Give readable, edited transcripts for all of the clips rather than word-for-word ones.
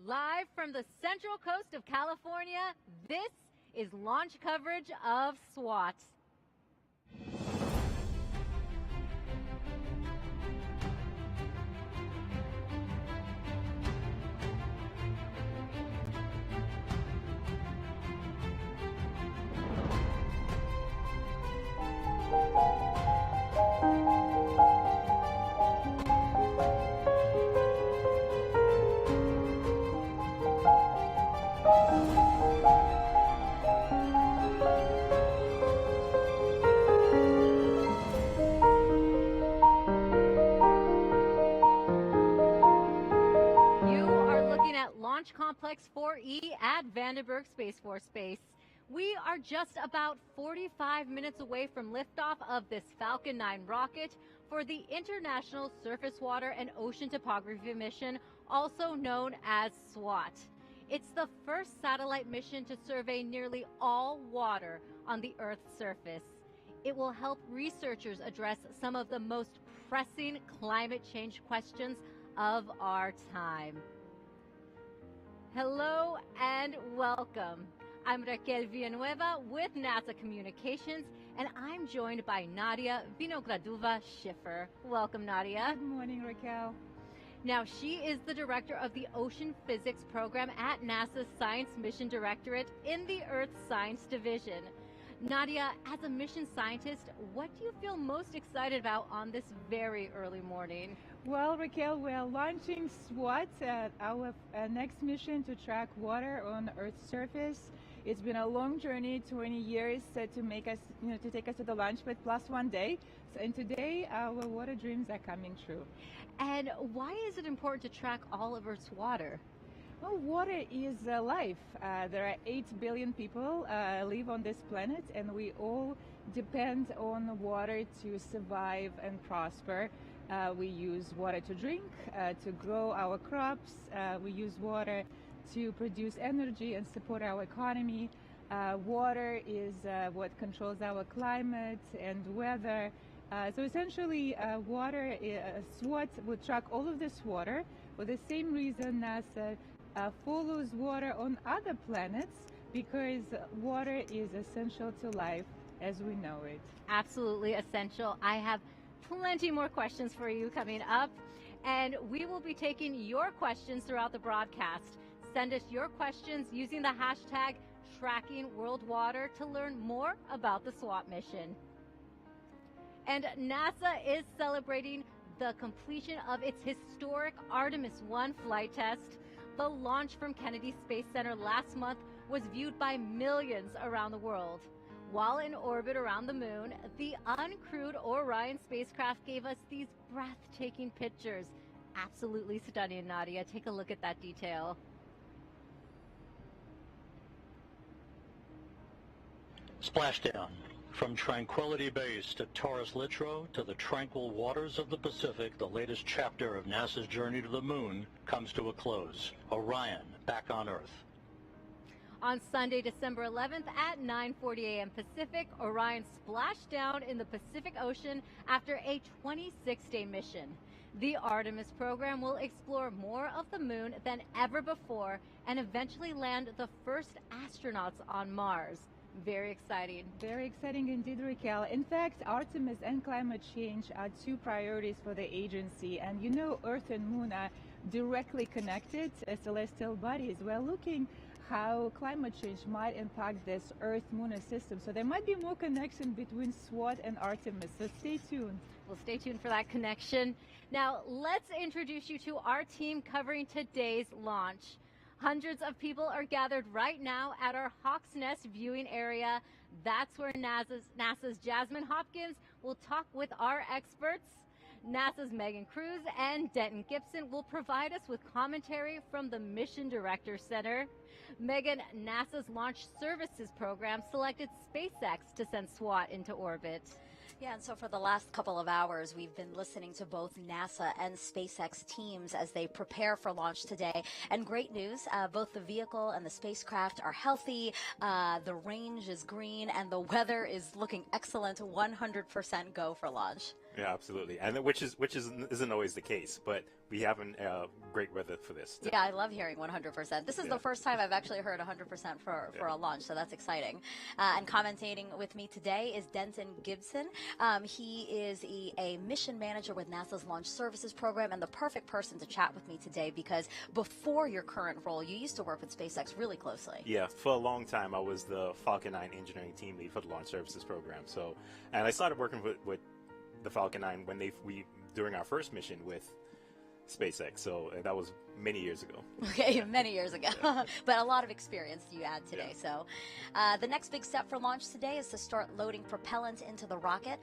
Live from the central coast of California, this is launch coverage of SWOT. Launch Complex 4E at Vandenberg Space Force Base. We are just about 45 minutes away from liftoff of this Falcon 9 rocket for the International Surface Water and Ocean Topography Mission, also known as SWOT. It's the first satellite mission to survey nearly all water on the Earth's surface. It will help researchers address some of the most pressing climate change questions of our time. Hello and welcome. I'm Raquel Villanueva with NASA Communications, and I'm joined by Nadia Vinogradova-Schiffer. Welcome, Nadia. Good morning, Raquel. Now, she is the director of the Ocean Physics Program at NASA's Science Mission Directorate in the Earth Science Division. Nadia, as a mission scientist, what do you feel most excited about on this very early morning? Well, Raquel, we're launching SWOT, our next mission to track water on Earth's surface. It's been a long journey, 20 years to make us, to take us to the launch pad plus 1 day. And today, our water dreams are coming true. And why is it important to track all of Earth's water? Well, water is life. There are 8 billion people live on this planet, and we all depend on water to survive and prosper. We use water to drink, to grow our crops. We use water to produce energy and support our economy. Water is what controls our climate and weather. So essentially, SWOT will track all of this water for the same reason NASA follows water on other planets, because water is essential to life as we know it. Absolutely essential. I have plenty more questions for you coming up, and we will be taking your questions throughout the broadcast. Send us your questions using the hashtag #TrackingWorldWater to learn more about the SWOT mission. And NASA is celebrating the completion of its historic Artemis 1 flight test. The launch from Kennedy Space Center last month was viewed by millions around the world. While in orbit around the moon, the uncrewed Orion spacecraft gave us these breathtaking pictures. Absolutely stunning, Nadia. Take a look at that detail. Splashdown. From Tranquility Base to Taurus Littrow to the tranquil waters of the Pacific, the latest chapter of NASA's journey to the moon comes to a close. Orion, back on Earth. On Sunday, December 11th at 9:40 a.m. Pacific, Orion splashed down in the Pacific Ocean after a 26-day mission. The Artemis program will explore more of the moon than ever before and eventually land the first astronauts on Mars. Very exciting. Very exciting indeed, Raquel. In fact, Artemis and climate change are 2 priorities for the agency. And you know, Earth and Moon are directly connected as celestial bodies. We're looking how climate change might impact this Earth-Moon system. So there might be more connection between SWOT and Artemis. So stay tuned. Well, stay tuned for that connection. Now, let's introduce you to our team covering today's launch. Hundreds of people are gathered right now at our Hawk's Nest viewing area. That's where NASA's Jasmine Hopkins will talk with our experts. NASA's Megan Cruz and Denton Gibson will provide us with commentary from the Mission Director Center. Megan, NASA's Launch Services program selected SpaceX to send SWOT into orbit. Yeah, and so for the last couple of hours, we've been listening to both NASA and SpaceX teams as they prepare for launch today. And great news, both the vehicle and the spacecraft are healthy, the range is green, and the weather is looking excellent, 100% go for launch. Yeah, absolutely, and isn't always the case, but we have great weather for this. Yeah, I love hearing 100%. This is the first time I've actually heard 100% for a launch, so that's exciting. And commentating with me today is Denton Gibson. He is a mission manager with NASA's Launch Services Program, and the perfect person to chat with me today because before your current role, you used to work with SpaceX really closely. Yeah, for a long time, I was the Falcon 9 engineering team lead for the Launch Services Program. And I started working with the Falcon 9 during our first mission with SpaceX, so that was many years ago. Okay, many years ago. Yeah. But a lot of experience you add today. Yeah. So the next big step for launch today is to start loading propellant into the rocket.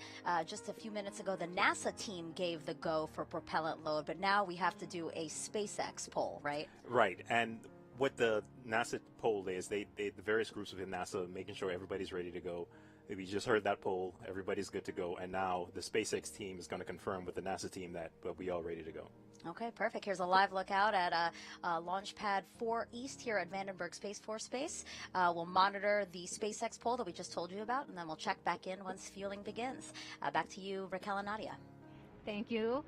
Just a few minutes ago, the NASA team gave the go for propellant load, but now we have to do a SpaceX poll, right? Right, and what the NASA poll is, the various groups within NASA making sure everybody's ready to go. We just heard that poll, everybody's good to go, and now the SpaceX team is going to confirm with the NASA team that we all ready to go. Okay, perfect. Here's a live look out at Launch Pad 4 East here at Vandenberg Space Force Base. We'll monitor the SpaceX poll that we just told you about, and then we'll check back in once fueling begins. Back to you, Raquel and Nadia. Thank you.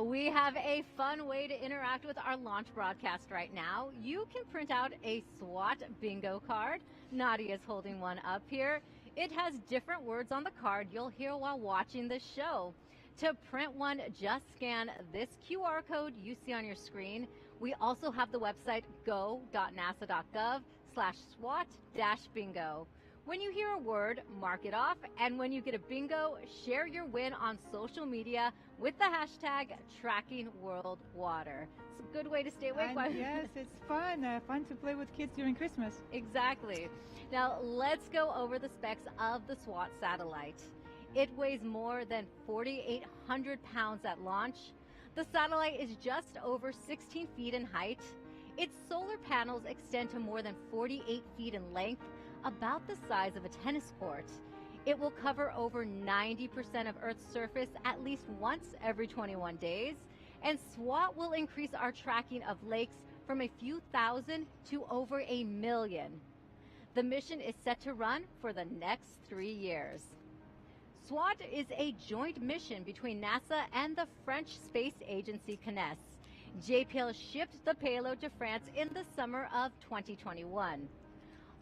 We have a fun way to interact with our launch broadcast right now. You can print out a SWOT bingo card. Nadia is holding one up here. It has different words on the card you'll hear while watching this show. To print one, just scan this QR code you see on your screen. We also have the website go.nasa.gov/SWOT-bingo. When you hear a word, mark it off, and when you get a bingo, share your win on social media with the hashtag #TrackingWorldWater. It's a good way to stay awake. Yes, it's fun to play with kids during Christmas. Exactly. Now let's go over the specs of the SWOT satellite. It weighs more than 4,800 pounds at launch. The satellite is just over 16 feet in height. Its solar panels extend to more than 48 feet in length, about the size of a tennis court. It will cover over 90% of Earth's surface at least once every 21 days, and SWOT will increase our tracking of lakes from a few thousand to over 1 million. The mission is set to run for the next 3 years. SWOT is a joint mission between NASA and the French space agency CNES. JPL shipped the payload to France in the summer of 2021.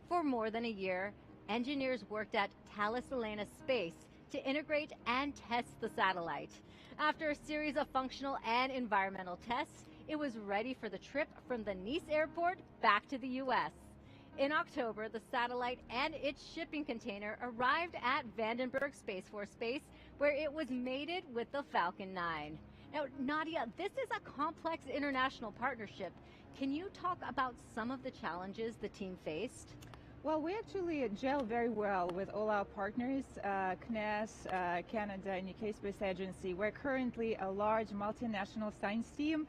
For more than a year, engineers worked at Thales Alenia Space to integrate and test the satellite. After a series of functional and environmental tests, it was ready for the trip from the Nice airport back to the U.S. In October, the satellite and its shipping container arrived at Vandenberg Space Force Base, where it was mated with the Falcon 9. Now, Nadia, this is a complex international partnership. Can you talk about some of the challenges the team faced? Well, we actually gel very well with all our partners, CNES, Canada, and UK Space Agency. We're currently a large multinational science team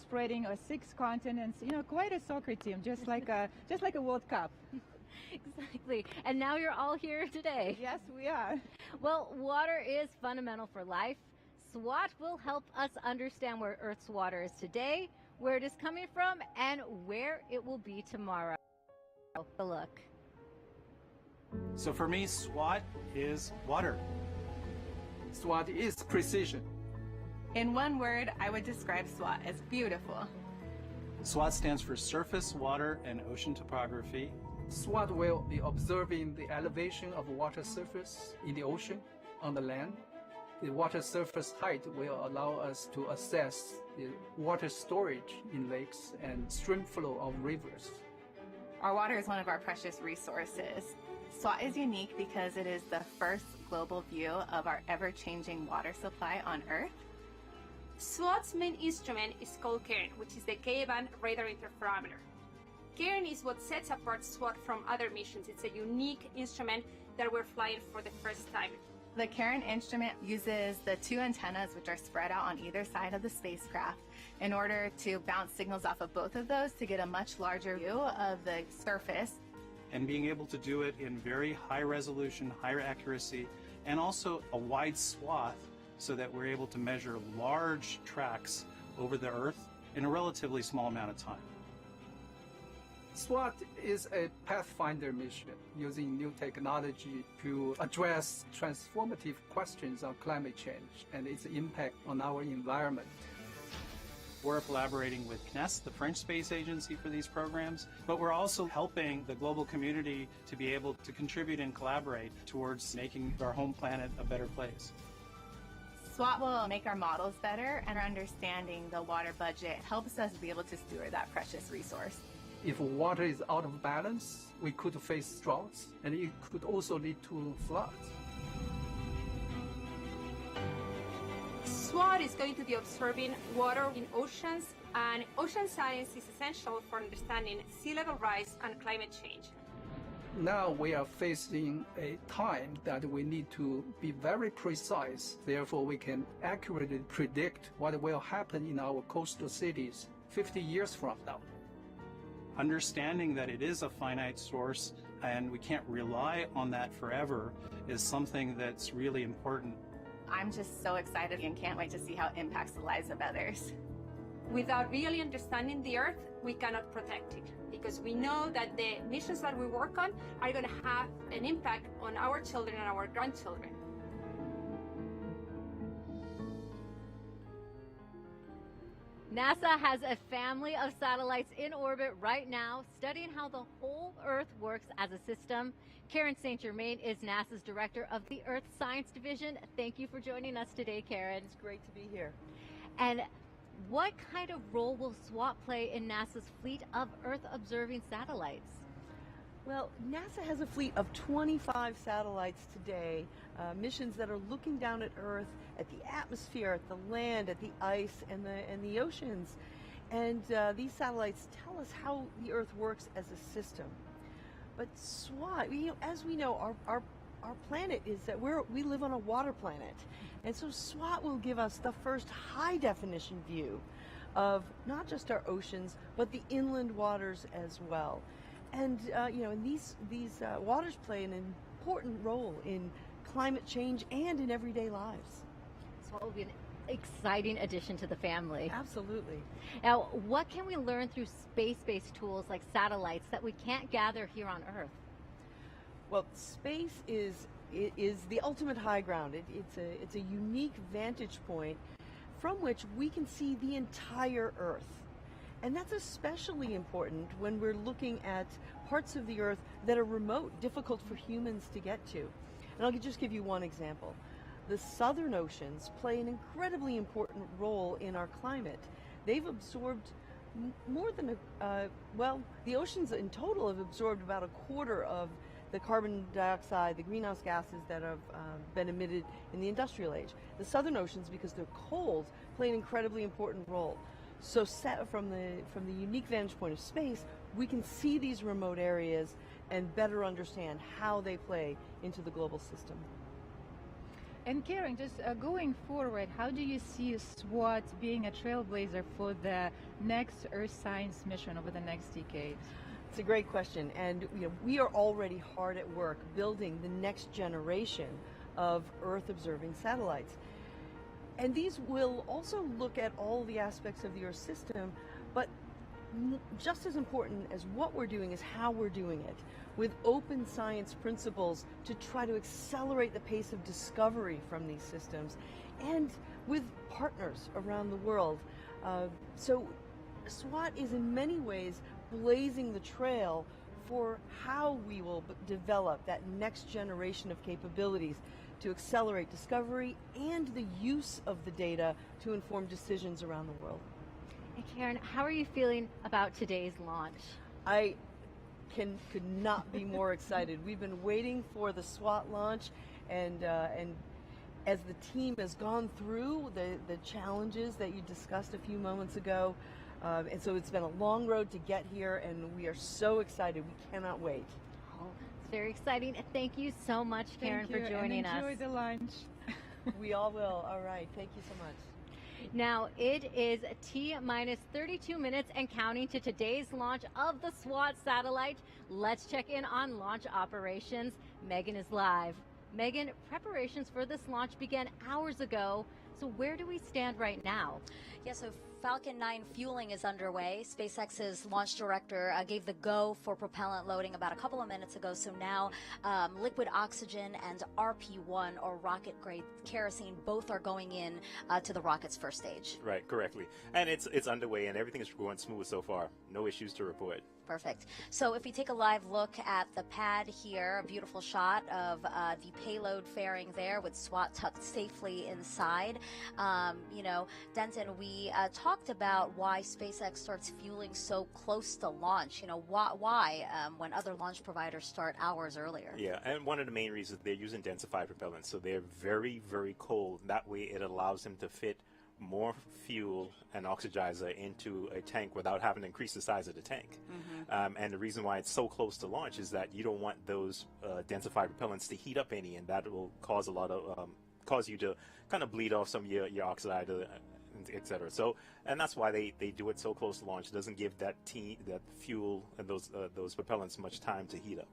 spreading 6 continents. You know, quite a soccer team, just like a World Cup. Exactly. And now you're all here today. Yes, we are. Well, water is fundamental for life. SWOT will help us understand where Earth's water is today, where it is coming from, and where it will be tomorrow. A look. So for me, SWOT is water. SWOT is precision. In one word, I would describe SWOT as beautiful. SWOT stands for Surface, Water, and Ocean Topography. SWOT will be observing the elevation of water surface in the ocean, on the land. The water surface height will allow us to assess the water storage in lakes and stream flow of rivers. Our water is one of our precious resources. SWOT is unique because it is the first global view of our ever-changing water supply on Earth. SWOT's main instrument is called Karen, which is the K-band radar interferometer. Karen is what sets apart SWOT from other missions. It's a unique instrument that we're flying for the first time. The Karen instrument uses the 2 antennas which are spread out on either side of the spacecraft in order to bounce signals off of both of those to get a much larger view of the surface. And being able to do it in very high resolution, higher accuracy, and also a wide swath so that we're able to measure large tracts over the Earth in a relatively small amount of time. SWOT is a pathfinder mission using new technology to address transformative questions on climate change and its impact on our environment. We're collaborating with CNES, the French space agency, for these programs, but we're also helping the global community to be able to contribute and collaborate towards making our home planet a better place. SWOT will make our models better, and our understanding the water budget helps us be able to steward that precious resource. If water is out of balance, we could face droughts, and it could also lead to floods. SWOT is going to be observing water in oceans, and ocean science is essential for understanding sea level rise and climate change. Now we are facing a time that we need to be very precise. Therefore, we can accurately predict what will happen in our coastal cities 50 years from now. Understanding that it is a finite source and we can't rely on that forever is something that's really important. I'm just so excited and can't wait to see how it impacts the lives of others. Without really understanding the Earth, we cannot protect it, because we know that the missions that we work on are going to have an impact on our children and our grandchildren. NASA has a family of satellites in orbit right now, studying how the whole Earth works as a system. Karen St. Germain is NASA's director of the Earth Science Division. Thank you for joining us today, Karen. It's great to be here. And what kind of role will SWOT play in NASA's fleet of Earth-observing satellites? Well, NASA has a fleet of 25 satellites today, missions that are looking down at Earth, at the atmosphere, at the land, at the ice, and the oceans. And these satellites tell us how the Earth works as a system. But SWOT, as we know, our planet is that we live on a water planet. And so SWOT will give us the first high-definition view of not just our oceans, but the inland waters as well. And and these waters play an important role in climate change and in everyday lives. So it will be an exciting addition to the family. Absolutely. Now, what can we learn through space-based tools like satellites that we can't gather here on Earth? Well, space is the ultimate high ground. It's a unique vantage point from which we can see the entire Earth. And that's especially important when we're looking at parts of the Earth that are remote, difficult for humans to get to. And I'll just give you one example. The southern oceans play an incredibly important role in our climate. They've absorbed more than the oceans in total have absorbed about a quarter of the carbon dioxide, the greenhouse gases that have been emitted in the industrial age. The southern oceans, because they're cold, play an incredibly important role. So set from the unique vantage point of space, we can see these remote areas and better understand how they play into the global system. And Karen, just going forward, how do you see SWOT being a trailblazer for the next Earth science mission over the next decade? It's a great question, and we are already hard at work building the next generation of Earth-observing satellites. And these will also look at all the aspects of the Earth system, but just as important as what we're doing is how we're doing it, with open science principles to try to accelerate the pace of discovery from these systems, and with partners around the world. So SWOT is in many ways blazing the trail for how we will develop that next generation of capabilities to accelerate discovery and the use of the data to inform decisions around the world. And Karen, how are you feeling about today's launch? I could not be more excited. We've been waiting for the SWOT launch, and as the team has gone through the challenges that you discussed a few moments ago, and so it's been a long road to get here, and we are so excited. We cannot wait. Oh, it's very exciting. Thank you so much, Karen, for joining us. Enjoy the lunch. We all will. All right. Thank you so much. Now, it is T-minus 32 minutes and counting to today's launch of the SWOT satellite. Let's check in on launch operations. Megan is live. Megan, preparations for this launch began hours ago. So where do we stand right now? Yeah, so Falcon 9 fueling is underway. SpaceX's launch director gave the go for propellant loading about a couple of minutes ago. So now liquid oxygen and RP1, or rocket-grade kerosene, both are going in to the rocket's first stage. Right, correctly. And it's underway, and everything is going smooth so far. No issues to report. Perfect. So if we take a live look at the pad here, a beautiful shot of the payload fairing there with SWOT tucked safely inside. You know, Denton, we talked about why SpaceX starts fueling so close to launch. You know, why when other launch providers start hours earlier? Yeah, and one of the main reasons, they're using densified propellants. So they're very, very cold. That way it allows them to fit more fuel and oxidizer into a tank without having to increase the size of the tank. And the reason why it's so close to launch is that you don't want those densified propellants to heat up any, and that will cause a lot of cause you to kind of bleed off some of your oxidizer, etc. So, and that's why they do it so close to launch. It doesn't give that fuel and those propellants much time to heat up.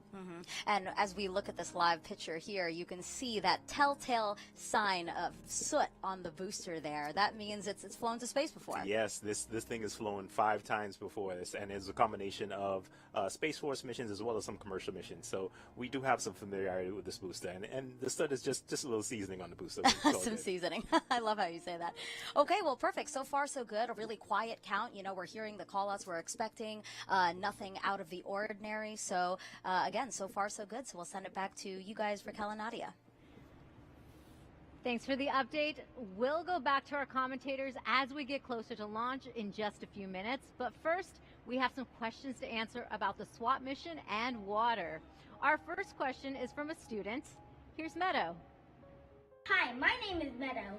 And as we look at this live picture here, you can see that telltale sign of soot on the booster there. That means it's flown to space before. Yes, this thing has flown 5 times before this, and it's a combination of Space Force missions as well as some commercial missions. So we do have some familiarity with this booster, and the soot is just a little seasoning on the booster. Some seasoning. I love how you say that. Okay, well, perfect. So far, so good. A really quiet count. You know, we're hearing the call-outs we're expecting. Nothing out of the ordinary. So, again, so far, so good. So we'll send it back to you guys, Raquel and Nadia. Thanks for the update. We'll go back to our commentators as we get closer to launch in just a few minutes. But first, we have some questions to answer about the SWOT mission and water. Our first question is from a student. Here's Meadow. Hi, my name is Meadow.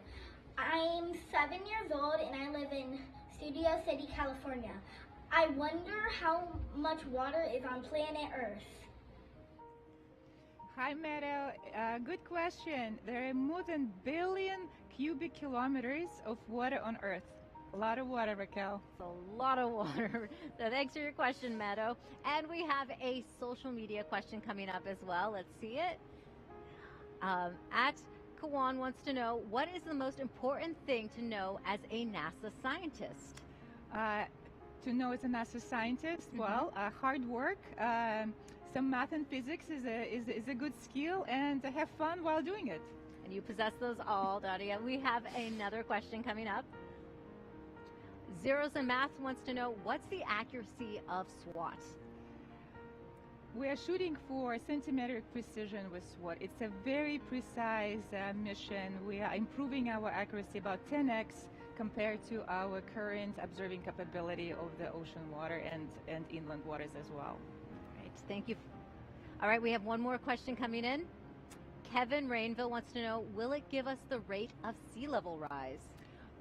I'm 7 years old and I live in Studio City, California. I wonder how much water is on planet Earth. Hi, Meadow. Good question. There are more than billion cubic kilometers of water on Earth. A lot of water, Raquel. It's a lot of water. So thanks for your question, Meadow. And we have a social media question coming up as well. Let's see it. At Kawan wants to know, what is the most important thing to know as a NASA scientist? To know as a NASA scientist, well, hard work, some math and physics is a good skill, and have fun while doing it. And you possess those all, Nadia. We have another question coming up. Zeros and Math wants to know, what's the accuracy of SWOT? We are shooting for centimeter precision with SWOT. It's a very precise mission. We are improving our accuracy about 10x compared to our current observing capability of the ocean water and inland waters as well. All right, thank you. All right, we have one more question coming in. Kevin Rainville wants to know, will it give us the rate of sea level rise?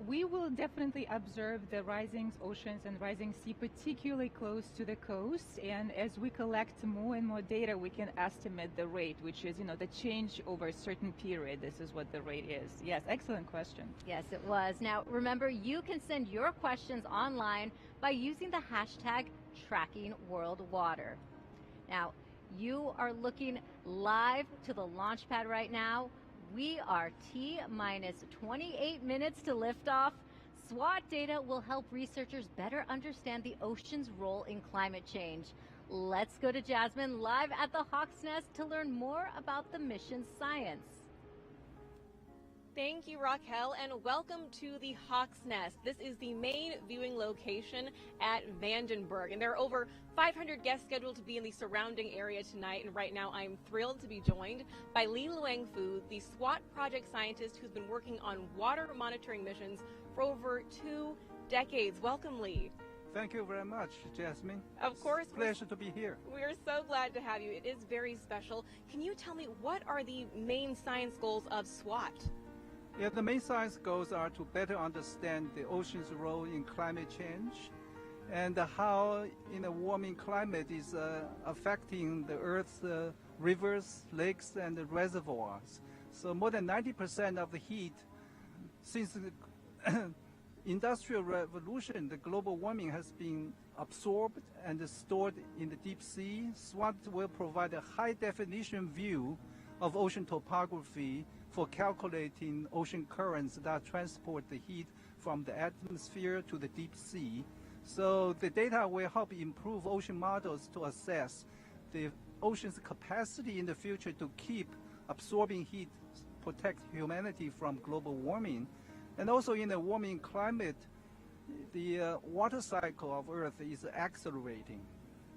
We will definitely observe the rising oceans and rising sea, particularly close to the coast. And as we collect more and more data, we can estimate the rate, which is, the change over a certain period. This is what the rate is. Yes, excellent question. Yes, it was. Now, remember, you can send your questions online by using the hashtag #TrackingWorldWater. Now, you are looking live to the launch pad right now. We are T-minus 28 minutes to liftoff. SWOT data will help researchers better understand the ocean's role in climate change. Let's go to Jasmine live at the Hawk's Nest to learn more about the mission's science. Thank you, Raquel, and welcome to the Hawk's Nest. This is the main viewing location at Vandenberg, and there are over 500 guests scheduled to be in the surrounding area tonight, and right now I'm thrilled to be joined by Li Luang-Fu, the SWOT project scientist who's been working on water monitoring missions for over 2 decades. Welcome, Li. Thank you very much, Jasmine. Of course. Pleasure to be here. We're so glad to have you. It is very special. Can you tell me, what are the main science goals of SWOT? Yeah, the main science goals are to better understand the ocean's role in climate change and how a warming climate is affecting the Earth's rivers, lakes, and reservoirs. So more than 90% of the heat since the Industrial Revolution, the global warming has been absorbed and stored in the deep sea. SWOT will provide a high-definition view of ocean topography for calculating ocean currents that transport the heat from the atmosphere to the deep sea. So the data will help improve ocean models to assess the ocean's capacity in the future to keep absorbing heat, protect humanity from global warming. And also in a warming climate, the water cycle of Earth is accelerating,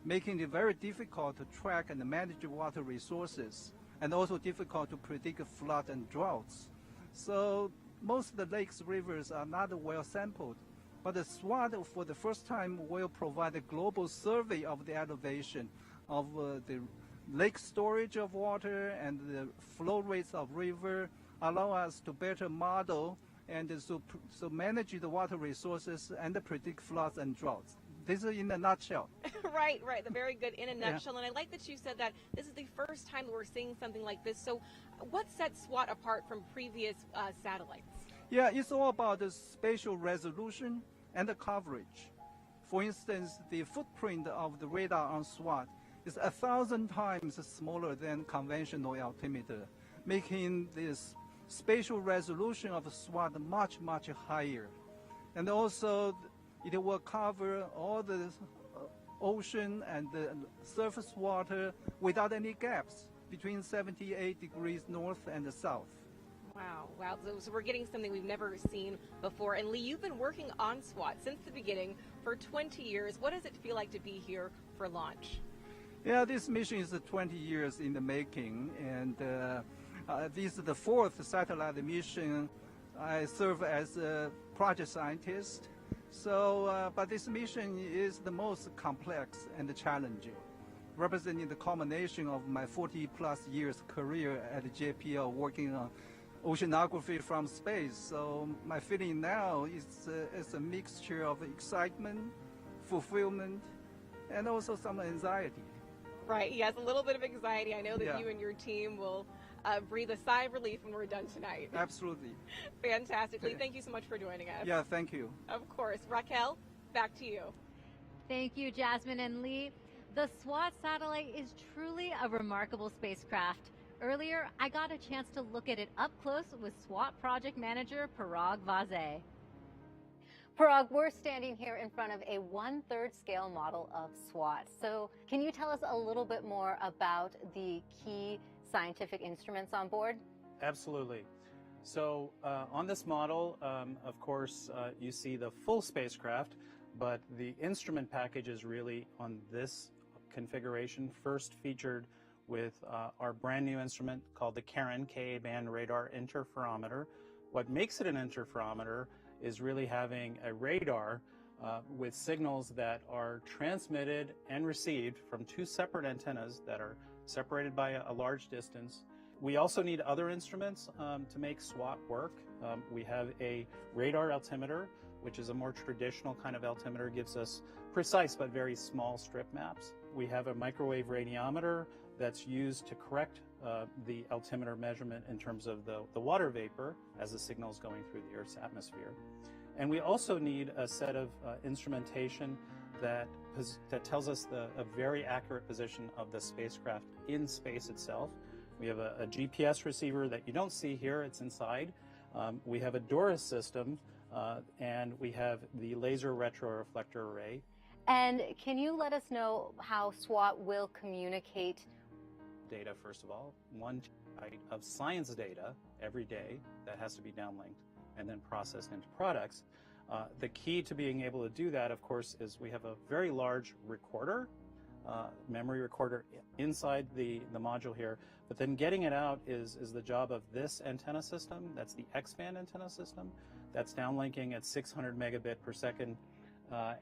making it very difficult to track and manage water resources, and also difficult to predict flood and droughts. So most of the lakes, rivers are not well sampled, but the SWOT for the first time will provide a global survey of the elevation of the lake storage of water and the flow rates of river, allow us to better model and so manage the water resources and predict floods and droughts. This is in a nutshell. Right. Very good in a nutshell. Yeah. And I like that you said that this is the first time that we're seeing something like this. So what sets SWOT apart from previous satellites? Yeah, it's all about the spatial resolution and the coverage. For instance, the footprint of the radar on SWOT is 1,000 times smaller than conventional altimeter, making this spatial resolution of SWOT much, much higher. And also, it will cover all the ocean and the surface water without any gaps between 78 degrees north and south. Wow. So we're getting something we've never seen before. And Lee, you've been working on SWOT since the beginning for 20 years. What does it feel like to be here for launch? Yeah, this mission is 20 years in the making, and this is the fourth satellite mission. I serve as a project scientist. So, but this mission is the most complex and challenging, representing the culmination of my 40-plus years career at JPL working on oceanography from space. So my feeling now is a mixture of excitement, fulfillment, and also some anxiety. Right, yes, a little bit of anxiety. I know that you and your team will breathe a sigh of relief when we're done tonight. Absolutely. Fantastically. Thank you so much for joining us. Yeah, thank you. Of course. Raquel, back to you. Thank you, Jasmine and Lee. The SWOT satellite is truly a remarkable spacecraft. Earlier, I got a chance to look at it up close with SWOT project manager Parag Vaze. Parag, we're standing here in front of a 1/3 scale model of SWOT. So can you tell us a little bit more about the key scientific instruments on board? Absolutely. So on this model, of course, you see the full spacecraft, but the instrument package is really on this configuration, first featured with our brand new instrument called the Karen Ka-band radar interferometer. What makes it an interferometer is really having a radar with signals that are transmitted and received from two separate antennas that are separated by a large distance. We also need other instruments to make SWOT work. We have a radar altimeter, which is a more traditional kind of altimeter, gives us precise but very small strip maps. We have a microwave radiometer that's used to correct the altimeter measurement in terms of the water vapor as the signal is going through the Earth's atmosphere. And we also need a set of instrumentation that tells us a very accurate position of the spacecraft in space itself. We have a GPS receiver that you don't see here, it's inside. We have a DORIS system, and we have the laser retroreflector array. And can you let us know how SWOT will communicate data, first of all, 1 TB of science data every day that has to be downlinked and then processed into products. The key to being able to do that, of course, is we have a very large recorder, memory recorder inside the module here, but then getting it out is the job of this antenna system. That's the X-band antenna system. That's downlinking at 600 megabit per second.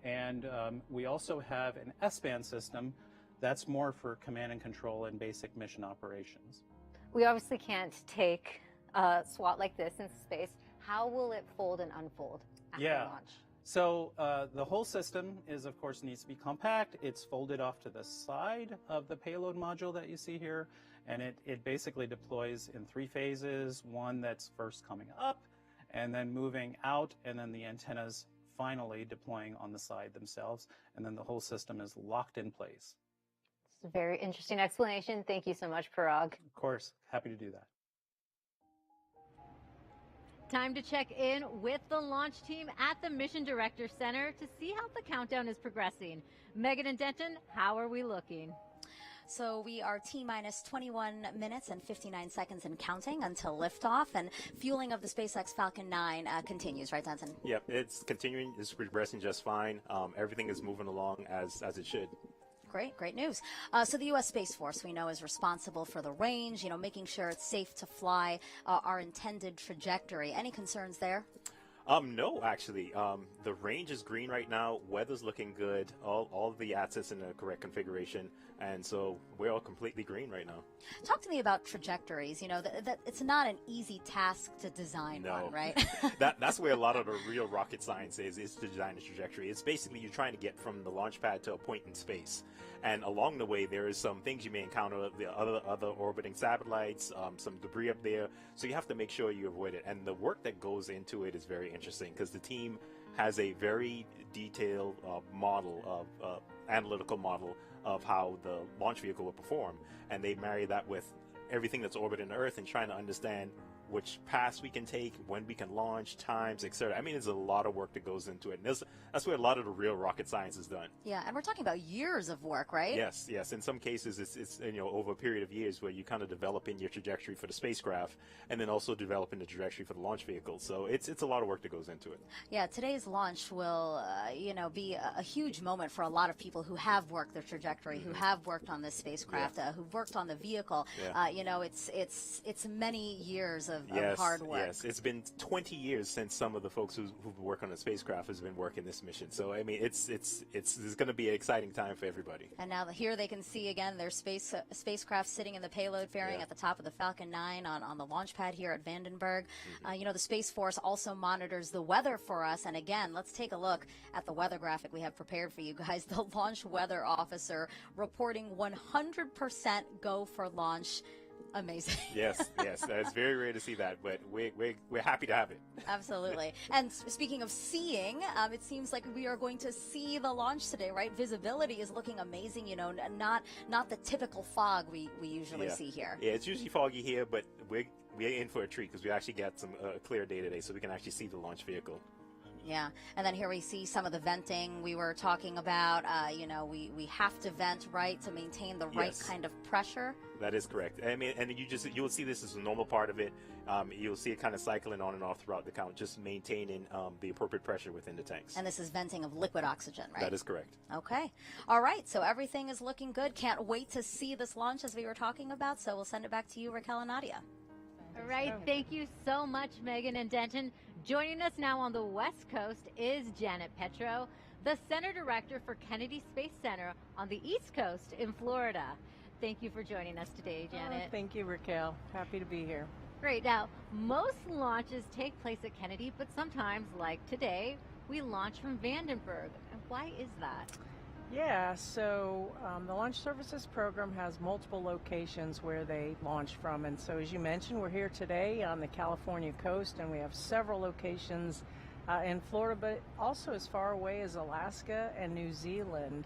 And we also have an S-band system that's more for command and control and basic mission operations. We obviously can't take a SWOT like this into space. How will it fold and unfold after launch? So the whole system is, of course, needs to be compact. It's folded off to the side of the payload module that you see here, and it basically deploys in 3 phases. One that's first coming up, and then moving out, and then the antennas finally deploying on the side themselves, and then the whole system is locked in place. It's a very interesting explanation. Thank you so much, Parag. Of course, happy to do that. Time to check in with the launch team at the Mission Director Center to see how the countdown is progressing. Megan and Denton, how are we looking? So we are T-minus 21 minutes and 59 seconds and counting until liftoff, and fueling of the SpaceX Falcon 9 continues, right, Denton? Yep, it's continuing. It's progressing just fine. Everything is moving along as it should. Great news. So the U.S. Space Force, we know, is responsible for the range, making sure it's safe to fly our intended trajectory. Any concerns there? No, actually. The range is green right now. Weather's looking good. All the assets in the correct configuration. And so we're all completely green right now. Talk to me about trajectories. That it's not an easy task to design one, right? That's where a lot of the real rocket science is to design a trajectory. It's basically you're trying to get from the launch pad to a point in space. And along the way, there is some things you may encounter, the other orbiting satellites, some debris up there. So you have to make sure you avoid it. And the work that goes into it is very interesting because the team has a very detailed model of analytical model of how the launch vehicle will perform. And they marry that with everything that's orbiting the Earth and trying to understand which paths we can take, when we can launch, times, etc. I mean, there's a lot of work that goes into it. And that's where a lot of the real rocket science is done. Yeah, and we're talking about years of work, right? Yes. In some cases, it's over a period of years where you kind of develop in your trajectory for the spacecraft, and then also developing the trajectory for the launch vehicle. So it's a lot of work that goes into it. Yeah, today's launch will, be a huge moment for a lot of people who have worked their trajectory, who have worked on this spacecraft, who've worked on the vehicle. Yeah. It's many years of hard work. Yes, it's been 20 years since some of the folks who've worked on the spacecraft has been working this mission. So I mean, it's going to be an exciting time for everybody. And now here they can see again their spacecraft sitting in the payload fairing at the top of the Falcon 9 on the launch pad here at Vandenberg. The Space Force also monitors the weather for us. And again, let's take a look at the weather graphic we have prepared for you guys. The launch weather officer reporting 100% go for launch. Amazing. Yes, it's very rare to see that, but we're happy to have it. Absolutely. And speaking of seeing, it seems like we are going to see the launch today, right? Visibility is looking amazing. Not the typical fog we usually see here. Yeah, it's usually foggy here, but we're in for a treat because we actually got some clear day today, so we can actually see the launch vehicle. Yeah, and then here we see some of the venting we were talking about. We have to vent, right, to maintain the right kind of pressure. That is correct. I mean, and you'll see this as a normal part of it. You'll see it kind of cycling on and off throughout the count, just maintaining the appropriate pressure within the tanks. And this is venting of liquid oxygen, right? That is correct. Okay. All right. So everything is looking good. Can't wait to see this launch as we were talking about. So we'll send it back to you, Raquel and Nadia. All right. Thank you so much, Megan and Denton. Joining us now on the West Coast is Janet Petro, the Center Director for Kennedy Space Center on the East Coast in Florida. Thank you for joining us today, Janet. Thank you, Raquel. Happy to be here. Great. Now, most launches take place at Kennedy, but sometimes, like today, we launch from Vandenberg. And why is that? Yeah, so the Launch Services Program has multiple locations where they launch from. And so, as you mentioned, we're here today on the California coast, and we have several locations in Florida, but also as far away as Alaska and New Zealand.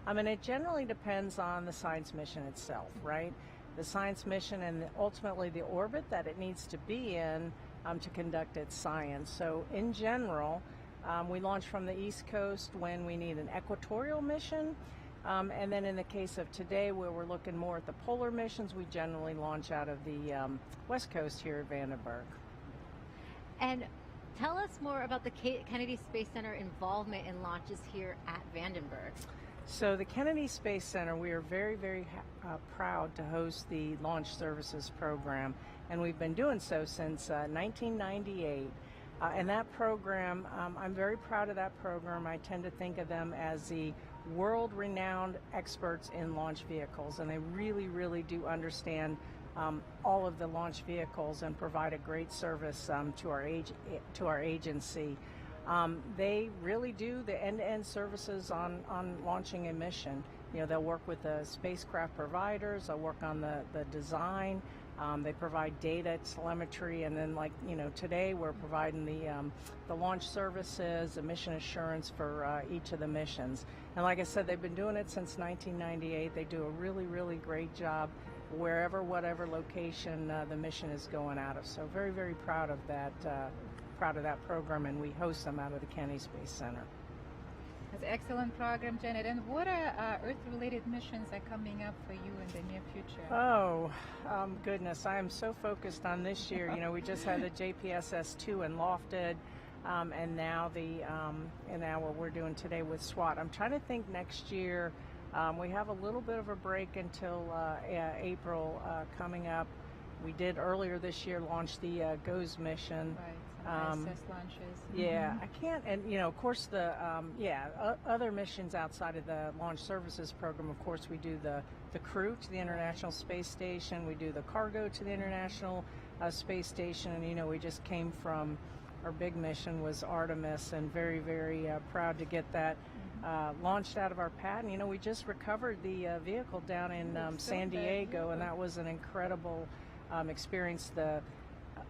And it generally depends on the science mission itself, right? The science mission and ultimately the orbit that it needs to be in to conduct its science. So, in general, we launch from the East Coast when we need an equatorial mission. And then in the case of today, where we're looking more at the polar missions, we generally launch out of the West Coast here at Vandenberg. And tell us more about the Kennedy Space Center involvement in launches here at Vandenberg. So the Kennedy Space Center, we are very, very proud to host the Launch Services Program. And we've been doing so since 1998. And that program, I'm very proud of that program. I tend to think of them as the world-renowned experts in launch vehicles, and they really, really do understand all of the launch vehicles and provide a great service to our agency. They really do the end-to-end services on launching a mission. They'll work with the spacecraft providers, they'll work on the design, They provide data, telemetry, and then, like, today we're providing the launch services, the mission assurance for each of the missions. And like I said, they've been doing it since 1998. They do a really, really great job wherever, whatever location the mission is going out of. So very, very proud of that program, and we host them out of the Kennedy Space Center. That's an excellent program, Janet. And what are Earth-related missions are coming up for you in the near future? Oh, goodness. I am so focused on this year. We just had the JPSS-2 in Lofted, and now what we're doing today with SWOT. I'm trying to think next year. We have a little bit of a break until April coming up. We did earlier this year launch the GOES mission. Right. ISS launches. Yeah, I can't, and of course the other missions outside of the launch services program. Of course, we do the crew to the International Space Station. We do the cargo to the International Space Station, and we just came from our big mission was Artemis, and very, very proud to get that launched out of our pad. And we just recovered the vehicle down in San Diego, and that was an incredible experience. The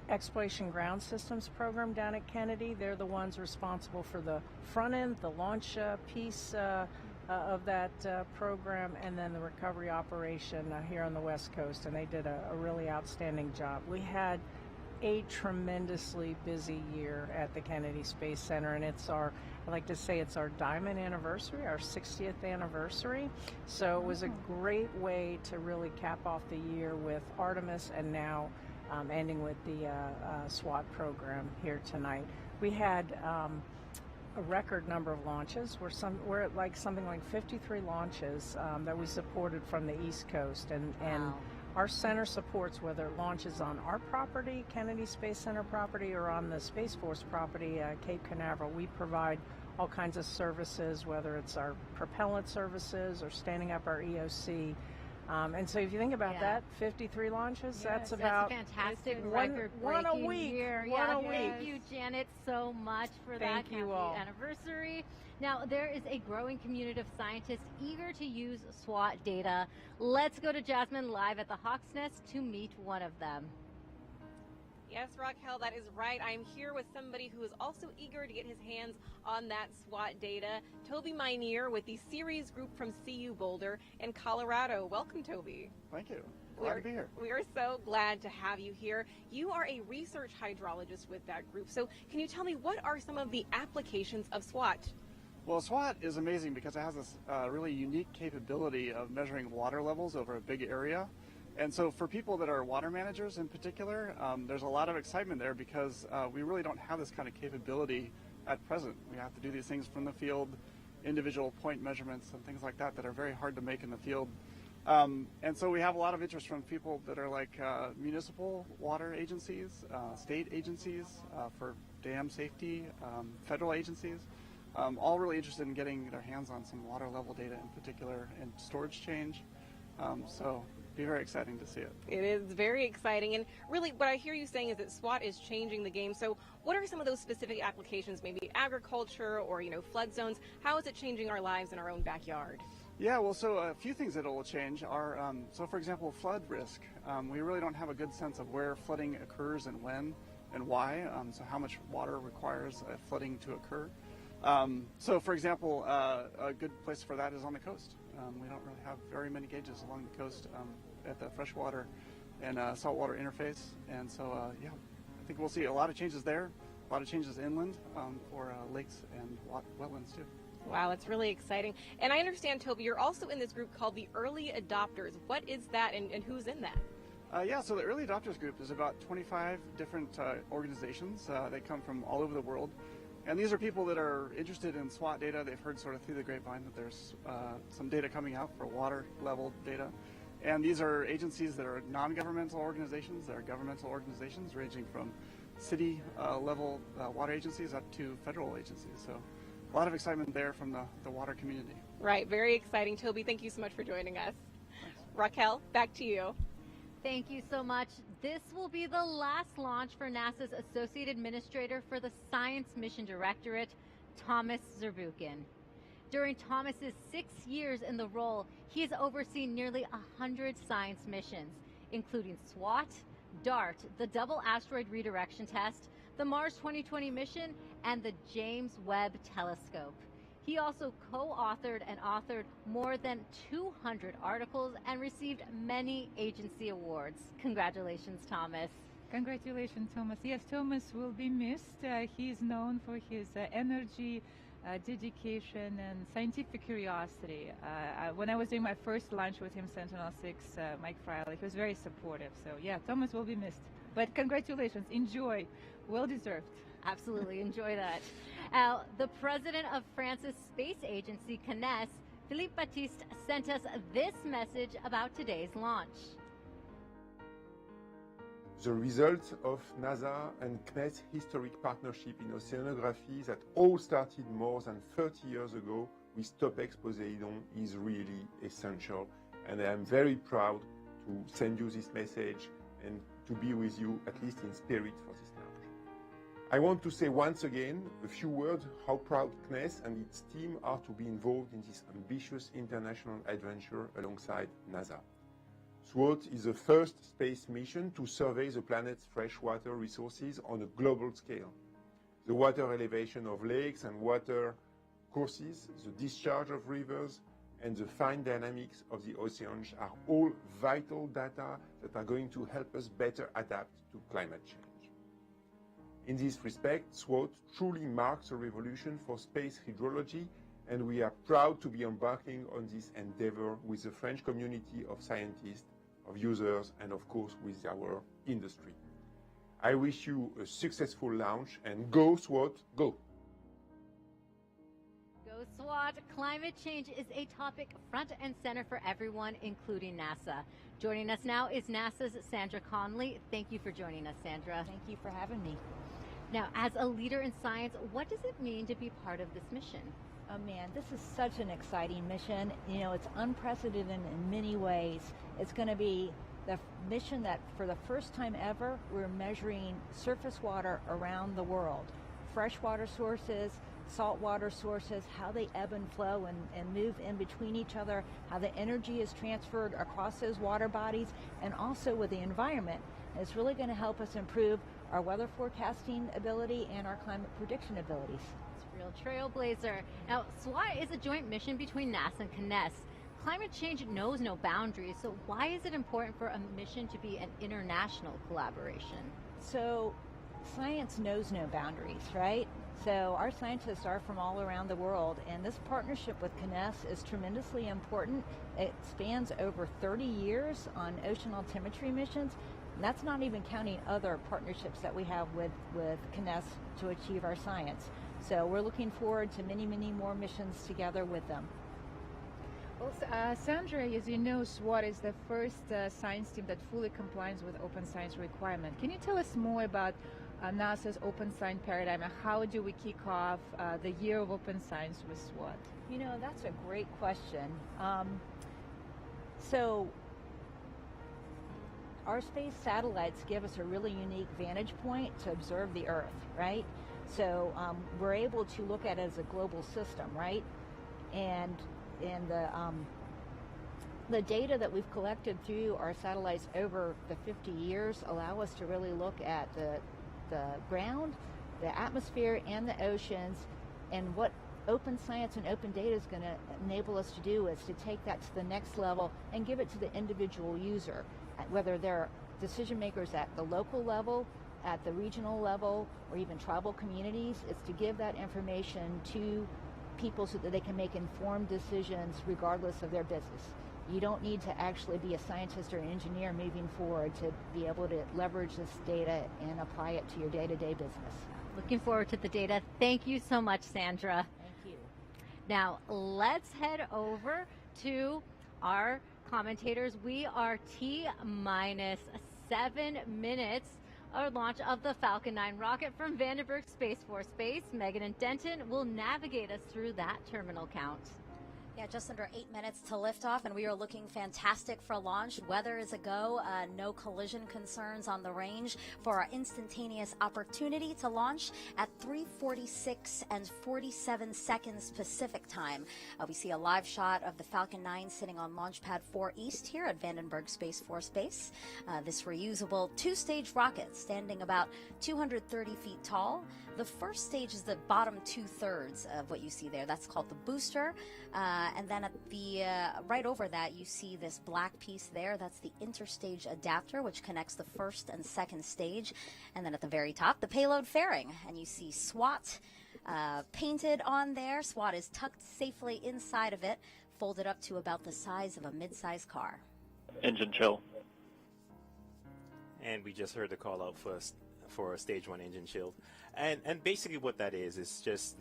Exploration Ground Systems program down at Kennedy, they're the ones responsible for the front end, the launch piece of that program, and then the recovery operation here on the West Coast, and they did a really outstanding job. We had a tremendously busy year at the Kennedy Space Center, and I like to say it's our diamond anniversary, our 60th anniversary. So it was a great way to really cap off the year with Artemis, and now ending with the SWOT program here tonight. We had a record number of launches. We're at something like 53 launches that we supported from the East Coast, and our center supports whether it launches on our property, Kennedy Space Center property, or on the Space Force property, Cape Canaveral. We provide all kinds of services, whether it's our propellant services or standing up our EOC. And so if you think about that, 53 launches, that's about a fantastic one a week. Year. Thank you, Janet, so much for that Thank you all. Anniversary. Now, there is a growing community of scientists eager to use SWOT data. Let's go to Jasmine live at the Hawk's Nest to meet one of them. Yes, Raquel, that is right. I'm here with somebody who is also eager to get his hands on that SWOT data. Toby Minear with the Series Group from CU Boulder in Colorado. Welcome, Toby. Thank you. Glad to be here. We are so glad to have you here. You are a research hydrologist with that group. So can you tell me, what are some of the applications of SWOT? Well, SWOT is amazing because it has this really unique capability of measuring water levels over a big area. And so for people that are water managers in particular, there's a lot of excitement there because we really don't have this kind of capability at present. We have to do these things from the field, individual point measurements and things like that are very hard to make in the field. And so we have a lot of interest from people that are like municipal water agencies, state agencies for dam safety, federal agencies, all really interested in getting their hands on some water level data in particular and storage change. So be very exciting to see it. It is very exciting, and really what I hear you saying is that SWOT is changing the game. So what are some of those specific applications, maybe agriculture or flood zones? How is it changing our lives in our own backyard? Yeah, well, so a few things that it will change are, so for example, flood risk. We really don't have a good sense of where flooding occurs and when and why, so how much water requires flooding to occur. So for example, a good place for that is on the coast. We don't really have very many gauges along the coast at the freshwater and saltwater interface. And so, yeah, I think we'll see a lot of changes there, a lot of changes inland for lakes and wetlands too. Wow, that's really exciting. And I understand, Toby, you're also in this group called the Early Adopters. What is that, and who's in that? Yeah, so the Early Adopters group is about 25 different organizations. They come from all over the world. And these are people that are interested in SWOT data. They've heard sort of through the grapevine that there's some data coming out for water level data. And these are agencies that are non-governmental organizations. They're governmental organizations ranging from city level water agencies up to federal agencies. So a lot of excitement there from the water community. Right, very exciting. Toby, thank you so much for joining us. Thanks. Raquel, back to you. Thank you so much. This will be the last launch for NASA's Associate Administrator for the Science Mission Directorate, Thomas Zurbuchen. During Thomas's 6 years in the role, he has overseen nearly 100 science missions, including SWOT, DART, the Double Asteroid Redirection Test, the Mars 2020 mission, and the James Webb Telescope. He also co-authored and authored more than 200 articles and received many agency awards. Congratulations, Thomas. Congratulations, Thomas. Yes, Thomas will be missed. He is known for his energy, dedication, and scientific curiosity. When I was doing my first launch with him, Sentinel-6, Mike Friley, he was very supportive. So yeah, Thomas will be missed. But congratulations, enjoy, well deserved. Absolutely, enjoy that. The president of France's space agency, CNES, Philippe Baptiste, sent us this message about today's launch. The result of NASA and CNES historic partnership in oceanography that all started more than 30 years ago with TOPEX Poseidon is really essential. And I am very proud to send you this message and to be with you, at least in spirit, for this launch. I want to say once again a few words how proud CNES and its team are to be involved in this ambitious international adventure alongside NASA. SWOT is the first space mission to survey the planet's freshwater resources on a global scale. The water elevation of lakes and water courses, the discharge of rivers, and the fine dynamics of the oceans are all vital data that are going to help us better adapt to climate change. In this respect, SWOT truly marks a revolution for space hydrology, and we are proud to be embarking on this endeavor with the French community of scientists, of users, and of course with our industry. I wish you a successful launch, and go SWOT, go! Go SWOT! Climate change is a topic front and center for everyone, including NASA. Joining us now is NASA's Sandra Conley. Thank you for joining us, Sandra. Thank you for having me. Now, as a leader in science, what does it mean to be part of this mission? Oh man, this is such an exciting mission. You know, it's unprecedented in many ways. It's going to be the mission that for the first time ever, we're measuring surface water around the world. Freshwater sources, saltwater sources, how they ebb and flow and move in between each other, how the energy is transferred across those water bodies, and also with the environment. It's really going to help us improve our weather forecasting ability and our climate prediction abilities. Real trailblazer. Now, SWOT is a joint mission between NASA and CNES. Climate change knows no boundaries, so why is it important for a mission to be an international collaboration? So, science knows no boundaries, right? So our scientists are from all around the world, and this partnership with CNES is tremendously important. It spans over 30 years on ocean altimetry missions. And that's not even counting other partnerships that we have with CNES to achieve our science. So we're looking forward to many, many more missions together with them. Well, Sandra, as you know, SWOT is the first science team that fully complies with open science requirement. Can you tell us more about NASA's open science paradigm and how do we kick off the year of open science with SWOT? You know, that's a great question. So our space satellites give us a really unique vantage point to observe the Earth, right? So we're able to look at it as a global system, right? And the data that we've collected through our satellites over the 50 years allow us to really look at the ground, the atmosphere, and the oceans. And what open science and open data is going to enable us to do is to take that to the next level and give it to the individual user, whether they're decision makers at the local level, at the regional level, or even tribal communities. It's to give that information to people so that they can make informed decisions regardless of their business. You don't need to actually be a scientist or an engineer moving forward to be able to leverage this data and apply it to your day-to-day business. Looking forward to the data. Thank you so much, Sandra. Thank you. Now, let's head over to our commentators. We are T-minus 7 minutes our launch of the Falcon 9 rocket from Vandenberg Space Force Base. Megan and Denton will navigate us through that terminal count. Yeah, just under 8 minutes to liftoff, and we are looking fantastic for launch. Weather is a go. No collision concerns on the range for our instantaneous opportunity to launch at 3:46 and 47 seconds Pacific time. We see a live shot of the Falcon 9 sitting on Launch Pad 4 East here at Vandenberg Space Force Base. This reusable two-stage rocket standing about 230 feet tall. The first stage is the bottom two-thirds of what you see there. That's called the booster. And then at the right over that, you see this black piece there. That's the interstage adapter, which connects the first and second stage. And then at the very top, the payload fairing. And you see SWOT painted on there. SWOT is tucked safely inside of it, folded up to about the size of a mid-size car. Engine chill. And we just heard the call out for stage 1 engine chill. And basically what that is just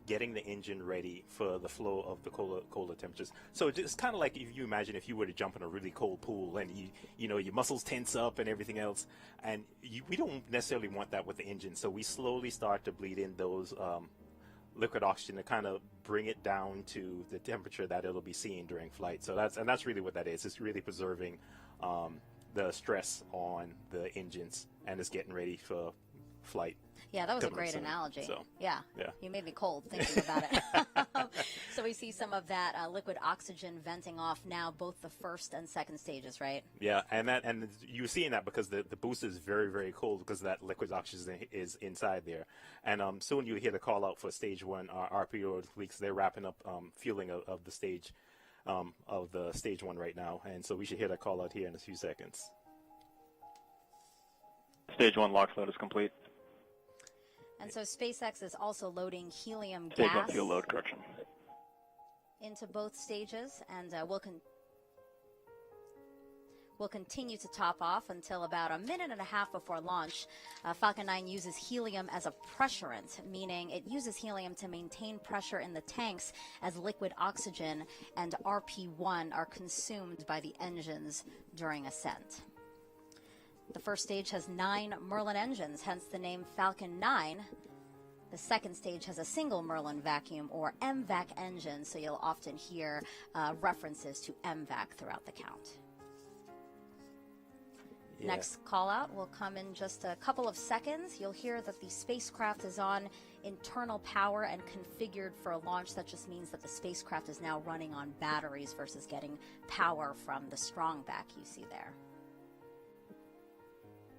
getting the engine ready for the flow of the colder temperatures. So it's kind of like if you imagine if you were to jump in a really cold pool and you know your muscles tense up and everything else, and we don't necessarily want that with the engine. So we slowly start to bleed in those liquid oxygen to kind of bring it down to the temperature that it'll be seeing during flight. So that's really what that is. It's really preserving the stress on the engines, and it's getting ready for flight. Yeah, that was a great analogy. So, yeah, you made me cold thinking about it. So we see some of that liquid oxygen venting off now, both the first and second stages, right? Yeah, and you're seeing that because the boost is very, very cold because that liquid oxygen is inside there. And soon you'll hear the call out for stage 1 RPO leaks. They're wrapping up fueling of the stage stage 1 right now, and so we should hear that call out here in a few seconds. Stage 1 LOX load is complete. And so SpaceX is also loading helium Stage gas 1 fuel load, correction. into both stages, and we'll continue to top off until about a minute and a half before launch. Falcon 9 uses helium as a pressurant, meaning it uses helium to maintain pressure in the tanks as liquid oxygen and RP1 are consumed by the engines during ascent. The first stage has 9 Merlin engines, hence the name Falcon 9. The second stage has a single Merlin vacuum or MVAC engine, so you'll often hear references to MVAC throughout the count. Yeah. Next call out will come in just a couple of seconds. You'll hear that the spacecraft is on internal power and configured for a launch. That just means that the spacecraft is now running on batteries versus getting power from the strong back you see there.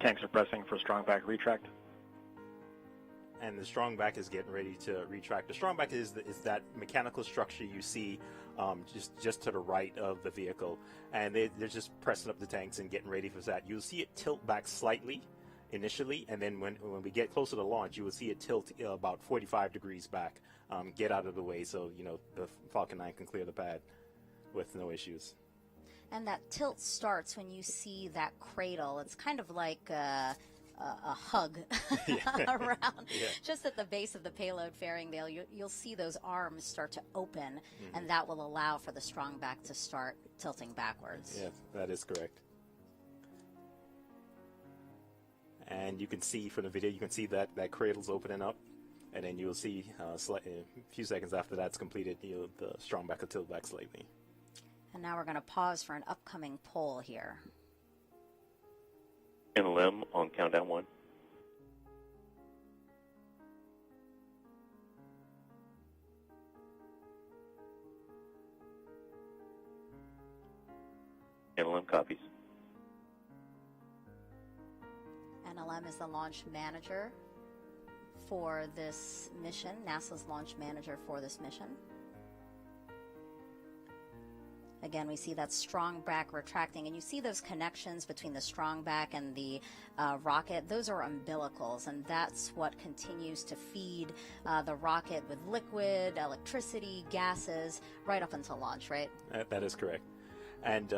Tanks are pressing for strong back retract. And the strong back is getting ready to retract. The strong back is that mechanical structure you see just to the right of the vehicle, and they're just pressing up the tanks and getting ready for that. You'll see it tilt back slightly initially, and then when we get closer to launch, you will see it tilt about 45 degrees back, get out of the way so the Falcon 9 can clear the pad with no issues. And that tilt starts when you see that cradle. It's kind of like a hug around. Just at the base of the payload fairing there, you'll see those arms start to open, and that will allow for the strong back to start tilting backwards. Yeah, that is correct. And you can see from the video, you can see that cradle's opening up, and then you'll see a few seconds after that's completed, the strong back will tilt back slightly. And now we're going to pause for an upcoming poll here. NLM on countdown 1. NLM copies. NLM is the launch manager for this mission, NASA's launch manager for this mission. Again, we see that strong back retracting, and you see those connections between the strong back and the rocket. Those are umbilicals, and that's what continues to feed the rocket with liquid, electricity, gases, right up until launch, right? That is correct. And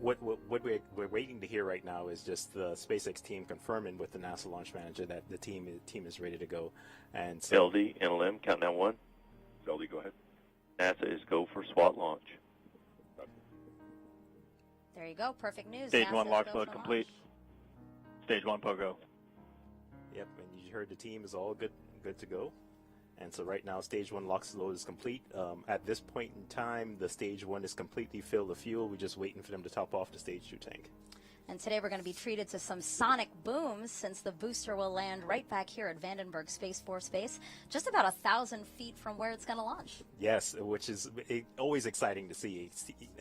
what we're waiting to hear right now is just the SpaceX team confirming with the NASA launch manager that the team is ready to go. And so LD, NLM, countdown 1. LD, go ahead. NASA is go for SWOT launch. There you go. Perfect news. Stage NASA's 1 LOX go load for complete. launch. Stage 1 POGO. Yep, and you heard the team is all good to go. And so right now, stage 1 LOX load is complete. At this point in time, the stage 1 is completely filled with fuel. We're just waiting for them to top off the stage 2 tank. And today we're going to be treated to some sonic booms since the booster will land right back here at Vandenberg Space Force Base, just about 1,000 feet from where it's going to launch. Yes, which is always exciting to see.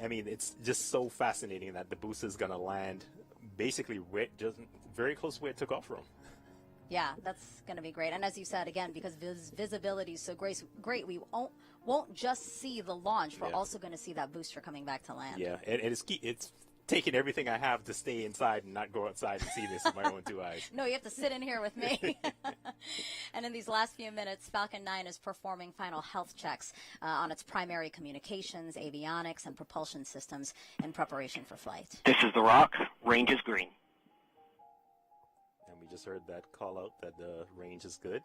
I mean, it's just so fascinating that the booster is going to land basically just very close to where it took off from. Yeah, that's going to be great. And as you said, again, because visibility is so great, we won't just see the launch. We're also going to see that booster coming back to land. Yeah, and it's key. It's taking everything I have to stay inside and not go outside and see this with my own 2 eyes. No, you have to sit in here with me. And in these last few minutes, Falcon 9 is performing final health checks on its primary communications, avionics, and propulsion systems in preparation for flight. This is The Rock. Range is green. We just heard that call out that the range is good.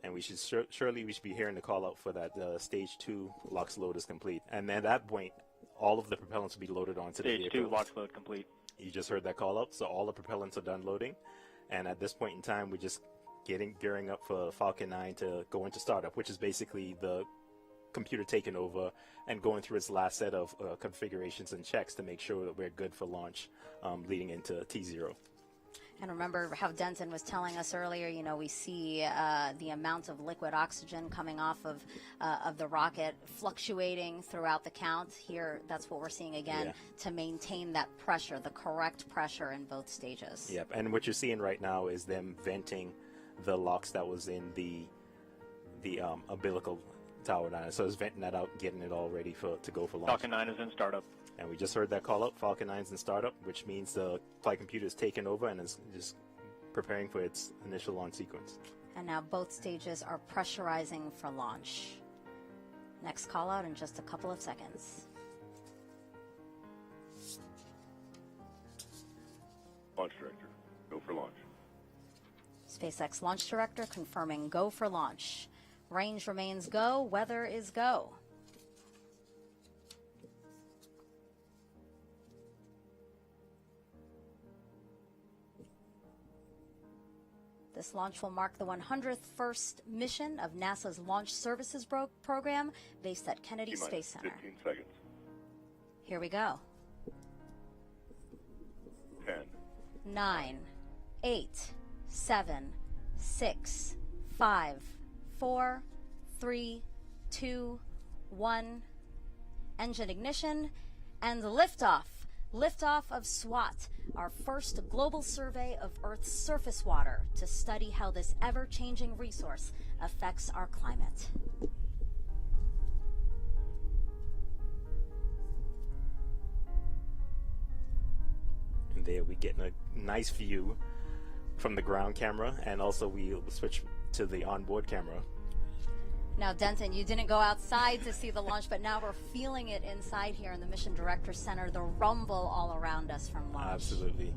And we should surely we should be hearing the call out for that stage 2 LOX load is complete. And at that point, all of the propellants will be loaded onto the vehicle. Stage 2 LOX load complete. You just heard that call out. So all the propellants are done loading. And at this point in time, we're just gearing up for Falcon 9 to go into startup, which is basically the computer taking over and going through its last set of configurations and checks to make sure that we're good for launch leading into T0. And remember how Denton was telling us earlier, you know, we see the amount of liquid oxygen coming off of the rocket fluctuating throughout the count. Here, that's what we're seeing again to maintain that pressure, the correct pressure in both stages. Yep, and what you're seeing right now is them venting the LOX that was in the umbilical tower 9. So it's venting that out, getting it all ready to go for launch. Falcon 9 is in startup. And we just heard that call out. Falcon 9 is in startup, which means the flight computer is taking over and is just preparing for its initial launch sequence. And now both stages are pressurizing for launch. Next call out in just a couple of seconds. Launch director, go for launch. SpaceX launch director confirming go for launch. Range remains go, weather is go. This launch will mark the 101st mission of NASA's Launch Services program based at Kennedy Space Center. 15 seconds. Here we go. 10. 9, 8, 7, 6, 5, 4, 3, 2, 1. Engine ignition and liftoff. Liftoff of SWOT, our first global survey of Earth's surface water to study how this ever-changing resource affects our climate. And there we get a nice view from the ground camera, and also we switch to the onboard camera. Now, Denton, you didn't go outside to see the launch, but now we're feeling it inside here in the Mission Director Center, the rumble all around us from launch. Absolutely.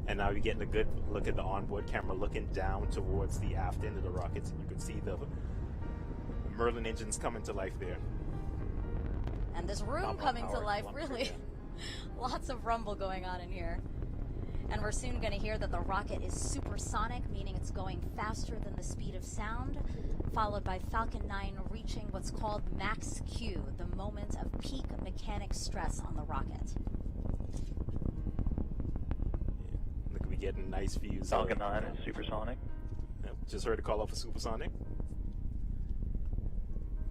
And now you're getting a good look at the onboard camera looking down towards the aft end of the rockets, and you can see the Merlin engines coming to life there. And this room coming to life, really. Lots of rumble going on in here. And we're soon going to hear that the rocket is supersonic, meaning it's going faster than the speed of sound, followed by Falcon 9 reaching what's called max Q, the moment of peak mechanic stress on the rocket. Yeah. Look, we getting nice views. Falcon 9 is supersonic. Yep. Just heard a call out for supersonic.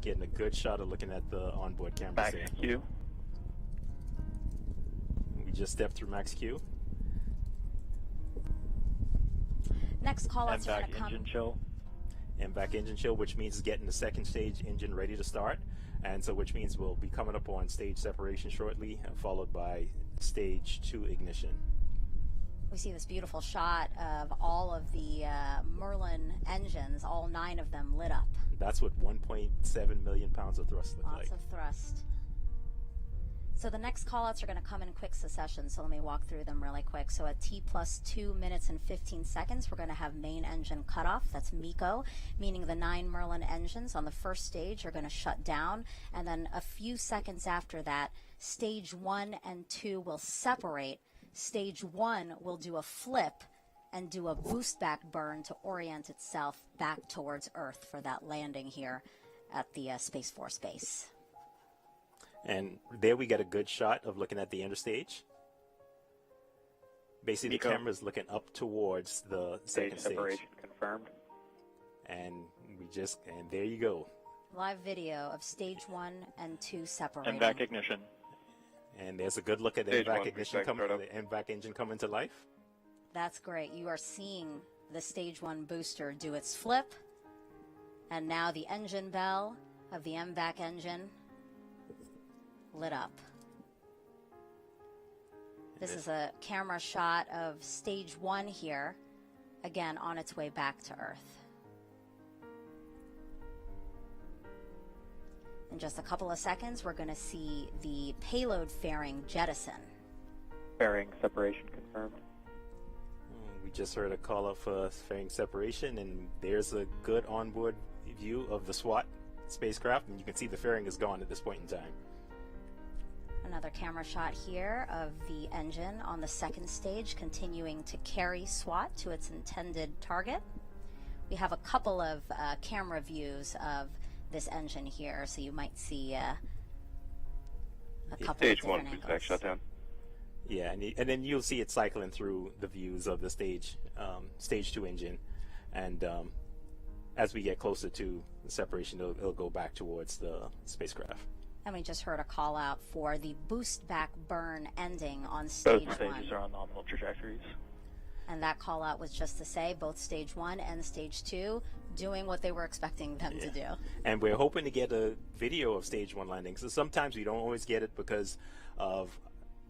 Getting a good shot of looking at the onboard cameras Max there. Q. We just stepped through max Q. Next call outs are going to come. Engine chill. And back engine chill, which means getting the second stage engine ready to start. And so which means we'll be coming up on stage separation shortly, followed by stage 2 ignition. We see this beautiful shot of all of the Merlin engines, all 9 of them lit up. That's what 1.7 million pounds of thrust look like. Lots of thrust. So the next callouts are going to come in quick succession, so let me walk through them really quick. So at T+2 minutes and 15 seconds, we're going to have main engine cutoff. That's MECO, meaning the 9 Merlin engines on the first stage are going to shut down. And then a few seconds after that, stage 1 and 2 will separate. Stage 1 will do a flip, and do a boost back burn to orient itself back towards Earth for that landing here at the Space Force Base. And there we get a good shot of looking at the inner stage. Basically, the camera is looking up towards the second stage. Separation confirmed. And there you go. Live video of stage 1 and 2 separating. MVAC ignition. And there's a good look at the MVAC ignition the MVAC engine coming to life. That's great. You are seeing the stage 1 booster do its flip. And now the engine bell of the MVAC engine lit up. This is a camera shot of stage 1 here, again on its way back to Earth. In just a couple of seconds, we're going to see the payload fairing jettison. Fairing separation confirmed. We just heard a call out for fairing separation, and there's a good onboard view of the SWOT spacecraft, and you can see the fairing is gone at this point in time. Another camera shot here of the engine on the second stage continuing to carry SWOT to its intended target. We have a couple of camera views of this engine here, so you might see a couple stage of different 1 angles. shutdown. Yeah, and then you'll see it cycling through the views of the stage 2 engine, and as we get closer to the separation, it'll go back towards the spacecraft. And we just heard a call out for the boost back burn ending on stage 1. Both stages are on nominal trajectories. And that call out was just to say both stage 1 and stage 2 doing what they were expecting them to do. And we're hoping to get a video of stage 1 landing. So sometimes we don't always get it because of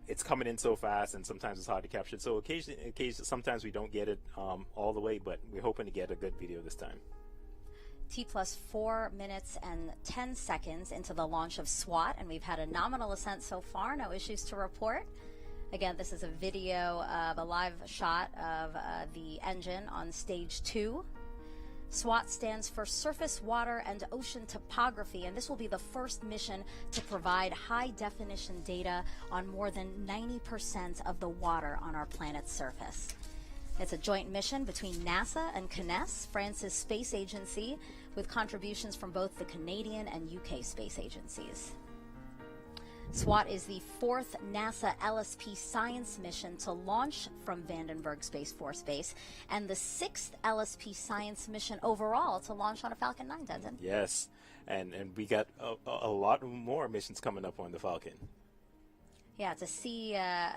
it's coming in so fast, and sometimes it's hard to capture it. So occasionally sometimes we don't get it all the way, but we're hoping to get a good video this time. T plus 4 minutes and 10 seconds into the launch of SWOT, and we've had a nominal ascent so far, no issues to report. Again, this is a video of a live shot of the engine on stage 2. SWOT stands for Surface, Water, and Ocean Topography, and this will be the first mission to provide high-definition data on more than 90% of the water on our planet's surface. It's a joint mission between NASA and CNES, France's space agency, with contributions from both the Canadian and UK space agencies. SWOT is the 4th NASA LSP science mission to launch from Vandenberg Space Force Base, and the 6th LSP science mission overall to launch on a Falcon 9, Denton. Yes, and we got a lot more missions coming up on the Falcon. Yeah, to see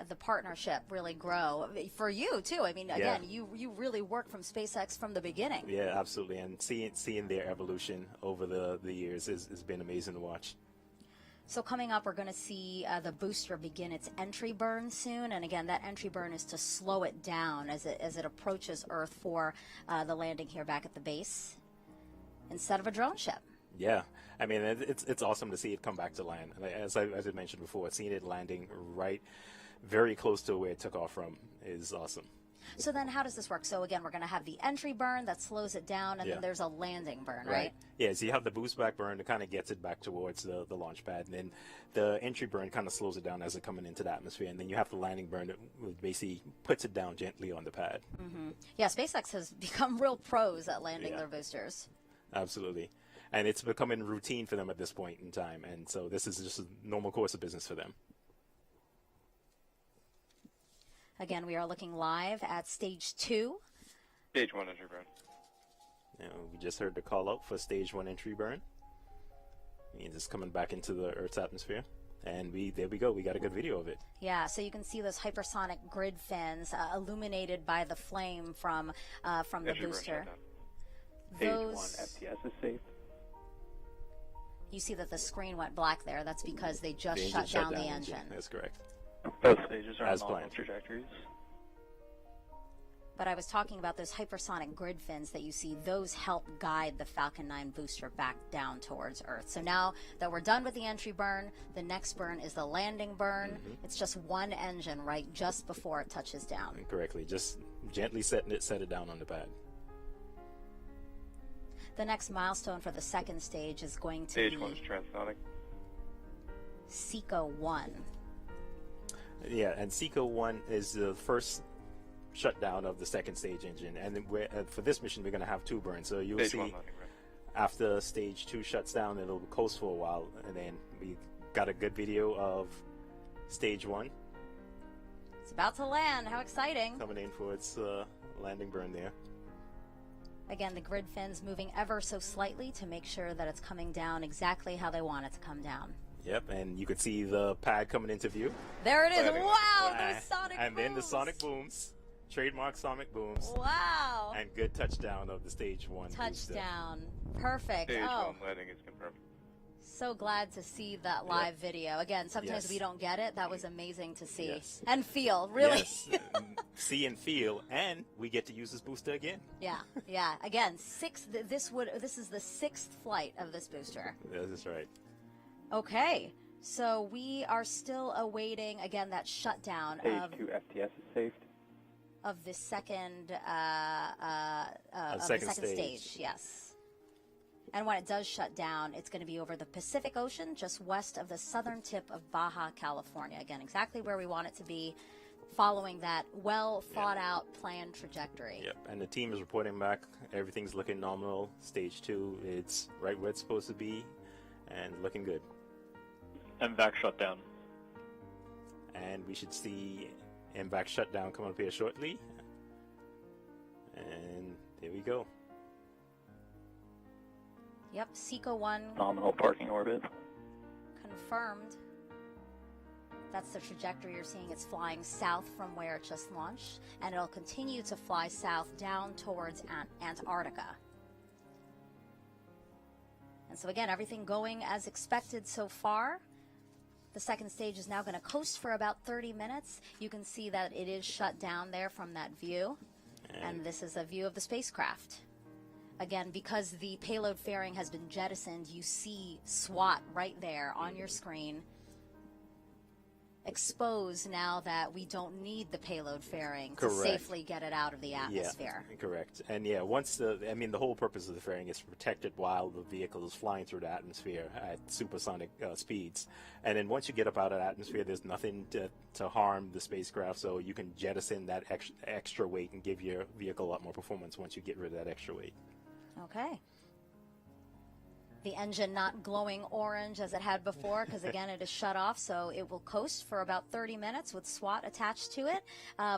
the partnership really grow for you too. I mean, again, you really worked from SpaceX from the beginning. Yeah, absolutely, and seeing their evolution over the years has been amazing to watch. So coming up, we're going to see the booster begin its entry burn soon, and again, that entry burn is to slow it down as it approaches Earth for the landing here back at the base instead of a drone ship. Yeah, I mean, it's awesome to see it come back to land. As I mentioned before, seeing it landing right very close to where it took off from is awesome. So then how does this work? So again, we're going to have the entry burn that slows it down, and then there's a landing burn, right? Yeah, so you have the boost back burn that kind of gets it back towards the launch pad, and then the entry burn kind of slows it down as it's coming into the atmosphere, and then you have the landing burn that basically puts it down gently on the pad. Mm-hmm. Yeah, SpaceX has become real pros at landing their boosters. Absolutely. And it's becoming routine for them at this point in time, and so this is just a normal course of business for them. Again, we are looking live at stage 2. Stage 1 entry burn. We just heard the call out for stage 1 entry burn. Means it's coming back into the Earth's atmosphere. And there we go. We got a good video of it. Yeah, so you can see those hypersonic grid fins illuminated by the flame from the booster. Stage 1 FPS is safe. You see that the screen went black there. That's because they just shut down the engine. That's correct. Both stages are as on planned. Trajectories. But I was talking about those hypersonic grid fins that you see. Those help guide the Falcon 9 booster back down towards Earth. So now that we're done with the entry burn, the next burn is the landing burn. Mm-hmm. It's just one engine right just before it touches down. Correctly. Just gently set it down on the pad. The next milestone for the second stage is going to Stage be 1 is transonic. SECO 1. Yeah, and SECO 1 is the first shutdown of the second stage engine. And then for this mission, we're going to have 2 burns. So you'll Stage see 1 landing, right. after stage 2 shuts down, it'll coast for a while. And then we got a good video of stage 1. It's about to land. How exciting. Coming in for its landing burn there. Again, the grid fins moving ever so slightly to make sure that it's coming down exactly how they want it to come down. Yep, and you could see the pad coming into view. There it is. Wow, those sonic And booms. then the sonic booms. Trademark sonic booms. Wow. And good touchdown of the stage 1 Touchdown. Perfect. Stage 1 Oh, landing is confirmed. so glad to see that live video. Again, sometimes Yes. we don't get it. That was amazing to see. Yes. And feel, really. Yes. See and feel, and we get to use this booster again. Yeah, yeah. Again, this is the 6th flight of this booster. That's right. Okay, so we are still awaiting, again, that shutdown Stage 2 FTS is saved. of the second second stage. Yes. And when it does shut down, it's going to be over the Pacific Ocean, just west of the southern tip of Baja California. Again, exactly where we want it to be, following that well thought out planned trajectory. Yep, and the team is reporting back. Everything's looking nominal. Stage 2, it's right where it's supposed to be, and looking good. MVAC shutdown. And we should see MVAC shutdown come up here shortly. And there we go. Yep, SECO 1 Nominal parking orbit. confirmed. That's the trajectory you're seeing. It's flying south from where it just launched, and it'll continue to fly south down towards Antarctica. And so again, everything going as expected so far. The second stage is now going to coast for about 30 minutes. You can see that it is shut down there from that view. And this is a view of the spacecraft. Again, because the payload fairing has been jettisoned, you see SWOT right there on your screen. Exposed now that we don't need the payload fairing to safely get it out of the atmosphere. Yeah, correct. And yeah, once the whole purpose of the fairing is to protect it while the vehicle is flying through the atmosphere at supersonic speeds. And then once you get up out of the atmosphere, there's nothing to harm the spacecraft, so you can jettison that extra weight and give your vehicle a lot more performance once you get rid of that extra weight. Okay. The engine not glowing orange as it had before, because again it is shut off, so it will coast for about 30 minutes with SWOT attached to it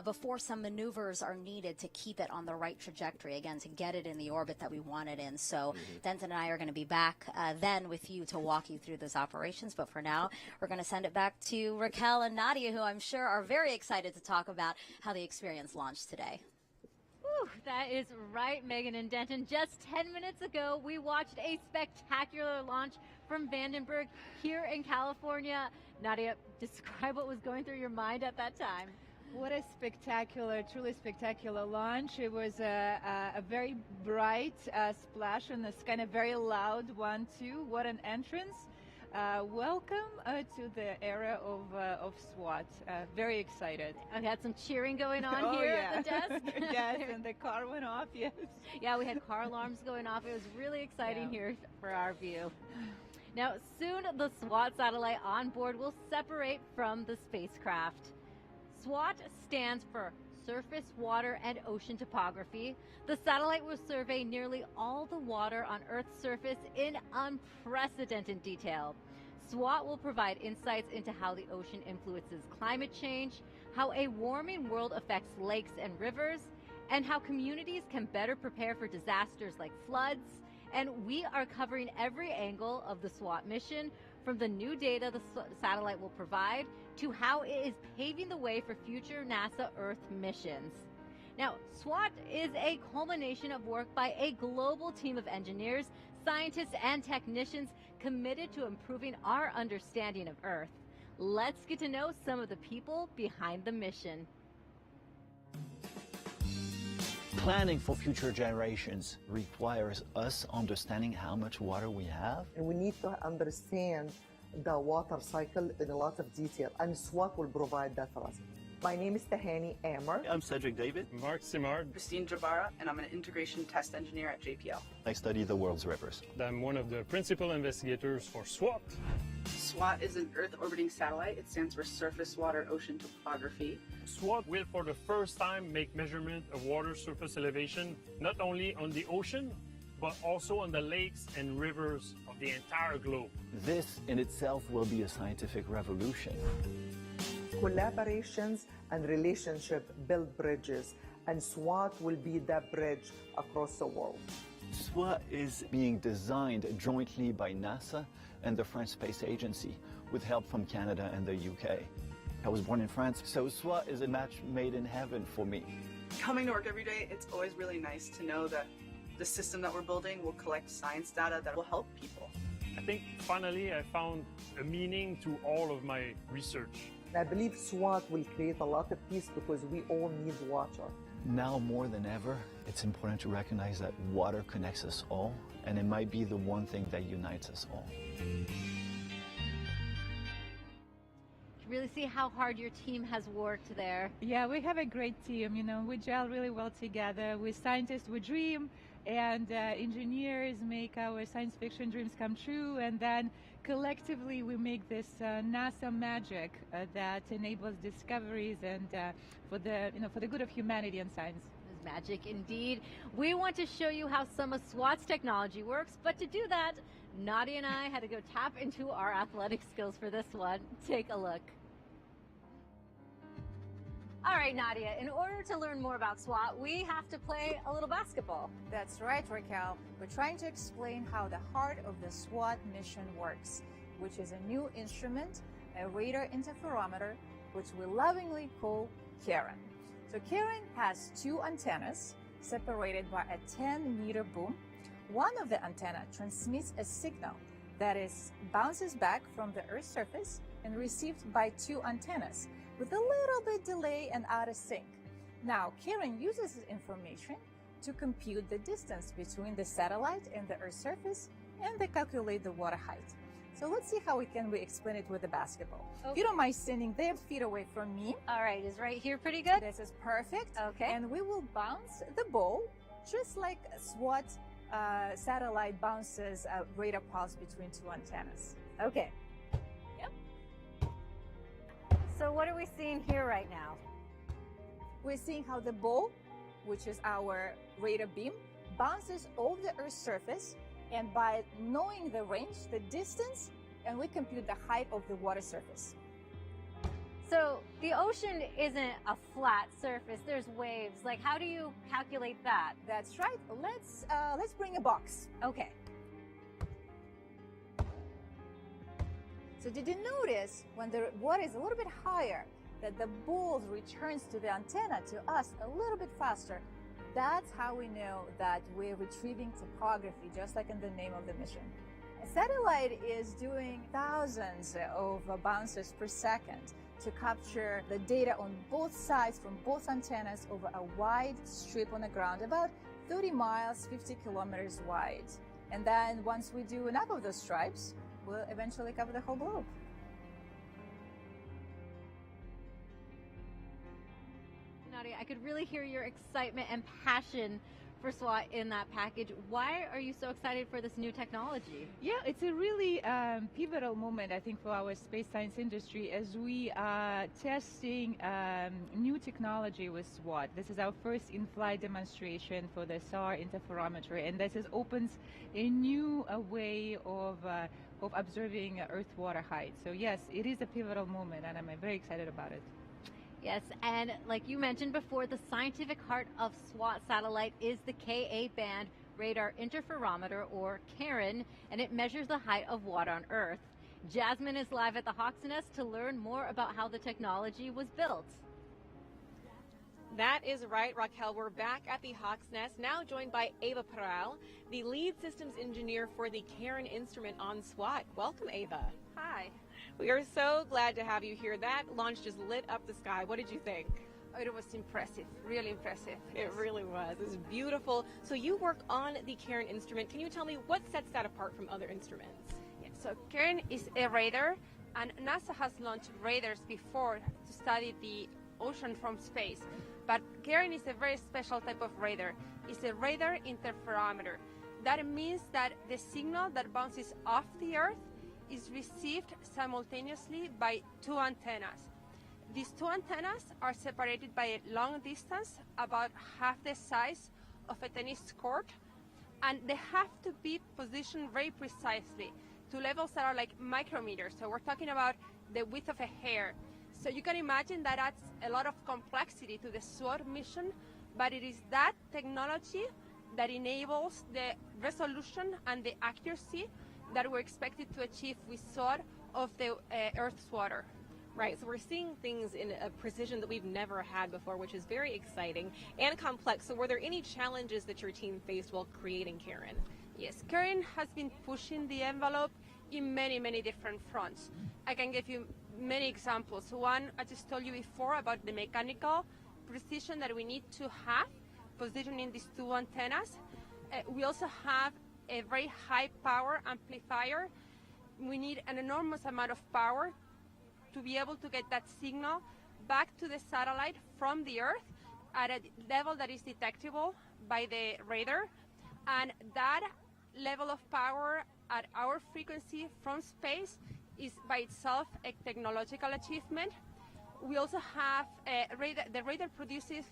before some maneuvers are needed to keep it on the right trajectory, again to get it in the orbit that we want it in. So Denton and I are going to be back then with you to walk you through those operations, but for now we're going to send it back to Raquel and Nadia, who I'm sure are very excited to talk about how the experience launched today. Whew, that is right, Megan and Denton. Just 10 minutes ago, we watched a spectacular launch from Vandenberg here in California. Nadia, describe what was going through your mind at that time. What a spectacular, truly spectacular launch. It was a very bright splash and this kind of very loud one, too. What an entrance. Welcome to the era of SWOT. Very excited. I had some cheering going on here at the desk. Yes, and the car went off, yes. Yeah, we had car alarms going off. It was really exciting here for our view. Now, soon the SWOT satellite on board will separate from the spacecraft. SWOT stands for Surface, Water, and Ocean Topography. The satellite will survey nearly all the water on Earth's surface in unprecedented detail. SWOT will provide insights into how the ocean influences climate change, how a warming world affects lakes and rivers, and how communities can better prepare for disasters like floods. And we are covering every angle of the SWOT mission, from the new data the satellite will provide to how it is paving the way for future NASA Earth missions. Now, SWOT is a culmination of work by a global team of engineers, scientists, and technicians committed to improving our understanding of Earth. Let's get to know some of the people behind the mission. Planning for future generations requires us understanding how much water we have. And we need to understand the water cycle in a lot of detail, and SWOT will provide that for us. My name is Tahani Amar. I'm Cedric David. Mark Simard. Christine Jabara, and I'm an integration test engineer at JPL. I study the world's rivers. I'm one of the principal investigators for SWOT. SWOT is an Earth orbiting satellite. It stands for Surface Water Ocean Topography. SWOT will for the first time make measurement of water surface elevation, not only on the ocean, but also on the lakes and rivers of the entire globe. This in itself will be a scientific revolution. Collaborations and relationship build bridges, and SWOT will be that bridge across the world. SWOT is being designed jointly by NASA and the French Space Agency, with help from Canada and the UK. I was born in France, so SWOT is a match made in heaven for me. Coming to work every day, it's always really nice to know that the system that we're building will collect science data that will help people. I think finally I found a meaning to all of my research. I believe SWOT will create a lot of peace because we all need water. Now more than ever, it's important to recognize that water connects us all, and it might be the one thing that unites us all. Really see how hard your team has worked there. Yeah, we have a great team. You know, we gel really well together. With scientists, we dream, and engineers make our science fiction dreams come true. And then collectively, we make this NASA magic that enables discoveries and for the good of humanity and science. Magic indeed. We want to show you how some of SWOT's technology works, but to do that, Nadia and I had to go tap into our athletic skills for this one. Take a look. All right, Nadia, in order to learn more about SWOT, we have to play a little basketball. That's right, Raquel. We're trying to explain how the heart of the SWOT mission works, which is a new instrument, a radar interferometer, which we lovingly call Karen. So Karen has two antennas separated by a 10-meter boom. One of the antenna transmits a signal that bounces back from the Earth's surface and received by two antennas with a little bit delay and out of sync. Now, Karen uses this information to compute the distance between the satellite and the Earth's surface, and they calculate the water height. So let's see how we explain it with the basketball. Okay. If you don't mind standing there, feet away from me. All right, is right here pretty good? This is perfect. Okay. And we will bounce the ball just like SWOT satellite bounces a radar pulse between two antennas. Okay. Yep. So what are we seeing here right now? We're seeing how the ball, which is our radar beam, bounces over the Earth's surface, and by knowing the range, the distance, and we compute the height of the water surface. So the ocean isn't a flat surface, there's waves. Like, how do you calculate that? That's right. Let's bring a box. Okay. So did you notice when the water is a little bit higher that the ball returns to the antenna to us a little bit faster? That's how we know that we're retrieving topography, just like in the name of the mission. A satellite is doing thousands of bounces per second to capture the data on both sides from both antennas over a wide strip on the ground, about 30 miles, 50 kilometers wide. And then once we do enough of those stripes, we'll eventually cover the whole globe. Nadia, I could really hear your excitement and passion for SWOT in that package. Why are you so excited for this new technology? Yeah, it's a really pivotal moment, I think, for our space science industry as we are testing new technology with SWOT. This is our first in-flight demonstration for the SAR interferometer, and this opens a new way of observing Earth water height. So yes, it is a pivotal moment, and I'm very excited about it. Yes, and like you mentioned before, the scientific heart of SWOT satellite is the Ka-band radar interferometer, or Karen, and it measures the height of water on Earth. Jasmine is live at the Hawk's Nest to learn more about how the technology was built. That is right, Raquel. We're back at the Hawk's Nest, now joined by Ava Peral, the lead systems engineer for the Karen instrument on SWOT. Welcome, Ava. Hi. We are so glad to have you here. That launch just lit up the sky. What did you think? It was impressive, really impressive. It really was. It was beautiful. So you work on the Karen instrument. Can you tell me what sets that apart from other instruments? Yeah, so Karen is a radar, and NASA has launched radars before to study the ocean from space. But Karen is a very special type of radar. It's a radar interferometer. That means that the signal that bounces off the Earth is received simultaneously by two antennas. These two antennas are separated by a long distance, about half the size of a tennis court, and they have to be positioned very precisely to levels that are like micrometers. So we're talking about the width of a hair. So you can imagine that adds a lot of complexity to the SWOT mission, but it is that technology that enables the resolution and the accuracy that we're expected to achieve with SWOT of the Earth's water. Right, so we're seeing things in a precision that we've never had before, which is very exciting and complex. So were there any challenges that your team faced while creating Karen? Yes, Karen has been pushing the envelope in many, many different fronts. I can give you many examples. One, I just told you before about the mechanical precision that we need to have positioning these two antennas. We also have a very high power amplifier. We need an enormous amount of power to be able to get that signal back to the satellite from the Earth at a level that is detectable by the radar. And that level of power at our frequency from space is by itself a technological achievement. We also have the radar produces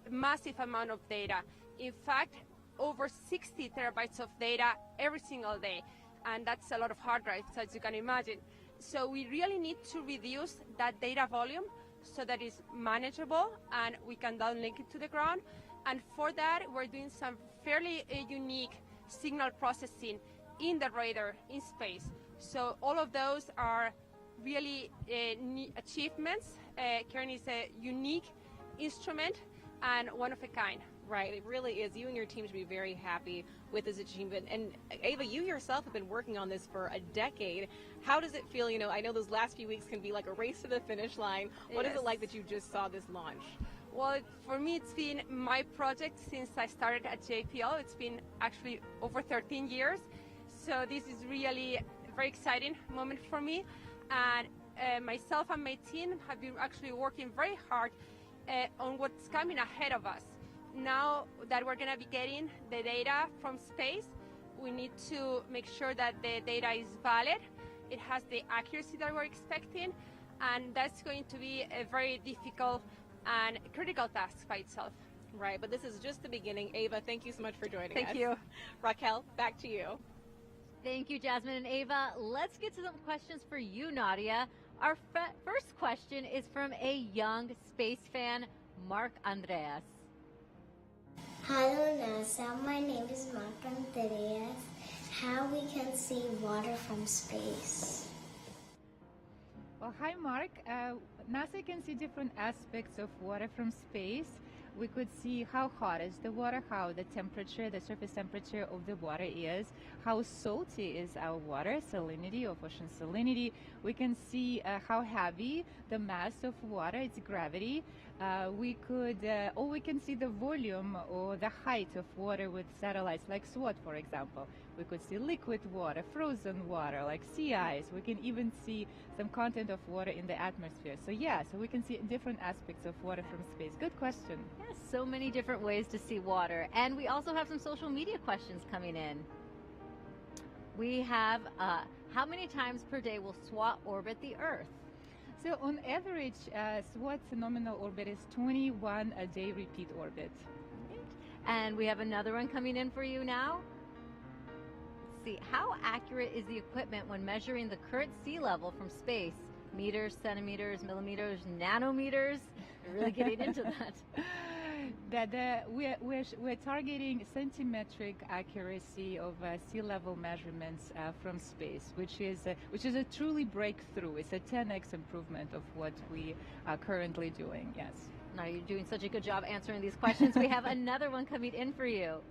a massive amount of data. In fact, over 60 terabytes of data every single day. And that's a lot of hard drives, as you can imagine. So we really need to reduce that data volume so that it's manageable and we can downlink it to the ground. And for that, we're doing some fairly unique signal processing in the radar in space. So all of those are really achievements. Karen is a unique instrument and one of a kind. Right, it really is. You and your team should be very happy with this achievement. And Ava, you yourself have been working on this for a decade. How does it feel? You know, I know those last few weeks can be like a race to the finish line. What is it like that you just saw this launch? Well, for me, it's been my project since I started at JPL. It's been actually over 13 years. So this is really a very exciting moment for me. And myself and my team have been actually working very hard on what's coming ahead of us. Now that we're going to be getting the data from space, we need to make sure that the data is valid. It has the accuracy that we're expecting, and that's going to be a very difficult and critical task by itself. Right, but this is just the beginning. Ava, thank you so much for joining us. Thank you. Raquel, back to you. Thank you, Jasmine and Ava. Let's get to some questions for you, Nadia. Our first question is from a young space fan, Mark Andreas. Hello NASA, my name is Mark Andreas. How we can see water from space? Well, hi Mark. NASA can see different aspects of water from space. We could see how hot is the water, how the temperature, the surface temperature of the water is, how salty is our water, salinity of ocean salinity. We can see how heavy the mass of water, its gravity. We can see the volume or the height of water with satellites like SWOT, for example. We could see liquid water, frozen water, like sea ice. We can even see some content of water in the atmosphere. So we can see different aspects of water from space. Good question. Yes, so many different ways to see water. And we also have some social media questions coming in. We have, how many times per day will SWOT orbit the Earth? So on average, SWOT's nominal orbit is 21 a day repeat orbit. And we have another one coming in for you now. Let's see, how accurate is the equipment when measuring the current sea level from space? Meters, centimeters, millimeters, nanometers? We're really getting into that. We're targeting centimetric accuracy of sea level measurements from space, which is a truly breakthrough. It's a 10x improvement of what we are currently doing. Yes. Now you're doing such a good job answering these questions. We have another one coming in for you.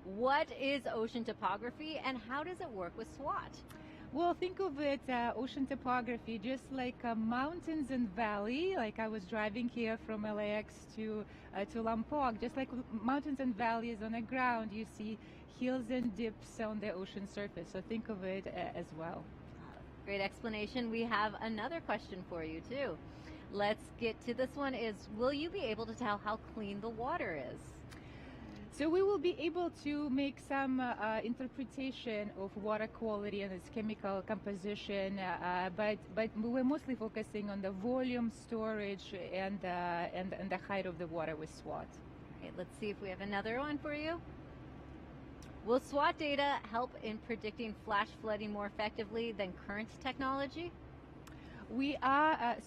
What is ocean topography and how does it work with SWOT? Well, think of it, ocean topography, just like mountains and valley. Like I was driving here from LAX to Lompoc, just like mountains and valleys on the ground, you see hills and dips on the ocean surface. So think of it as well. Great explanation. We have another question for you too. Let's get to this one. Will you be able to tell how clean the water is? So we will be able to make some interpretation of water quality and its chemical composition, but we're mostly focusing on the volume, storage, and the height of the water with SWOT. Okay, let's see if we have another one for you. Will SWOT data help in predicting flash flooding more effectively than current technology? We are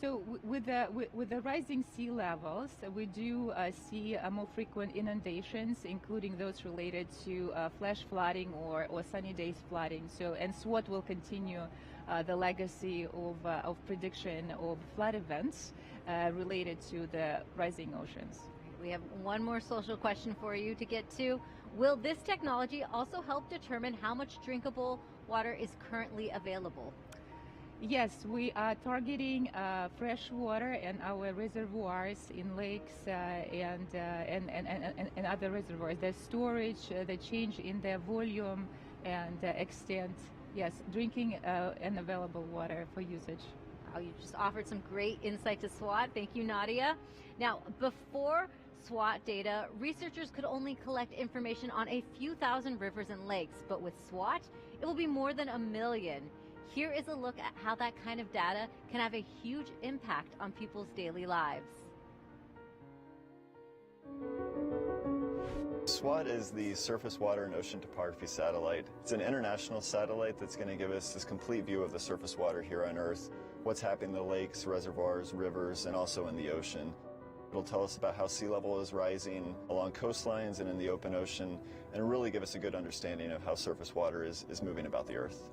with the rising sea levels, we do see more frequent inundations, including those related to flash flooding or sunny days flooding. So, and SWOT will continue the legacy of prediction of flood events related to the rising oceans. We have one more social question for you to get to. Will this technology also help determine how much drinkable water is currently available? Yes, we are targeting fresh water in our reservoirs in lakes and other reservoirs. The storage, the change in their volume and extent. Yes, drinking and available water for usage. Wow, you just offered some great insight to SWOT. Thank you, Nadia. Now, before SWOT data, researchers could only collect information on a few thousand rivers and lakes, but with SWOT, it will be more than 1 million. Here is a look at how that kind of data can have a huge impact on people's daily lives. SWOT is the Surface Water and Ocean Topography Satellite. It's an international satellite that's going to give us this complete view of the surface water here on Earth, what's happening in the lakes, reservoirs, rivers, and also in the ocean. It'll tell us about how sea level is rising along coastlines and in the open ocean, and really give us a good understanding of how surface water is moving about the Earth.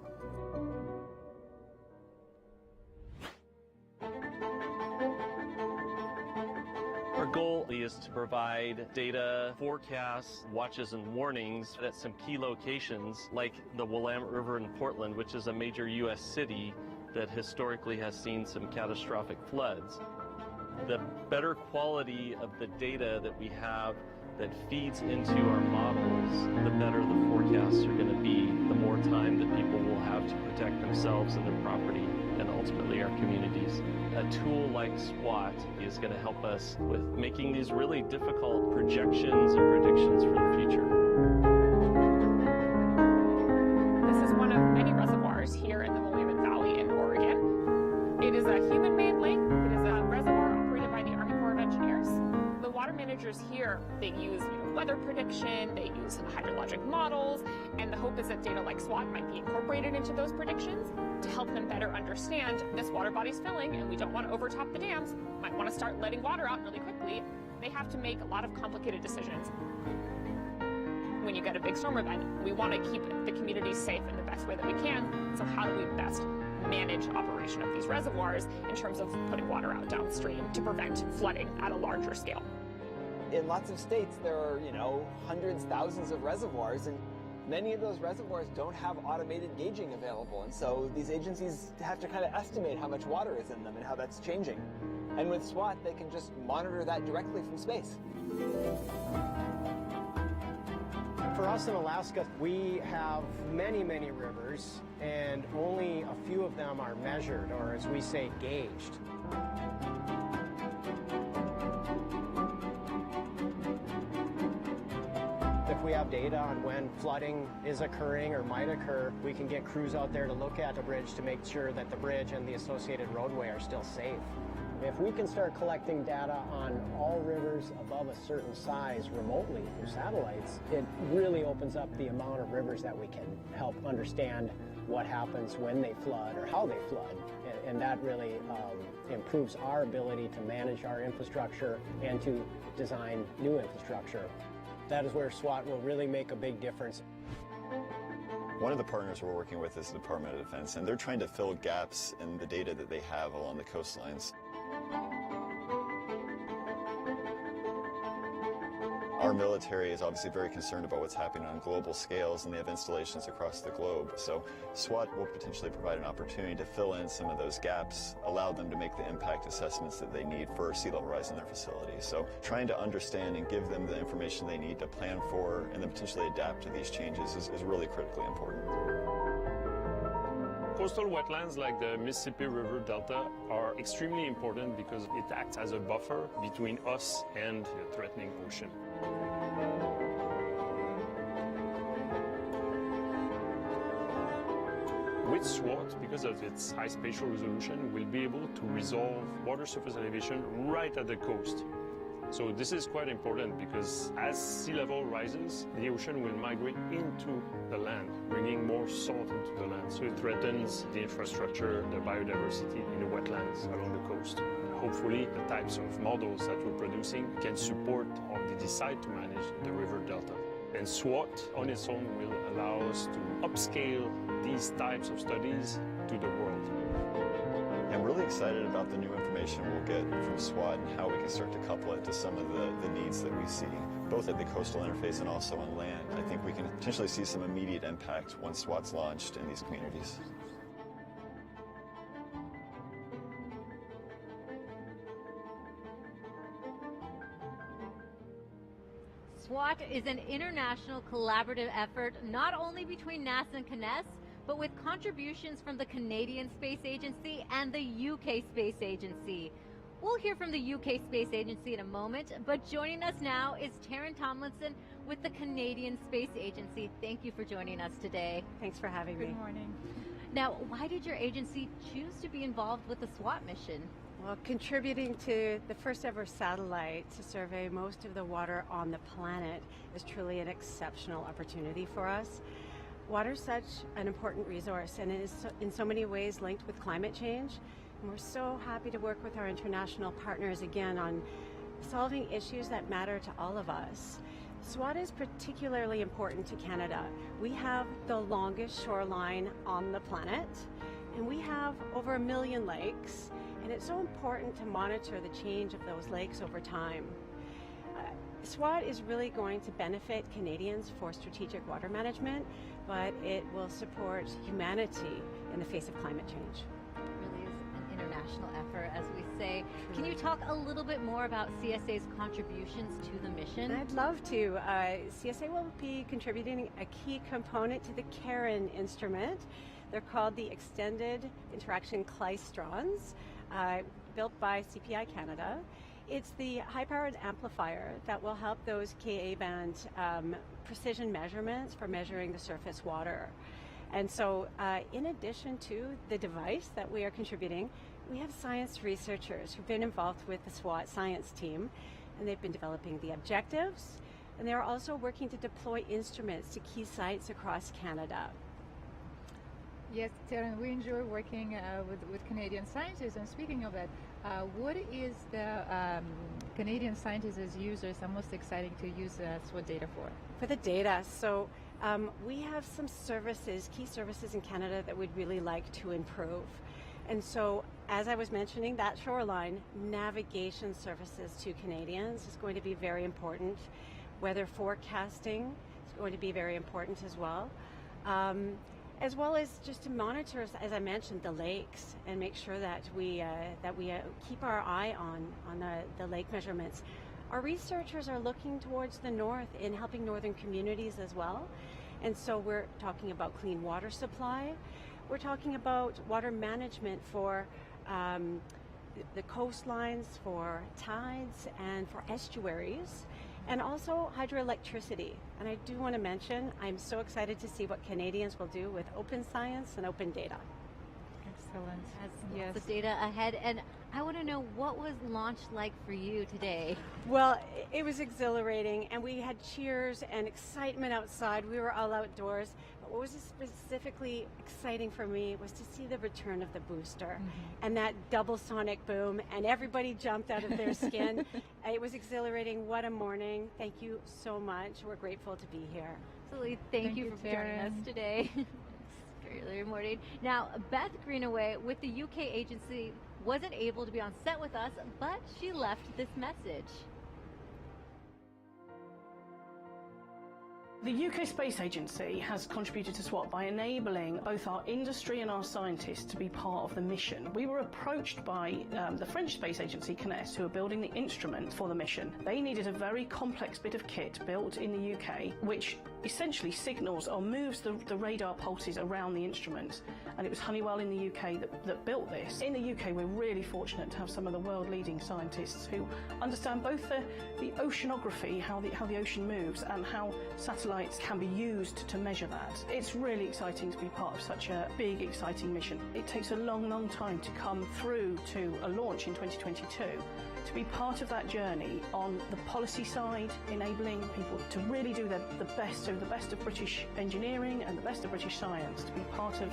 Our goal is to provide data, forecasts, watches, and warnings at some key locations like the Willamette River in Portland, which is a major U.S. city that historically has seen some catastrophic floods. The better quality of the data that we have that feeds into our models, the better the forecasts are going to be, the more time that people will have to protect themselves and their property and ultimately our communities. A tool like SWOT is going to help us with making these really difficult projections and predictions for the future. This is one of many reservoirs here in the Willamette Valley in Oregon. It is a human-made lake. It is a reservoir operated by the Army Corps of Engineers. The water managers here, they use weather prediction, they use hydrologic models, and the hope is that data like SWOT might be incorporated into those predictions to help them better understand this water body's filling and we don't want to overtop the dams, might want to start letting water out really quickly. They have to make a lot of complicated decisions. When you get a big storm event, we want to keep the community safe in the best way that we can, so how do we best manage operation of these reservoirs in terms of putting water out downstream to prevent flooding at a larger scale? In lots of states, there are, hundreds, thousands of reservoirs, and many of those reservoirs don't have automated gauging available. And so these agencies have to kind of estimate how much water is in them and how that's changing. And with SWOT, they can just monitor that directly from space. For us in Alaska, we have many, many rivers, and only a few of them are measured, or as we say, gauged. If we have data on when flooding is occurring or might occur, we can get crews out there to look at the bridge to make sure that the bridge and the associated roadway are still safe. If we can start collecting data on all rivers above a certain size remotely through satellites, it really opens up the amount of rivers that we can help understand what happens when they flood or how they flood. And that really improves our ability to manage our infrastructure and to design new infrastructure. That is where SWOT will really make a big difference. One of the partners we're working with is the Department of Defense, and they're trying to fill gaps in the data that they have along the coastlines. Our military is obviously very concerned about what's happening on global scales, and they have installations across the globe. So SWOT will potentially provide an opportunity to fill in some of those gaps, allow them to make the impact assessments that they need for sea level rise in their facilities. So trying to understand and give them the information they need to plan for and then potentially adapt to these changes is really critically important. Coastal wetlands like the Mississippi River Delta are extremely important because it acts as a buffer between us and the threatening ocean. satellite SWOT, because of its high spatial resolution, will be able to resolve water surface elevation right at the coast. So this is quite important because as sea level rises, the ocean will migrate into the land, bringing more salt into the land. So it threatens the infrastructure, the biodiversity in the wetlands along the coast. Hopefully, the types of models that we're producing can support or they decide to manage the river delta. And SWOT on its own will allow us to upscale these types of studies to the world. I'm really excited about the new information we'll get from SWOT and how we can start to couple it to some of the needs that we see, both at the coastal interface and also on land. I think we can potentially see some immediate impact once SWOT's launched in these communities. SWOT is an international collaborative effort not only between NASA and CNES, but with contributions from the Canadian Space Agency and the UK Space Agency. We'll hear from the UK Space Agency in a moment, but joining us now is Taryn Tomlinson with the Canadian Space Agency. Thank you for joining us today. Thanks for having me. Good morning. Now, why did your agency choose to be involved with the SWOT mission? Well, contributing to the first ever satellite to survey most of the water on the planet is truly an exceptional opportunity for us. Water is such an important resource and is in so many ways linked with climate change. And we're so happy to work with our international partners again on solving issues that matter to all of us. SWOT is particularly important to Canada. We have the longest shoreline on the planet, and we have over 1 million lakes, and it's so important to monitor the change of those lakes over time. SWOT is really going to benefit Canadians for strategic water management, but it will support humanity in the face of climate change. It really is an international effort, as we say. Can you talk a little bit more about CSA's contributions to the mission? I'd love to. CSA will be contributing a key component to the CARIN instrument. They're called the Extended Interaction Klystrons, built by CPI Canada. It's the high-powered amplifier that will help those Ka-band precision measurements for measuring the surface water. And so in addition to the device that we are contributing, we have science researchers who've been involved with the SWOT science team, and they've been developing the objectives, and they're also working to deploy instruments to key sites across Canada. Yes, Taryn, we enjoy working with Canadian scientists. And speaking of that, what is the Canadian scientists' users are most exciting to use SWOT data for? For the data, so we have some services, key services in Canada that we'd really like to improve. And so, as I was mentioning, that shoreline, navigation services to Canadians is going to be very important. Weather forecasting is going to be very important as well. As well as just to monitor, as I mentioned, the lakes and make sure that we keep our eye on the lake measurements. Our researchers are looking towards the north in helping northern communities as well. And so we're talking about clean water supply. We're talking about water management for the coastlines, for tides, and for estuaries, and also hydroelectricity. And I do want to mention, I'm so excited to see what Canadians will do with open science and open data. Excellent. Yes. The data ahead. And I want to know, what was launch like for you today? Well, it was exhilarating, and we had cheers and excitement outside. We were all outdoors. But what was specifically exciting for me was to see the return of the booster and that double sonic boom, and everybody jumped out of their skin. It was exhilarating. What a morning. Thank you so much. We're grateful to be here. Absolutely. Thank you for joining us today. It's very early morning. Now, Beth Greenaway with the UK agency wasn't able to be on set with us, but she left this message. The UK Space Agency has contributed to SWOT by enabling both our industry and our scientists to be part of the mission. We were approached by the French Space Agency, CNES, who are building the instrument for the mission. They needed a very complex bit of kit built in the UK, which essentially signals or moves the radar pulses around the instrument. And it was Honeywell in the UK that built this. In the UK, we're really fortunate to have some of the world-leading scientists who understand both the oceanography, how the ocean moves, and how satellites satellites can be used to measure that. It's really exciting to be part of such a big, exciting mission. It takes a long, long time to come through to a launch in 2022. To be part of that journey on the policy side, enabling people to really do the best of British engineering and the best of British science, to be part of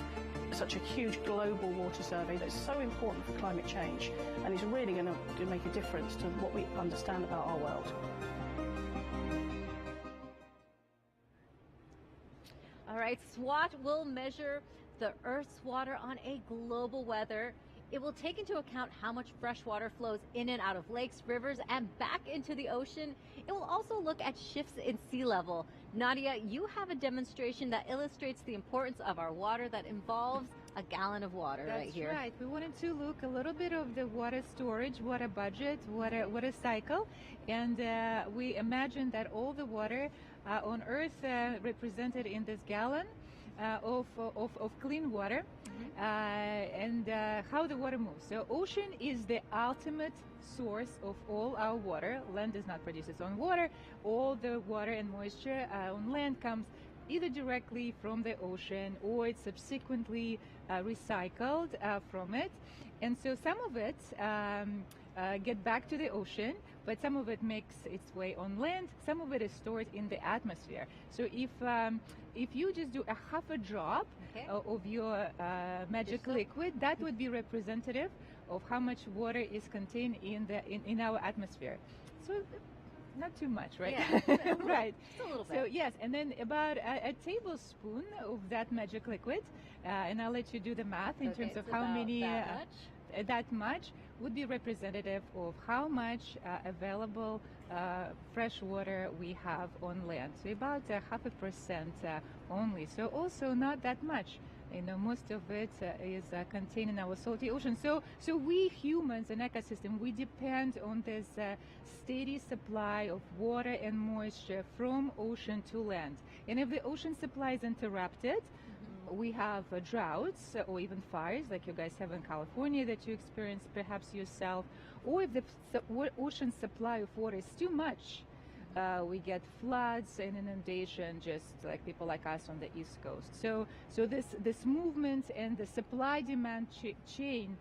such a huge global water survey that's so important for climate change and is really going to make a difference to what we understand about our world. All right, SWOT will measure the Earth's water on a global weather. It will take into account how much fresh water flows in and out of lakes, rivers, and back into the ocean. It will also look at shifts in sea level. Nadia, you have a demonstration that illustrates the importance of our water that involves a gallon of water right here. That's right. We wanted to look a little bit of the water storage, water budget, water cycle, and we imagined that all the water on Earth represented in this gallon of clean water, and how the water moves. So ocean is the ultimate source of all our water. Land does not produce its own water. All the water and moisture on land comes either directly from the ocean or it's subsequently recycled from it. And so some of it get back to the ocean, but some of it makes its way on land. Some of it is stored in the atmosphere. So if you just do a half a drop of your magic liquid, that would be representative of how much water is contained in our atmosphere. So not too much, right? Yeah, right. Just a little bit. So yes, and then about a tablespoon of that magic liquid, and I'll let you do the math in terms of how many. That much would be representative of how much available fresh water we have on land. So about 0.5% only. So also not that much. You know, most of it is contained in our salty ocean. So we humans, an ecosystem, we depend on this steady supply of water and moisture from ocean to land. And if the ocean supply is interrupted, we have droughts or even fires like you guys have in California that you experience perhaps yourself, or if the ocean supply of water is too much, we get floods and inundation, just like people like us on the East Coast. So this movement and the supply-demand chain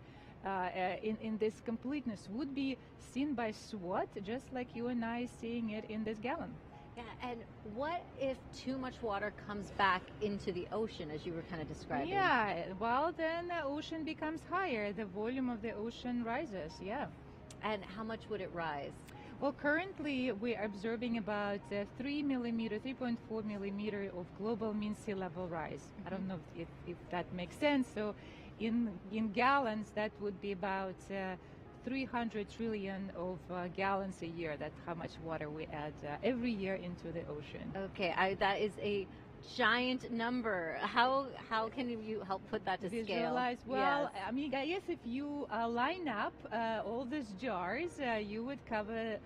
in this completeness would be seen by SWOT, just like you and I seeing it in this gallon. Yeah, and what if too much water comes back into the ocean, as you were kind of describing? Yeah, well, then the ocean becomes higher. The volume of the ocean rises, yeah. And how much would it rise? Well, currently we're observing about 3.4 millimeter of global mean sea level rise. I don't know if that makes sense. So in gallons, that would be about 300 trillion of gallons a year. That's how much water we add every year into the ocean. Okay, that is a giant number. How can you help put that to Visualize? scale? Well, yes. I mean, I guess if you line up all these jars, you would cover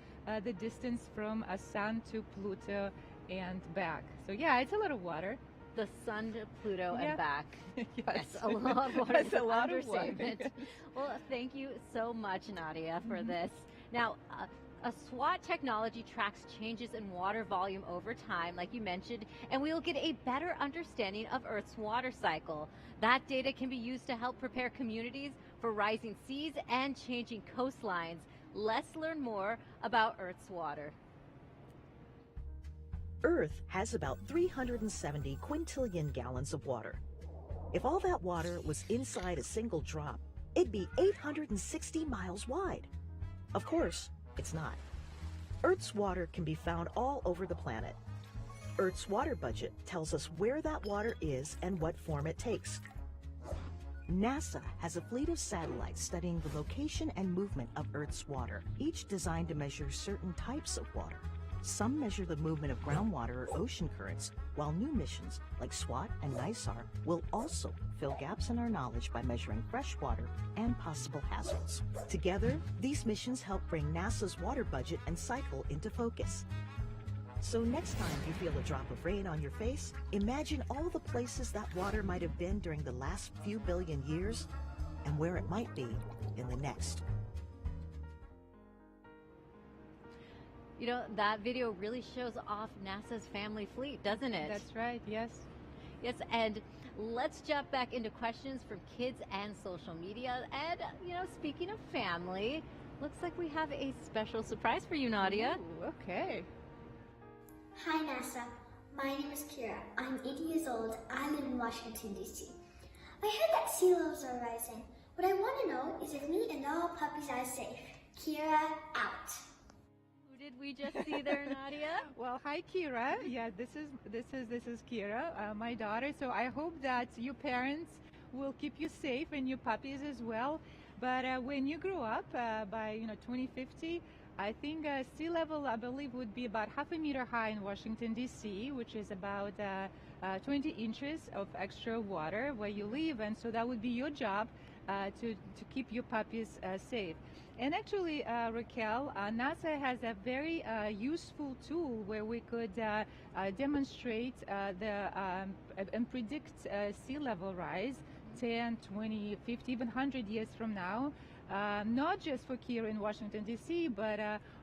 the distance from a sun to Pluto and back. So yeah, it's a lot of water. The sun to Pluto and back. Yes. That's a lot of water. That's a lot of water. Well, thank you so much, Nadia, for this. Now, a SWOT technology tracks changes in water volume over time, like you mentioned, and we will get a better understanding of Earth's water cycle. That data can be used to help prepare communities for rising seas and changing coastlines. Let's learn more about Earth's water. Earth has about 370 quintillion gallons of water. If all that water was inside a single drop, it'd be 860 miles wide. Of course, it's not. Earth's water can be found all over the planet. Earth's water budget tells us where that water is and what form it takes. NASA has a fleet of satellites studying the location and movement of Earth's water, each designed to measure certain types of water. Some measure the movement of groundwater or ocean currents, while new missions like SWOT and NISAR will also fill gaps in our knowledge by measuring fresh water and possible hazards. Together, these missions help bring NASA's water budget and cycle into focus. So next time you feel a drop of rain on your face, imagine all the places that water might have been during the last few billion years and where it might be in the next. You know, that video really shows off NASA's family fleet, doesn't it? That's right, yes. Yes, and let's jump back into questions from kids and social media. And, you know, speaking of family, looks like we have a special surprise for you, Nadia. Ooh, okay. Hi, NASA. My name is Kira. I'm 8 years old. I live in Washington, D.C. I heard that sea levels are rising. What I want to know is if me and all puppies are safe. Kira, out. Who did we just see there, Nadia? Well, hi, Kira. Yeah, this is Kira, my daughter. So I hope that your parents will keep you safe and your puppies as well. But when you grow up, by 2050, I think sea level, I believe, would be about 0.5 meter high in Washington, D.C., which is about 20 inches of extra water where you live. And so that would be your job to keep your puppies safe. And actually, Raquel, NASA has a very useful tool where we could demonstrate and predict sea level rise 10, 20, 50, even 100 years from now. Not just for here in Washington, D.C., but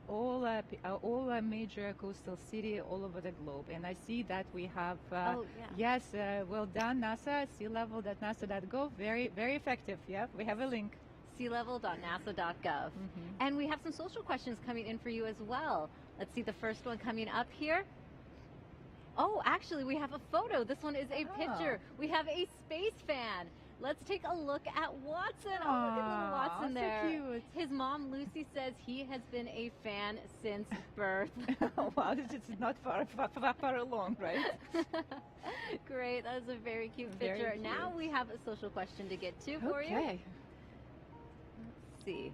all major coastal cities all over the globe. And I see that we have, yes, well done, NASA, sealevel.nasa.gov, very, very effective. Yeah, we have a link. sealevel.nasa.gov. And we have some social questions coming in for you as well. Let's see the first one coming up here. Oh, actually, we have a photo. This one is a picture. We have a space fan. Let's take a look at Watson. Oh, look at little Watson there. So cute. His mom, Lucy, says he has been a fan since birth. Wow, it's not far along, right? Great. That was a very cute picture. Very cute. Now we have a social question to get to for you. Okay. Let's see.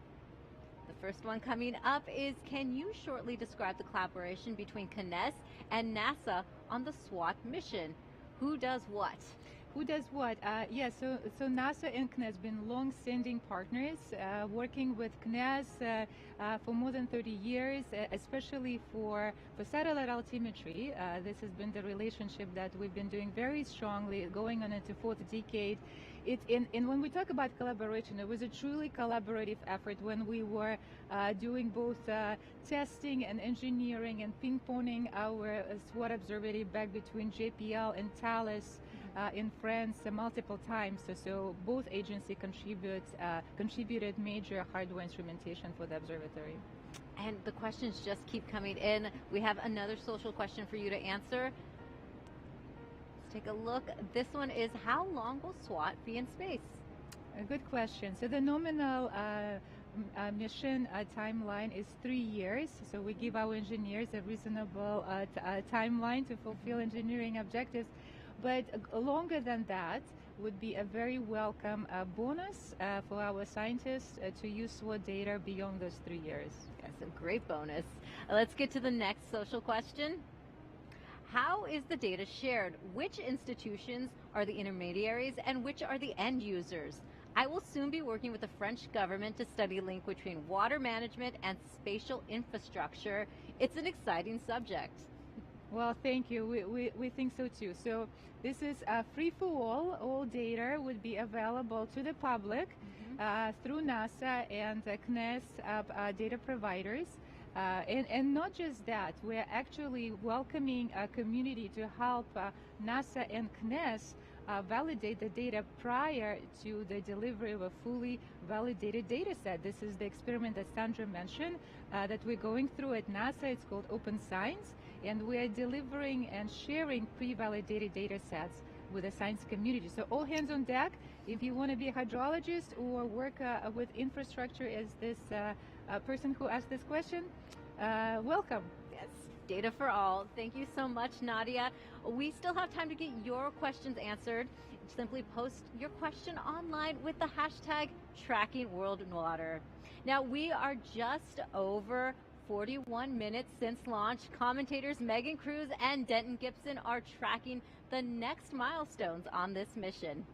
The first one coming up is, can you shortly describe the collaboration between CNES and NASA on the SWOT mission? Who does what? Who does what? So NASA and CNES have been long-standing partners, working with CNES for more than 30 years, especially for satellite altimetry. This has been the relationship that we've been doing very strongly, going on into fourth decade. And when we talk about collaboration, it was a truly collaborative effort when we were doing both testing and engineering and ping-ponging our SWOT observatory back between JPL and Thales in France multiple times. So both agencies contributed major hardware instrumentation for the observatory. And the questions just keep coming in. We have another social question for you to answer. Let's take a look. This one is, how long will SWOT be in space? A good question. So the nominal mission timeline is 3 years. So we give our engineers a reasonable timeline to fulfill engineering objectives. But longer than that would be a very welcome bonus for our scientists to use SWOT data beyond those 3 years. That's a great bonus. Let's get to the next social question. How is the data shared? Which institutions are the intermediaries and which are the end users? I will soon be working with the French government to study a link between water management and spatial infrastructure. It's an exciting subject. Well, thank you. We think so too. So this is free for all. All data would be available to the public through NASA and CNES data providers. And not just that, we're actually welcoming a community to help NASA and CNES validate the data prior to the delivery of a fully validated data set. This is the experiment that Sandra mentioned that we're going through at NASA. It's called Open Science, and we are delivering and sharing pre-validated data sets with the science community. So all hands on deck. If you want to be a hydrologist or work with infrastructure as this person who asked this question, welcome. Yes, data for all. Thank you so much, Nadia. We still have time to get your questions answered. Simply post your question online with the hashtag #TrackingWorldWater. Now, we are just over 41 minutes since launch. Commentators Megan Cruz and Denton Gibson are tracking the next milestones on this mission.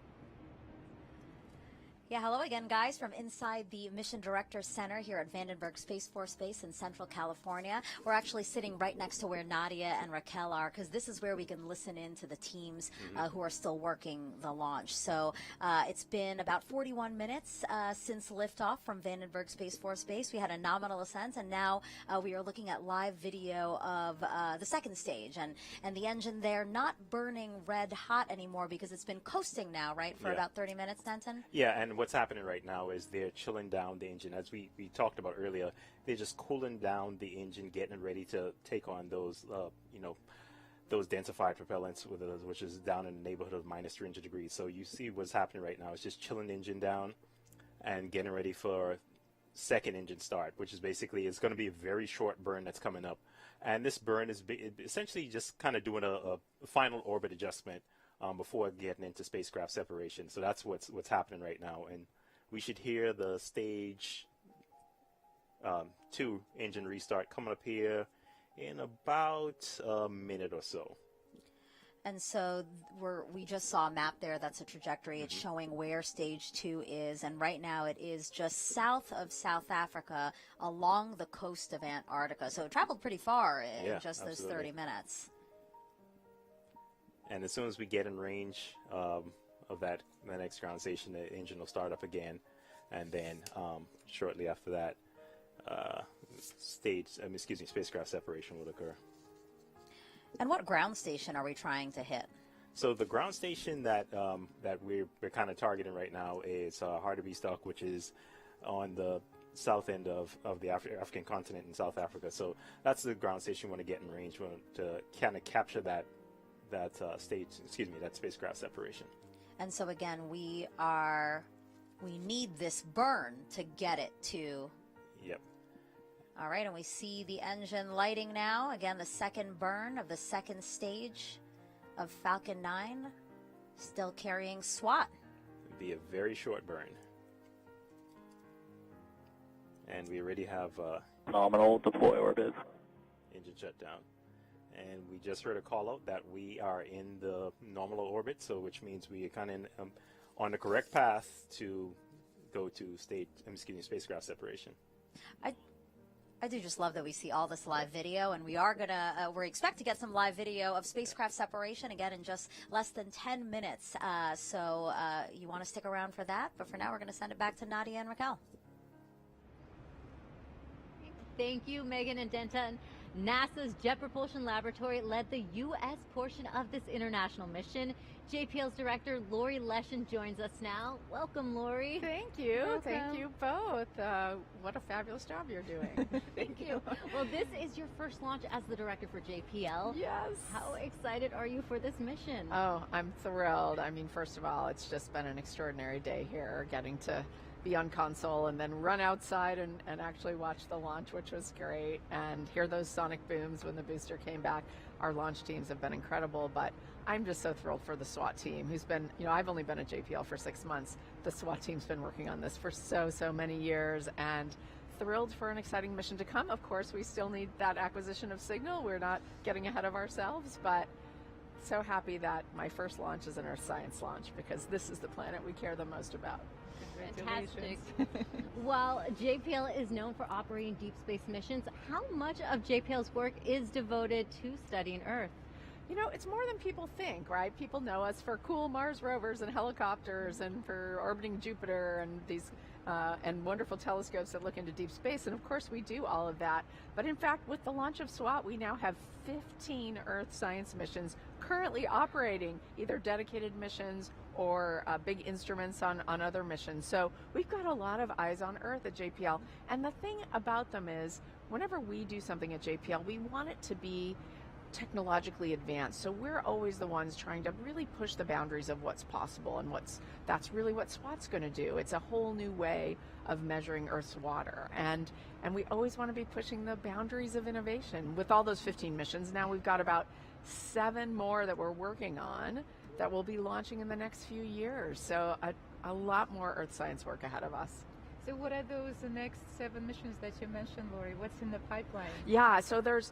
Yeah, hello again, guys, from inside the Mission Director Center here at Vandenberg Space Force Base in Central California. We're actually sitting right next to where Nadia and Raquel are, because this is where we can listen in to the teams who are still working the launch. So it's been about 41 minutes since liftoff from Vandenberg Space Force Base. We had a nominal ascent, and now we are looking at live video of the second stage, and the engine there not burning red hot anymore because it's been coasting now, right, for about 30 minutes, Denton? Yeah, and what's happening right now is they're chilling down the engine. As we talked about earlier, they're just cooling down the engine, getting ready to take on those, those densified propellants, which is down in the neighborhood of minus 300 degrees. So you see what's happening right now. It's just chilling the engine down and getting ready for second engine start, which is basically, it's going to be a very short burn that's coming up. And this burn is essentially just kind of doing a final orbit adjustment before getting into spacecraft separation. So that's what's happening right now, and we should hear the stage 2 engine restart coming up here in about a minute or so. And so we just saw a map there. That's a trajectory. It's showing where stage 2 is. And right now it is just south of South Africa along the coast of Antarctica. So it traveled pretty far in just those 30 minutes. And as soon as we get in range of the next ground station, the engine will start up again. And then shortly after that, spacecraft separation will occur. And what ground station are we trying to hit? So the ground station that we're kind of targeting right now is Hartebeestok, which is on the south end of the African continent in South Africa. So that's the ground station we want to get in range. We want to kind of capture that spacecraft separation. And so again, we need this burn to get it to. Yep. All right, and we see the engine lighting now. Again, the second burn of the second stage of Falcon 9, still carrying SWOT. It'll be a very short burn. And we already have nominal deploy orbit. Engine shutdown. And we just heard a call out that we are in the nominal orbit, so which means we are kind of on the correct path to go to spacecraft separation. I do just love that we see all this live video, and we expect to get some live video of spacecraft separation again in just less than 10 minutes. So you want to stick around for that, but for now we're going to send it back to Nadia and Raquel. Thank you, Megan and Denton. NASA's Jet Propulsion Laboratory led the U.S. portion of this international mission. JPL's director, Lori Leshin, joins us now. Welcome, Lori. Thank you. Welcome. Thank you both. What a fabulous job you're doing. Thank you. Well, this is your first launch as the director for JPL. Yes. How excited are you for this mission? Oh, I'm thrilled. I mean, first of all, it's just been an extraordinary day here, getting to be on console and then run outside and actually watch the launch, which was great, and hear those sonic booms when the booster came back. Our launch teams have been incredible, but I'm just so thrilled for the SWOT team, who's been, I've only been at JPL for 6 months. The SWOT team's been working on this for so many years, and thrilled for an exciting mission to come. Of course, we still need that acquisition of signal. We're not getting ahead of ourselves, but so happy that my first launch is an Earth science launch, because this is the planet we care the most about. Fantastic. While JPL is known for operating deep space missions, how much of JPL's work is devoted to studying Earth? It's more than people think, right? People know us for cool Mars rovers and helicopters and for orbiting Jupiter and these and wonderful telescopes that look into deep space. And of course we do all of that. But in fact, with the launch of SWOT, we now have 15 Earth science missions currently operating, either dedicated missions or big instruments on other missions. So we've got a lot of eyes on Earth at JPL. And the thing about them is, whenever we do something at JPL, we want it to be technologically advanced. So we're always the ones trying to really push the boundaries of what's possible, and that's really what SWOT's going to do. It's a whole new way of measuring Earth's water, and we always want to be pushing the boundaries of innovation. With all those 15 missions, now we've got about 7 more that we're working on that will be launching in the next few years. So a lot more Earth science work ahead of us. So what are those next 7 missions that you mentioned, Lori? What's in the pipeline? Yeah, so there's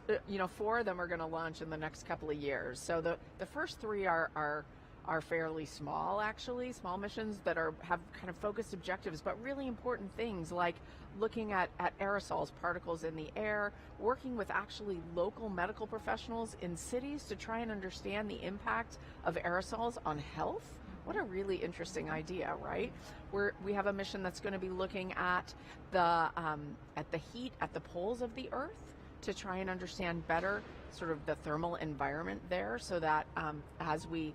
4 of them are going to launch in the next couple of years. So the first 3 are are fairly small, actually, small missions that have kind of focused objectives, but really important things like looking at aerosols, particles in the air, working with actually local medical professionals in cities to try and understand the impact of aerosols on health. What a really interesting idea, right? We have a mission that's going to be looking at the heat at the poles of the Earth to try and understand better sort of the thermal environment there, so that as we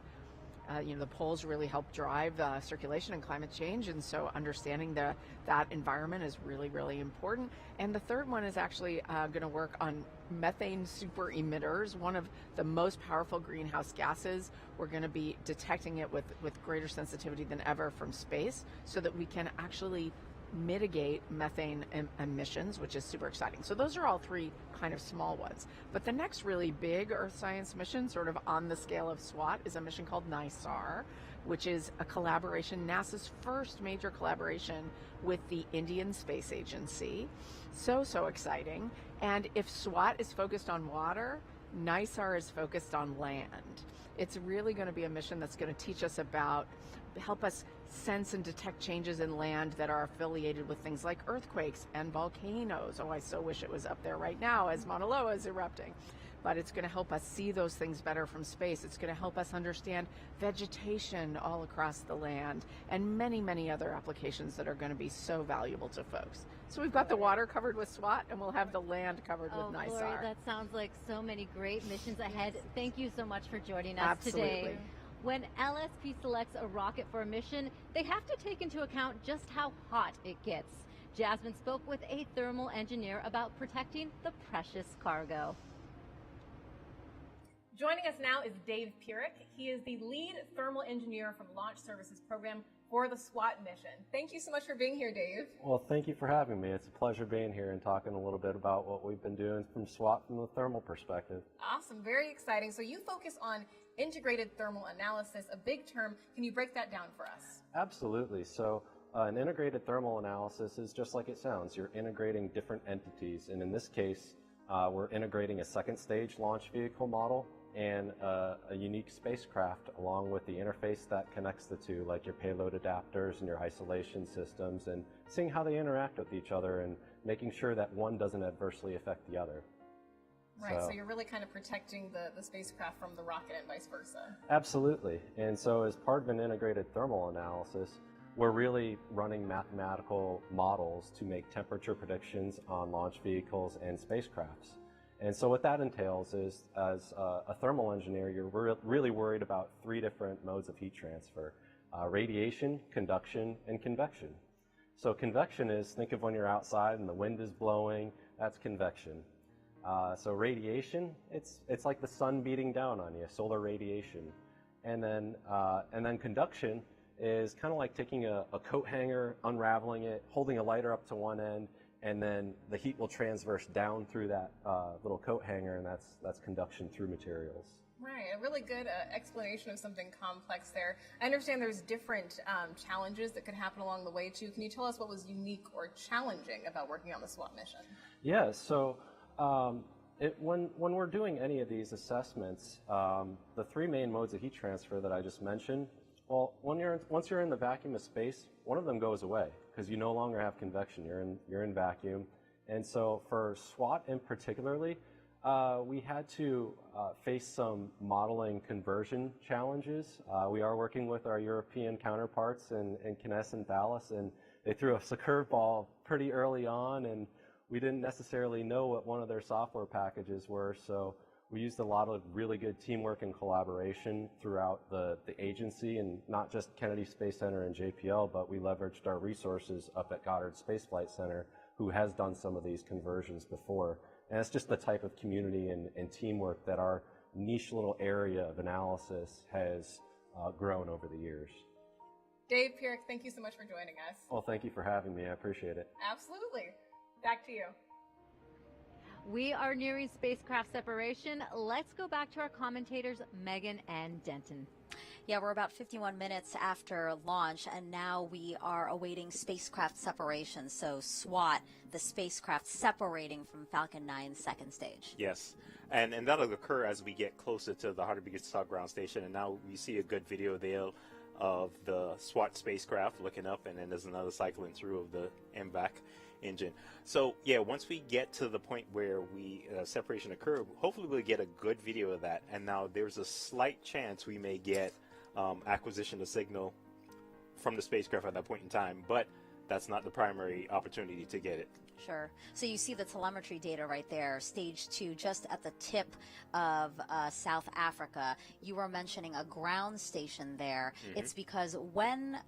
the poles really help drive circulation and climate change, and so understanding that environment is really, really important. And the third one is actually going to work on methane super emitters, one of the most powerful greenhouse gases. We're going to be detecting it with greater sensitivity than ever from space, so that we can actually mitigate methane emissions, which is super exciting. So those are all three kind of small ones. But the next really big Earth science mission, sort of on the scale of SWOT, is a mission called NISAR, which is a collaboration, NASA's first major collaboration with the Indian Space Agency. So exciting. And if SWOT is focused on water, NISAR is focused on land. It's really going to be a mission that's going to teach us help us sense and detect changes in land that are affiliated with things like earthquakes and volcanoes. Oh, I so wish it was up there right now as Mauna Loa is erupting. But it's going to help us see those things better from space. It's going to help us understand vegetation all across the land, and many, many other applications that are going to be so valuable to folks. So we've got the water covered with SWOT, and we'll have the land covered with NISAR. Gloria, that sounds like so many great missions ahead. Thank you so much for joining us Absolutely. today. When LSP selects a rocket for a mission, they have to take into account just how hot it gets. Jasmine spoke with a thermal engineer about protecting the precious cargo. Joining us now is Dave Purick. He is the lead thermal engineer from Launch Services Program for the SWOT mission. Thank you so much for being here, Dave. Well, thank you for having me. It's a pleasure being here and talking a little bit about what we've been doing from SWOT from the thermal perspective. Awesome, very exciting. So you focus on integrated thermal analysis, a big term. Can you break that down for us? Absolutely. So an integrated thermal analysis is just like it sounds. You're integrating different entities, and in this case, we're integrating a second stage launch vehicle model and a unique spacecraft along with the interface that connects the two, like your payload adapters and your isolation systems, and seeing how they interact with each other and making sure that one doesn't adversely affect the other. Right, so you're really kind of protecting the spacecraft from the rocket and vice versa. Absolutely. And so as part of an integrated thermal analysis, we're really running mathematical models to make temperature predictions on launch vehicles and spacecrafts. And so what that entails is, as a thermal engineer, you're really worried about three different modes of heat transfer: radiation, conduction, and convection. So convection is, think of when you're outside and the wind is blowing, that's convection. So radiation, it's like the sun beating down on you, solar radiation. And then conduction is kind of like taking a coat hanger, unraveling it, holding a lighter up to one end, and then the heat will transverse down through that little coat hanger, and that's conduction through materials. Right, a really good explanation of something complex there. I understand there's different challenges that could happen along the way too. Can you tell us what was unique or challenging about working on the SWOT mission? Yeah, so when we're doing any of these assessments, the three main modes of heat transfer that I just mentioned, well, once you're in the vacuum of space, one of them goes away because you no longer have convection. You're in vacuum, and so for SWOT in particularly, we had to face some modeling conversion challenges. We are working with our European counterparts in Kineis and Thales, and they threw us a curveball pretty early on, and we didn't necessarily know what one of their software packages were, so we used a lot of really good teamwork and collaboration throughout the agency, and not just Kennedy Space Center and JPL, but we leveraged our resources up at Goddard Space Flight Center, who has done some of these conversions before. And it's just the type of community and teamwork that our niche little area of analysis has grown over the years. Dave Purick, thank you so much for joining us. Well, thank you for having me. I appreciate it. Absolutely. Back to you. We are nearing spacecraft separation. Let's go back to our commentators, Megan and Denton. Yeah, we're about 51 minutes after launch, and now we are awaiting spacecraft separation. So SWOT, the spacecraft separating from Falcon 9's second stage. Yes, and that'll occur as we get closer to the Hartemis ground station. And now we see a good video there of the SWOT spacecraft looking up, and then there's another cycling through of the MVAC engine. So yeah, once we get to the point where we separation occur, hopefully we'll get a good video of that. And now there's a slight chance we may get acquisition of signal from the spacecraft at that point in time, but that's not the primary opportunity to get it. Sure. So you see the telemetry data right there, stage 2, just at the tip of South Africa. You were mentioning a ground station there. Mm-hmm. It's because when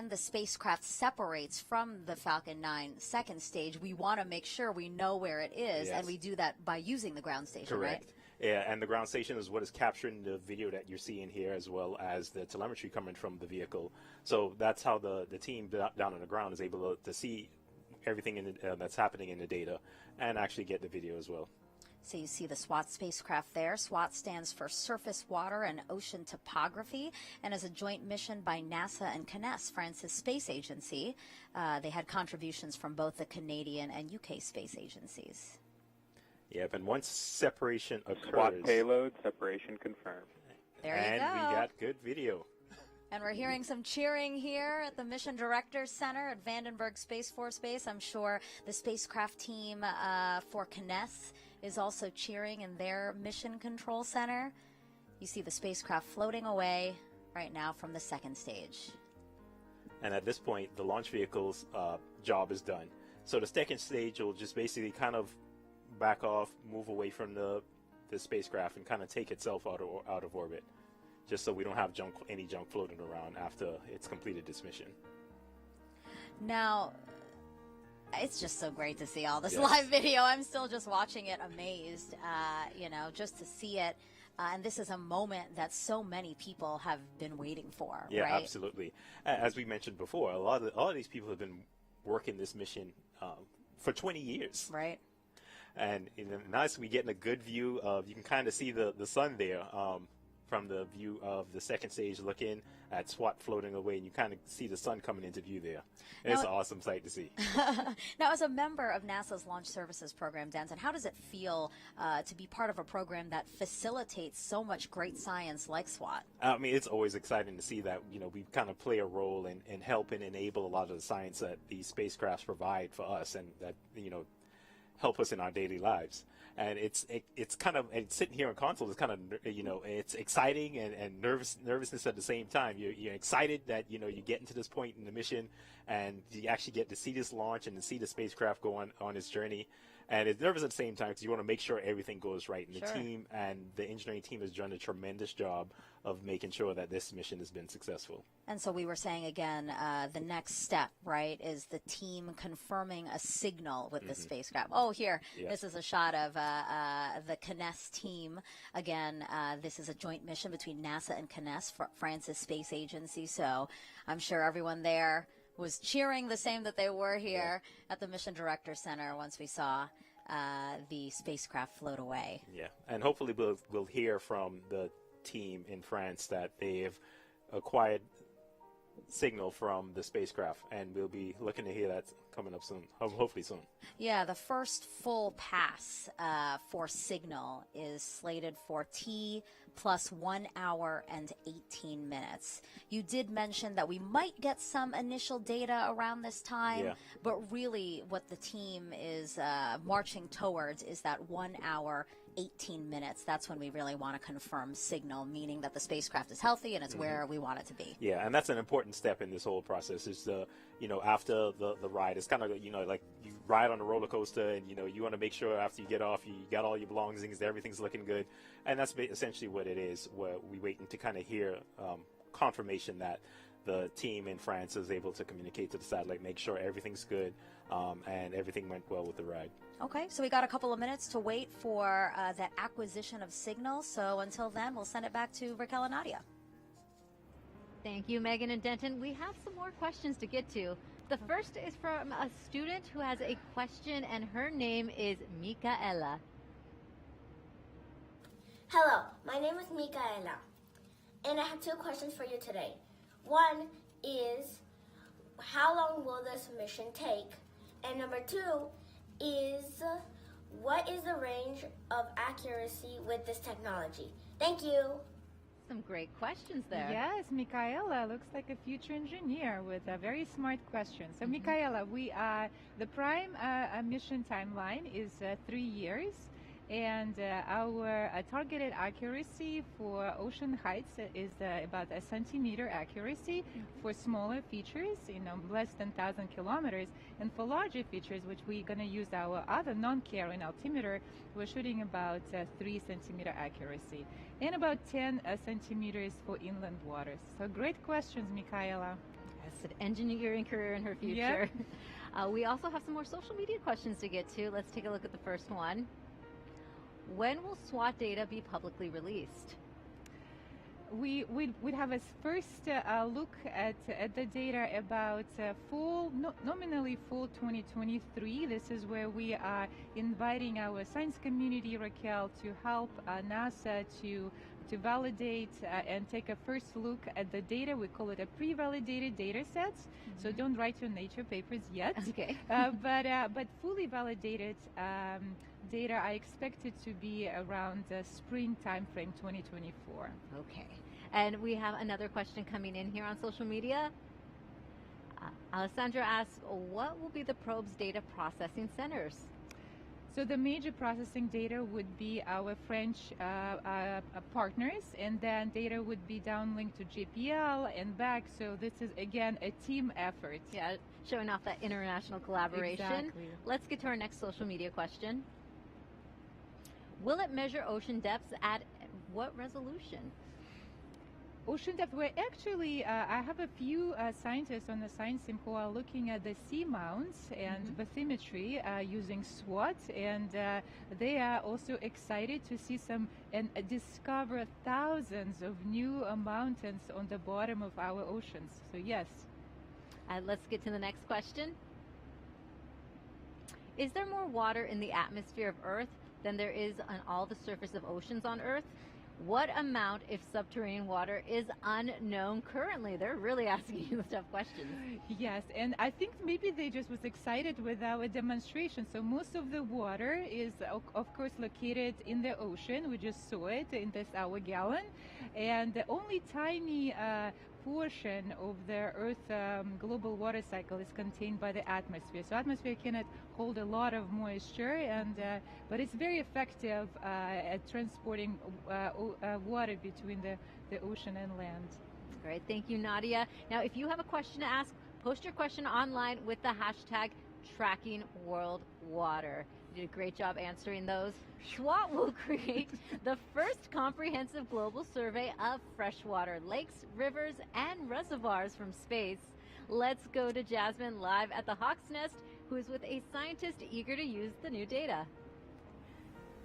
the spacecraft separates from the Falcon 9 second stage, we want to make sure we know where it is, Yes. and we do that by using the ground station, Correct. right? Yeah, and the ground station is what is capturing the video that you're seeing here, as well as the telemetry coming from the vehicle. So that's how the team down on the ground is able to see everything in the, that's happening in the data and actually get the video as well. So you see the SWOT spacecraft there. SWOT stands for Surface Water and Ocean Topography, and is a joint mission by NASA and CNES, France's space agency. They had contributions from both the Canadian and UK space agencies. Yep, and once separation occurs... SWOT payload, separation confirmed. There you and go. we got good video. And we're hearing some cheering here at the Mission Directors Center at Vandenberg Space Force Base. I'm sure the spacecraft team for CNES is also cheering in their Mission Control Center. You see the spacecraft floating away right now from the second stage. And at this point, the launch vehicle's job is done. So the second stage will just basically kind of back off, move away from the spacecraft, and kind of take itself out of orbit, just so we don't have any junk floating around after it's completed this mission. Now, it's just so great to see all this Yes. live video. I'm still just watching it amazed, just to see it. And this is a moment that so many people have been waiting for, Yeah, right? absolutely. As we mentioned before, a lot of these people have been working this mission for 20 years. Right. And nice, we getting a good view of, you can kind of see the sun there from the view of the second stage, looking at SWOT floating away, and you kind of see the sun coming into view there. And it's an awesome sight to see. Now, as a member of NASA's Launch Services Program, Denton, how does it feel to be part of a program that facilitates so much great science like SWOT? I mean, it's always exciting to see that, we kind of play a role in helping enable a lot of the science that these spacecrafts provide for us, and that, help us in our daily lives. And it's kind of, and sitting here on console is kind of, it's exciting and nervousness at the same time. You're excited that, you're getting to this point in the mission, and you actually get to see this launch and to see the spacecraft go on its journey. And it's nervous at the same time because you want to make sure everything goes right. And Sure. the team and the engineering team has done a tremendous job of making sure that this mission has been successful. And so we were saying again, the next step, right, is the team confirming a signal with the spacecraft. Oh, here, Yes. this is a shot of the CNES team. Again, this is a joint mission between NASA and CNES, France's space agency. So I'm sure everyone there was cheering the same that they were here at the Mission Director Center once we saw the spacecraft float away. Yeah, and hopefully we'll hear from the team in France that they have acquired signal from the spacecraft, and we'll be looking to hear that coming up soon, hopefully soon. Yeah, the first full pass for signal is slated for T plus 1 hour and 18 minutes. You did mention that we might get some initial data around this time, but really what the team is marching towards is that 1 hour, 18 minutes. That's when we really want to confirm signal, meaning that the spacecraft is healthy and it's where we want it to be. Yeah, and that's an important step in this whole process. Is after the ride, it's kind of like you ride on a roller coaster, and you want to make sure after you get off, you got all your belongings, everything's looking good, and that's essentially what it is. Where we waiting to kind of hear confirmation that the team in France is able to communicate to the satellite, make sure everything's good, and everything went well with the ride. Okay, so we got a couple of minutes to wait for the acquisition of signal. So until then, we'll send it back to Raquel and Nadia. Thank you, Megan and Denton. We have some more questions to get to. The first is from a student who has a question, and her name is Micaela. Hello, my name is Micaela, And I have two questions for you today. One is, how long will this mission take? And number two is, what is the range of accuracy with this technology? Thank you. Some great questions there. Yes, Michaela looks like a future engineer with a very smart question. So, Michaela, the prime mission timeline is 3 years, and our targeted accuracy for ocean heights is about a centimeter accuracy for smaller features, less than 1,000 kilometers, and for larger features, which we're going to use our other non-carrying altimeter, we're shooting about 3 centimeter accuracy and about 10 centimeters for inland waters. So great questions, Michaela. Yes, an engineering career in her future. Yep. We also have some more social media questions to get to. Let's take a look at the first one. When will SWOT data be publicly released? We'd have a first look at the data about nominally fall 2023. This is where we are inviting our science community, Raquel, to help NASA to validate and take a first look at the data. We call it a pre-validated data sets. So don't write your Nature papers yet. Okay. But fully validated data are expected to be around the spring timeframe 2024. Okay. And we have another question coming in here on social media. Alessandra asks, what will be the probe's data processing centers? So the major processing data would be our French partners, and then data would be downlinked to JPL and back. So this is, again, a team effort. Yeah, showing off that international collaboration. Exactly. Let's get to our next social media question. Will it measure ocean depths at what resolution? Ocean depth, we're actually, I have a few scientists on the science team who are looking at the sea mounts and bathymetry using SWOT, and they are also excited to see and discover thousands of new mountains on the bottom of our oceans. So yes. Let's get to the next question. Is there more water in the atmosphere of Earth than there is on all the surface of oceans on Earth? What amount, if subterranean water, is unknown currently? They're really asking you tough questions. Yes, and I think maybe they just was excited with our demonstration. So most of the water is, of course, located in the ocean. We just saw it in this hour gallon. And the only tiny portion of the Earth global water cycle is contained by the atmosphere. So atmosphere cannot hold a lot of moisture, and but it's very effective at transporting water between the ocean and land. Great, thank you, Nadia. Now, if you have a question to ask, post your question online with the hashtag #TrackingWorldWater. You did a great job answering those. SWOT will create the first comprehensive global survey of freshwater lakes, rivers, and reservoirs from space. Let's go to Jasmine live at the Hawk's Nest, who is with a scientist eager to use the new data.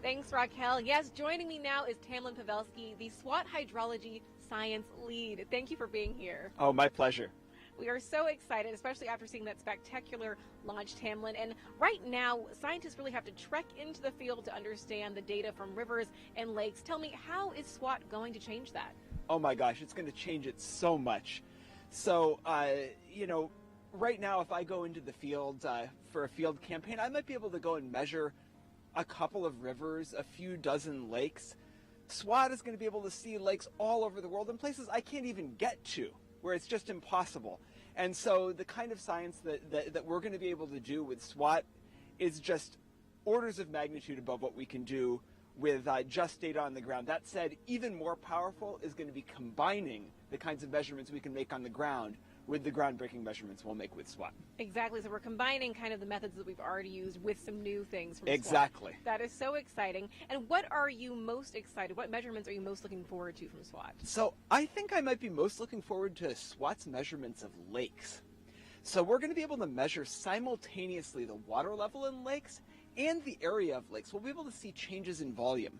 Thanks, Raquel. Yes, joining me now is Tamlin Pavelski, the SWOT Hydrology Science Lead. Thank you for being here. Oh, my pleasure. We are so excited, especially after seeing that spectacular launch, Tamlin. And right now, scientists really have to trek into the field to understand the data from rivers and lakes. Tell me, how is SWOT going to change that? Oh my gosh, it's going to change it so much. So, right now, if I go into the field for a field campaign, I might be able to go and measure a couple of rivers, a few dozen lakes. SWOT is going to be able to see lakes all over the world in places I can't even get to, where it's just impossible. And so the kind of science that we're going to be able to do with SWOT is just orders of magnitude above what we can do with just data on the ground. That said, even more powerful is going to be combining the kinds of measurements we can make on the ground with the groundbreaking measurements we'll make with SWOT. Exactly. So we're combining kind of the methods that we've already used with some new things from Exactly. SWOT. That is so exciting. And what are you most excited? What measurements are you most looking forward to from SWOT? So I think I might be most looking forward to SWOT's measurements of lakes. So we're going to be able to measure simultaneously the water level in lakes and the area of lakes. We'll be able to see changes in volume.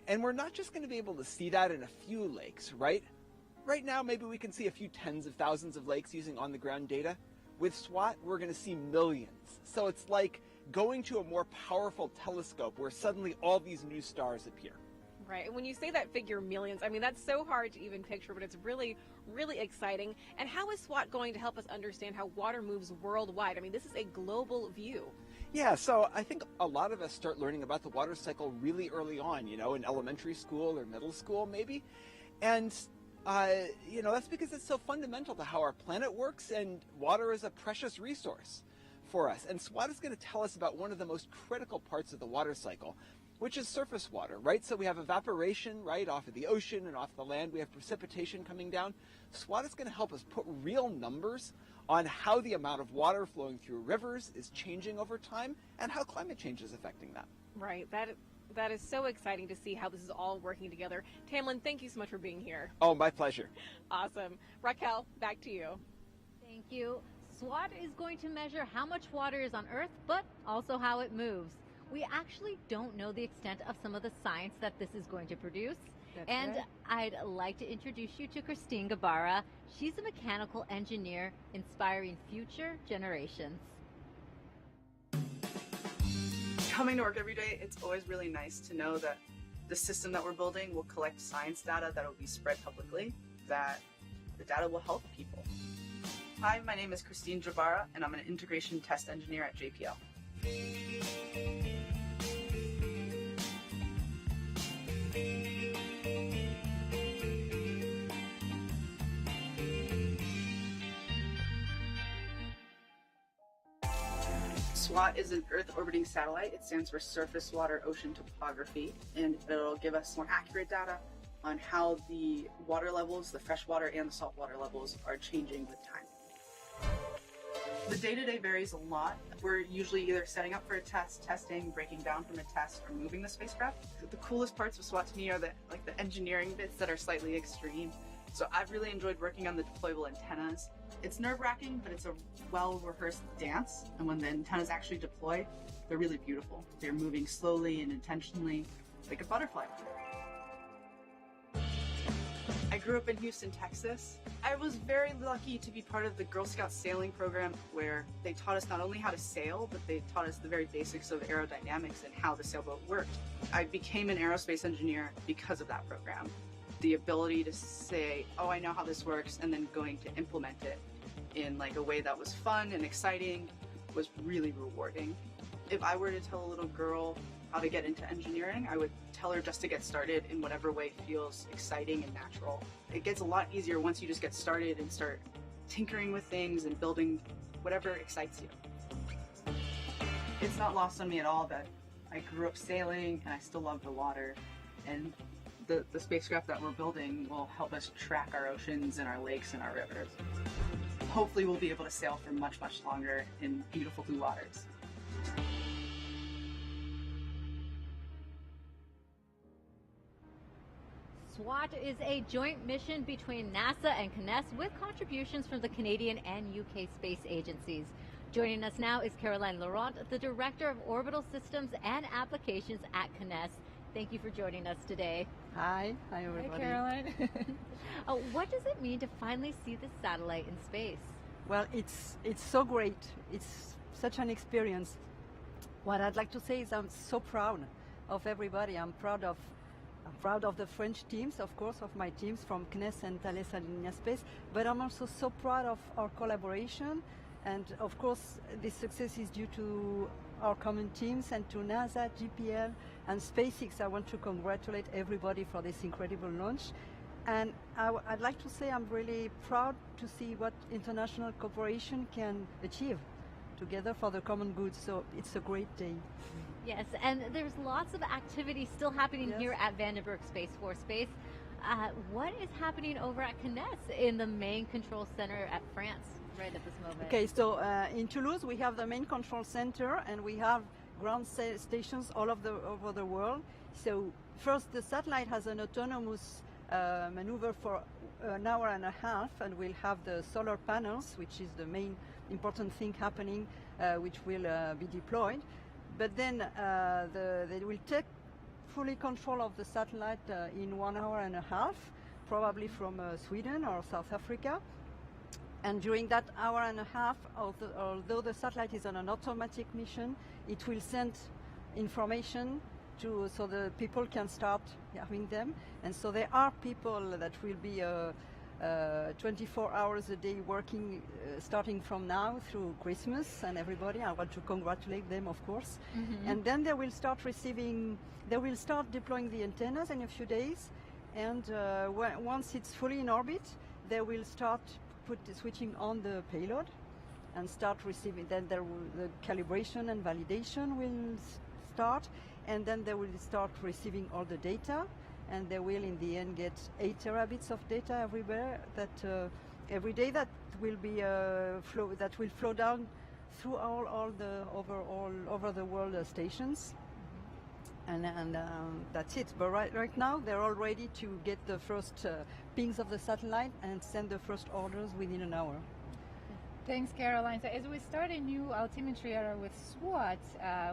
And we're not just going to be able to see that in a few lakes, right? Right now, maybe we can see a few tens of thousands of lakes using on-the-ground data. With SWOT, we're going to see millions. So it's like going to a more powerful telescope where suddenly all these new stars appear. Right, and when you say that figure millions, I mean, that's so hard to even picture, but it's really, really exciting. And how is SWOT going to help us understand how water moves worldwide? I mean, this is a global view. Yeah, so I think a lot of us start learning about the water cycle really early on, you know, in elementary school or middle school maybe. And, you know, that's because it's so fundamental to how our planet works, and water is a precious resource for us. And SWOT is going to tell us about one of the most critical parts of the water cycle, which is surface water, right? So we have evaporation, right, off of the ocean and off the land. We have precipitation coming down. SWOT is going to help us put real numbers on how the amount of water flowing through rivers is changing over time and how climate change is affecting that. Right, that is so exciting to see how this is all working together. Tamlin, thank you so much for being here. Oh, my pleasure. Awesome. Raquel, back to you. Thank you. SWOT is going to measure how much water is on Earth, but also how it moves. We actually don't know the extent of some of the science that this is going to produce. And I'd like to introduce you to Christine Gabarra. She's a mechanical engineer inspiring future generations. Coming to work every day, it's always really nice to know that the system that we're building will collect science data that will be spread publicly, that the data will help people. Hi, my name is Christine Gabarra, and I'm an integration test engineer at JPL. SWOT is an Earth orbiting satellite. It stands for Surface Water Ocean Topography, and it'll give us more accurate data on how the water levels, the freshwater and the saltwater levels, are changing with time. The day-to-day varies a lot. We're usually either setting up for a test, testing, breaking down from a test, or moving the spacecraft. The coolest parts of SWOT to me are the engineering bits that are slightly extreme. So I've really enjoyed working on the deployable antennas. It's nerve-wracking, but it's a well-rehearsed dance. And when the antennas actually deploy, they're really beautiful. They're moving slowly and intentionally, like a butterfly. I grew up in Houston, Texas. I was very lucky to be part of the Girl Scout sailing program, where they taught us not only how to sail, but they taught us the very basics of aerodynamics and how the sailboat worked. I became an aerospace engineer because of that program. The ability to say, oh, I know how this works, and then going to implement it in like a way that was fun and exciting was really rewarding. If I were to tell a little girl how to get into engineering, I would tell her just to get started in whatever way feels exciting and natural. It gets a lot easier once you just get started and start tinkering with things and building whatever excites you. It's not lost on me at all that I grew up sailing and I still love the water, and the spacecraft that we're building will help us track our oceans and our lakes and our rivers. Hopefully we'll be able to sail for much, much longer in beautiful blue waters. SWOT is a joint mission between NASA and CNES with contributions from the Canadian and UK space agencies. Joining us now is Caroline Laurent, the Director of Orbital Systems and Applications at CNES. Thank you for joining us today. Hi everybody. Hi, Caroline. What does it mean to finally see this satellite in space? Well, it's so great. It's such an experience. What I'd like to say is I'm so proud of everybody. I'm proud of the French teams, of course, of my teams from CNES and Thales Alenia Space, but I'm also so proud of our collaboration. And of course, this success is due to our common teams and to NASA, JPL, and SpaceX. I want to congratulate everybody for this incredible launch. And I'd like to say I'm really proud to see what international cooperation can achieve together for the common good. So it's a great day. Yes, and there's lots of activity still happening here at Vandenberg Space Force Base. What is happening over at CNES in the main control center at France right at this moment? Okay, so in Toulouse we have the main control center, and we have ground stations all over the world. So first, the satellite has an autonomous maneuver for an hour and a half, and we'll have the solar panels, which is the main important thing happening, which will be deployed. But then they will take fully control of the satellite in 1 hour and a half, probably from Sweden or South Africa. And during that hour and a half, although the satellite is on an automatic mission, it will send information so the people can start having them. And so there are people that will be 24 hours a day working, starting from now through Christmas, and everybody. I want to congratulate them, of course. And then they will start deploying the antennas in a few days. And once it's fully in orbit, they will start switching on the payload and start receiving. Then the calibration and validation will start, and then they will start receiving all the data, and they will in the end get 8 terabits of data everywhere. Every day that will be flow down through all over the world stations. And that's it. But right now they're all ready to get the first pings of the satellite and send the first orders within an hour. Thanks, Caroline. So as we start a new altimetry era with SWOT,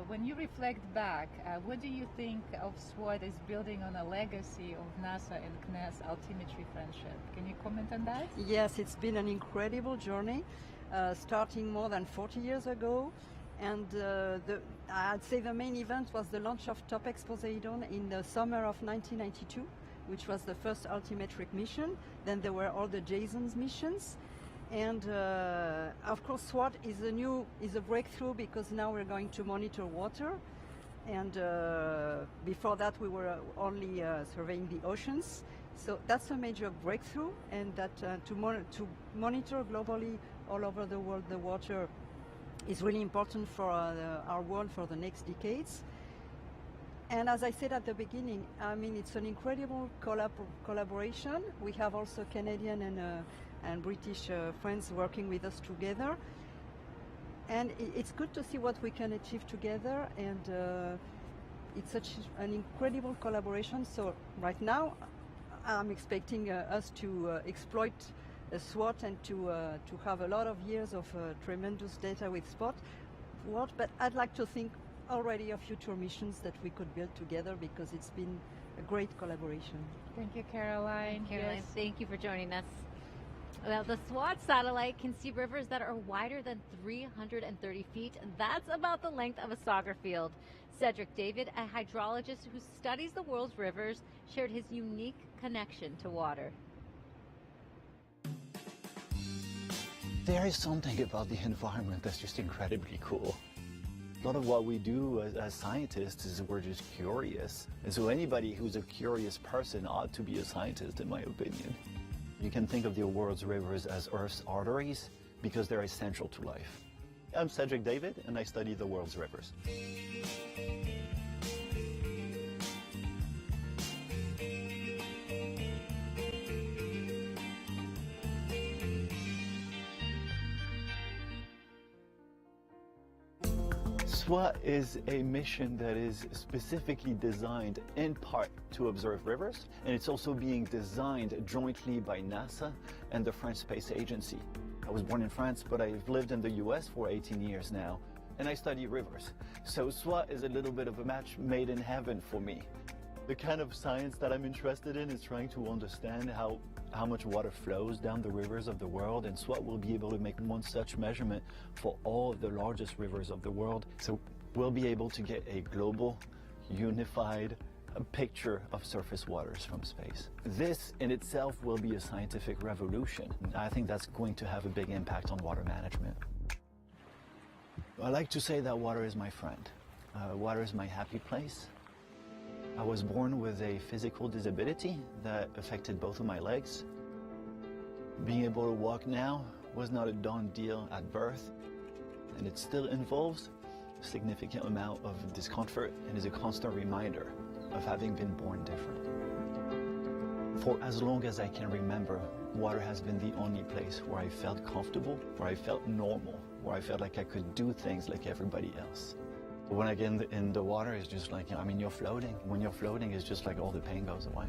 when you reflect back, what do you think of SWOT as building on a legacy of NASA and CNES altimetry friendship? Can you comment on that? Yes, it's been an incredible journey, starting more than 40 years ago. And I'd say the main event was the launch of TOPEX Poseidon in the summer of 1992, which was the first altimetric mission. Then there were all the JASON's missions. And of course, SWOT is a breakthrough because now we're going to monitor water. And before that, we were only surveying the oceans. So that's a major breakthrough, and that to monitor globally all over the world the water is really important for our world for the next decades. And as I said at the beginning, I mean, it's an incredible collaboration. We have also Canadian and British friends working with us together. And it's good to see what we can achieve together, and it's such an incredible collaboration. So right now, I'm expecting us to exploit SWOT and to have a lot of years of tremendous data with SWOT. But I'd like to think already of future missions that we could build together, because it's been a great collaboration. Thank you, Caroline. Caroline, thank you for joining us. Well, the SWOT satellite can see rivers that are wider than 330 feet. That's about the length of a soccer field. Cedric David, a hydrologist who studies the world's rivers, shared his unique connection to water. There is something about the environment that's just incredibly cool. A lot of what we do as scientists is we're just curious. And so anybody who's a curious person ought to be a scientist, in my opinion. You can think of the world's rivers as Earth's arteries because they're essential to life. I'm Cedric David, and I study the world's rivers. SWOT is a mission that is specifically designed in part to observe rivers, and it's also being designed jointly by NASA and the French Space Agency. I was born in France, but I've lived in the US for 18 years now, and I study rivers. So SWOT is a little bit of a match made in heaven for me. The kind of science that I'm interested in is trying to understand how much water flows down the rivers of the world, and SWOT will be able to make one such measurement for all of the largest rivers of the world. So we'll be able to get a global, unified picture of surface waters from space. This in itself will be a scientific revolution. I think that's going to have a big impact on water management. I like to say that water is my friend. Water is my happy place. I was born with a physical disability that affected both of my legs. Being able to walk now was not a done deal at birth, and it still involves a significant amount of discomfort and is a constant reminder of having been born different. For as long as I can remember, water has been the only place where I felt comfortable, where I felt normal, where I felt like I could do things like everybody else. When I get in the water, it's just like, I mean, you're floating. When you're floating, it's just like all the pain goes away.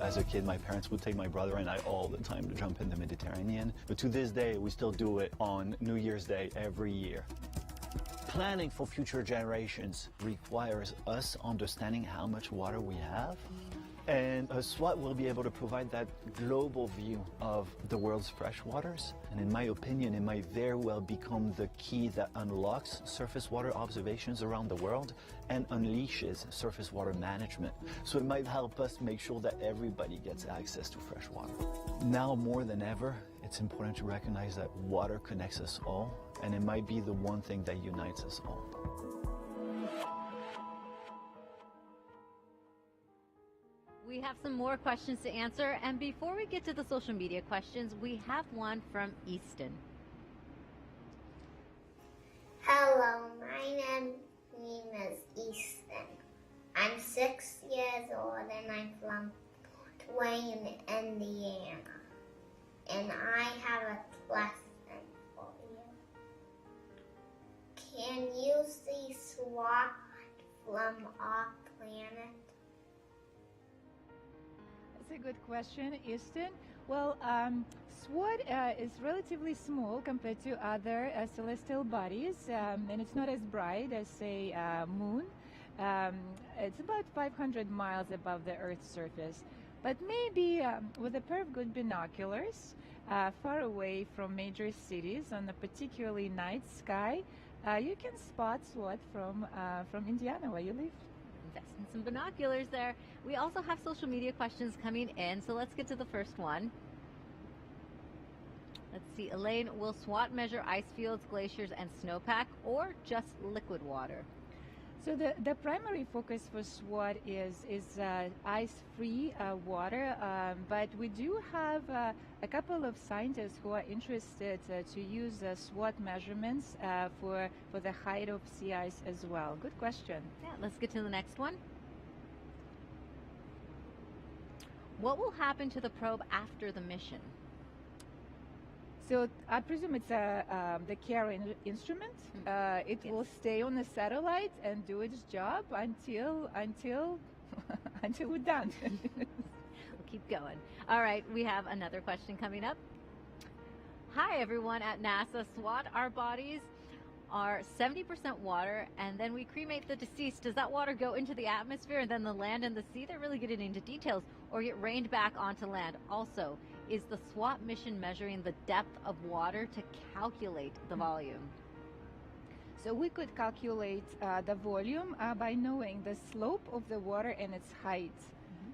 As a kid, my parents would take my brother and I all the time to jump in the Mediterranean. But to this day, we still do it on New Year's Day every year. Planning for future generations requires us understanding how much water we have And SWOT will be able to provide that global view of the world's freshwaters. And in my opinion, it might very well become the key that unlocks surface water observations around the world and unleashes surface water management. So it might help us make sure that everybody gets access to fresh water. Now more than ever, it's important to recognize that water connects us all, and it might be the one thing that unites us all. We have some more questions to answer, and before we get to the social media questions, we have one from Easton. Hello, my name is Easton. I'm 6 years old and I'm from Wayne, Indiana. And I have a question for you. Can you see SWOT from our planet? That's a good question, Easton. Well, SWOT is relatively small compared to other celestial bodies, and it's not as bright as, say, Moon. It's about 500 miles above the Earth's surface. But maybe with a pair of good binoculars, far away from major cities on a particularly night sky, you can spot SWOT from Indiana, where you live. Invest in some binoculars there. We also have social media questions coming in, so let's get to the first one. Let's see, Elaine, will SWOT measure ice fields, glaciers, and snowpack, or just liquid water? So the primary focus for SWOT is ice-free water, but we do have a couple of scientists who are interested to use SWOT measurements for the height of sea ice as well. Good question. Yeah, let's get to the next one. What will happen to the probe after the mission? So I presume it's the carrying instrument. It will stay on the satellite and do its job until we're done. We'll keep going. All right, we have another question coming up. Hi, everyone at NASA SWOT. Our bodies are 70% water, and then we cremate the deceased. Does that water go into the atmosphere and then the land and the sea? They're really getting into details, or get rained back onto land. Also, is the SWOT mission measuring the depth of water to calculate the volume? So we could calculate the volume by knowing the slope of the water and its height.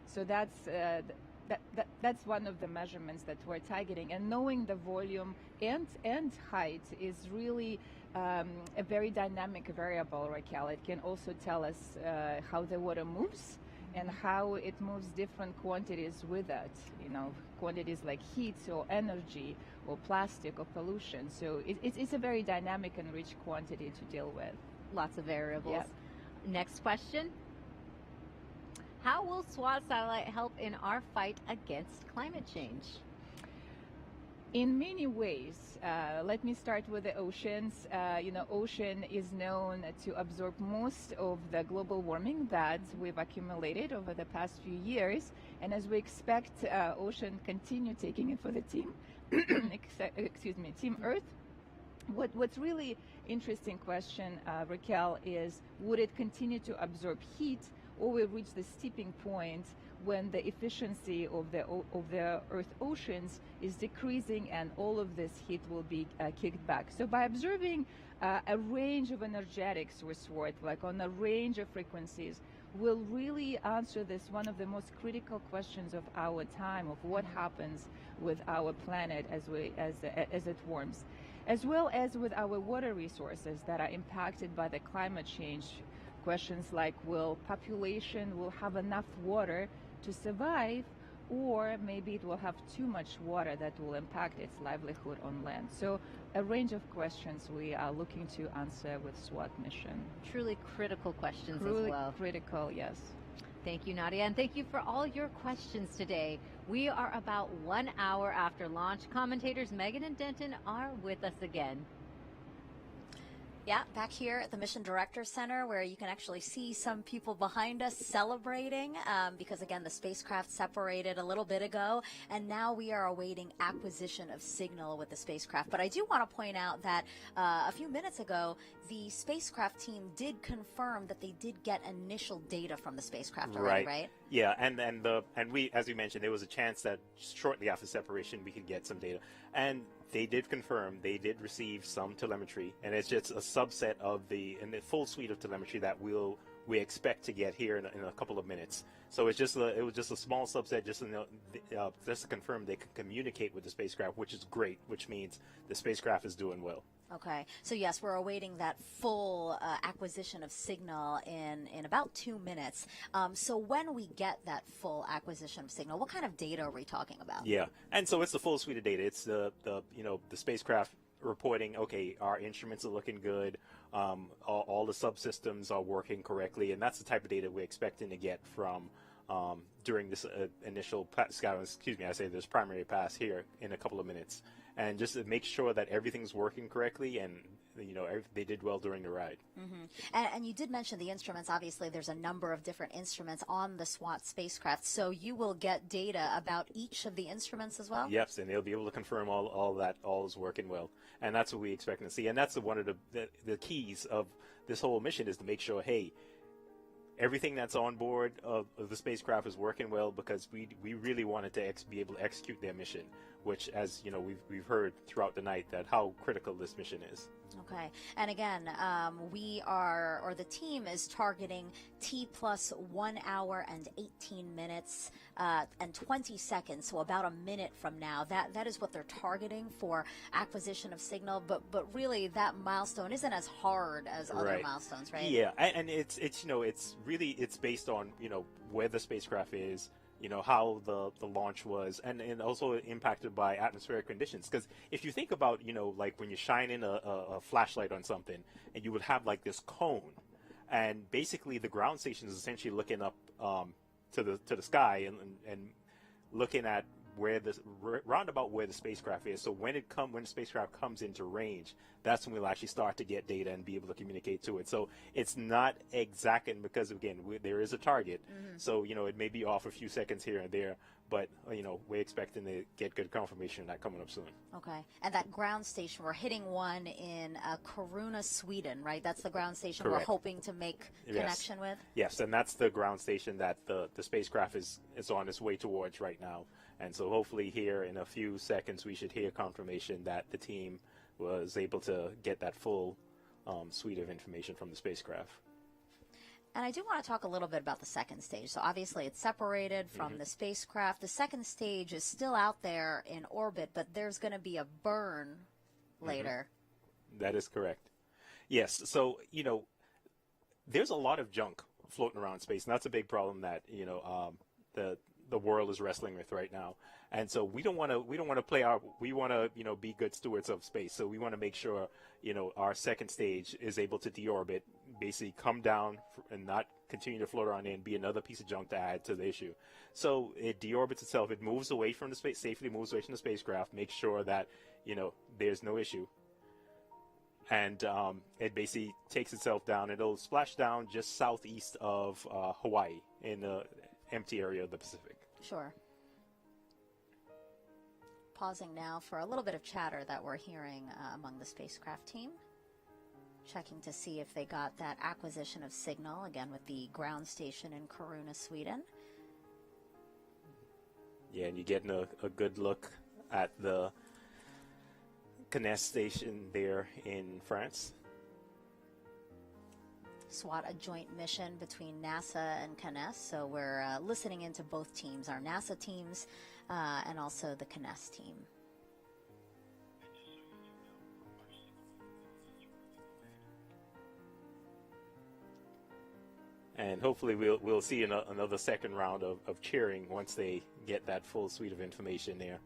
So that's one of the measurements that we're targeting. And knowing the volume and height is really a very dynamic variable, Raquel. It can also tell us how the water moves and how it moves different quantities with it, quantities like heat or energy or plastic or pollution. So it's a very dynamic and rich quantity to deal with. Lots of variables. Yep. Next question. How will SWOT satellite help in our fight against climate change? In many ways. Let me start with the oceans. Ocean is known to absorb most of the global warming that we've accumulated over the past few years. And as we expect ocean continue taking it for the team, Team Earth, what's really interesting question, Raquel, is would it continue to absorb heat, or will reach the tipping point when the efficiency of the Earth oceans is decreasing and all of this heat will be kicked back? So by observing a range of energetics with SWOT, like on a range of frequencies, will really answer this one of the most critical questions of our time, of what happens with our planet as it warms, as well as with our water resources that are impacted by the climate change. Questions like, will population have enough water to survive, or maybe it will have too much water that will impact its livelihood on land. So a range of questions we are looking to answer with SWOT mission. Truly critical questions Truly as well. Critical, yes. Thank you, Nadia, and thank you for all your questions today. We are about 1 hour after launch. Commentators Megan and Denton are with us again. Yeah, back here at the Mission Director Center, where you can actually see some people behind us celebrating because, again, the spacecraft separated a little bit ago, and now we are awaiting acquisition of signal with the spacecraft. But I do want to point out that a few minutes ago, the spacecraft team did confirm that they did get initial data from the spacecraft already, right? Yeah, and we, as you mentioned, there was a chance that shortly after separation we could get some data, and they did confirm they did receive some telemetry, and it's just a subset of the full suite of telemetry that we expect to get here in a couple of minutes. So it was just a small subset, just to confirm they can communicate with the spacecraft, which is great, which means the spacecraft is doing well. Okay, so yes, we're awaiting that full acquisition of signal in about 2 minutes. So when we get that full acquisition of signal, what kind of data are we talking about? Yeah, and so it's the full suite of data. It's the spacecraft reporting, okay, our instruments are looking good, all the subsystems are working correctly, and that's the type of data we're expecting to get from during this initial this primary pass here in a couple of minutes. And just to make sure that everything's working correctly and, they did well during the ride. Mm-hmm. And you did mention the instruments. Obviously, there's a number of different instruments on the SWOT spacecraft. So you will get data about each of the instruments as well? Yes, and they'll be able to confirm all is working well. And that's what we expect to see. And that's one of the keys of this whole mission, is to make sure, hey, everything that's on board of the spacecraft is working well, because we really wanted to be able to execute their mission, which, as we've heard throughout the night, that how critical this mission is. Okay, and again, the team is targeting T plus 1 hour and 18 minutes and 20 seconds, so about a minute from now. That is what they're targeting for acquisition of signal. But really, that milestone isn't as hard as other milestones, right? Yeah, and it's based on where the spacecraft is, how the launch was, and also impacted by atmospheric conditions. Because if you think about, like when you shine in a flashlight on something, and you would have like this cone, and basically the ground station is essentially looking up to the sky and looking at roundabout where the spacecraft is. So when the spacecraft comes into range, that's when we'll actually start to get data and be able to communicate to it. So it's not exact, and because again there is a target, so it may be off a few seconds here and there, but we're expecting to get good confirmation of that coming up soon. Okay, and that ground station, we're hitting one in Kiruna, Sweden, right? That's the ground station Correct. We're hoping to make connection with. Yes, and that's the ground station that the spacecraft is on its way towards right now. And so hopefully here in a few seconds we should hear confirmation that the team was able to get that full suite of information from the spacecraft. And I do want to talk a little bit about the second stage. So obviously it's separated from the spacecraft. The second stage is still out there in orbit, but there's going to be a burn later. That is correct. Yes, so there's a lot of junk floating around space, and that's a big problem that the world is wrestling with right now. And so we don't want to be good stewards of space. So we want to make sure our second stage is able to deorbit, basically come down and not continue to float around and be another piece of junk to add to the issue. So it deorbits itself, it moves away from the space, safely moves away from the spacecraft, makes sure that there's no issue, and it basically takes itself down. It'll splash down just southeast of Hawaii in the empty area of the Pacific. Sure. Pausing now for a little bit of chatter that we're hearing among the spacecraft team. Checking to see if they got that acquisition of signal, again with the ground station in Kiruna, Sweden. Yeah, and you're getting a good look at the Cannes station there in France. SWOT, a joint mission between NASA and Cannes, so we're listening into both teams, our NASA teams and also the Cannes team. And hopefully we'll see another second round of cheering once they get that full suite of information there.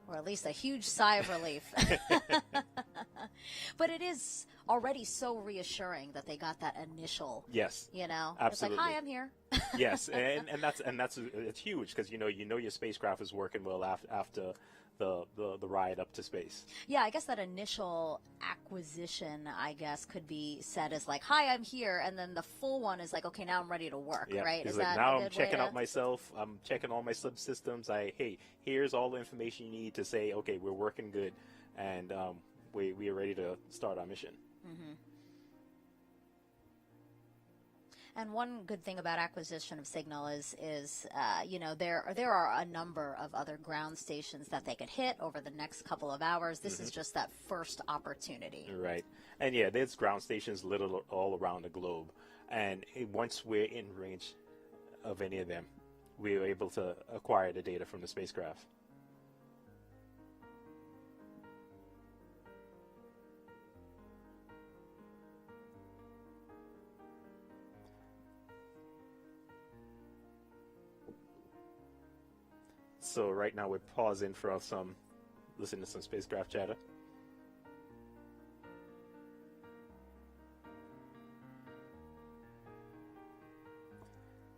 Or at least a huge sigh of relief. But it is already so reassuring that they got that initial. Yes. Absolutely. It's like, hi, I'm here. Yes, and that's it's huge, because you know your spacecraft is working well after the ride up to space. Yeah, I guess that initial acquisition, I guess, could be said as like, hi, I'm here. And then the full one is like, okay, now I'm ready to work, Yeah. right? It's Is like, that now a I'm good checking way out myself. I'm checking all my subsystems. Hey, here's all the information you need to say, okay, we're working good. And we are ready to start our mission. Mm-hmm. And one good thing about acquisition of signal is there are a number of other ground stations that they could hit over the next couple of hours. This is just that first opportunity. Right. And yeah, there's ground stations little all around the globe. And once we're in range of any of them, we are able to acquire the data from the spacecraft. So right now we're pausing for listen to some spacecraft chatter.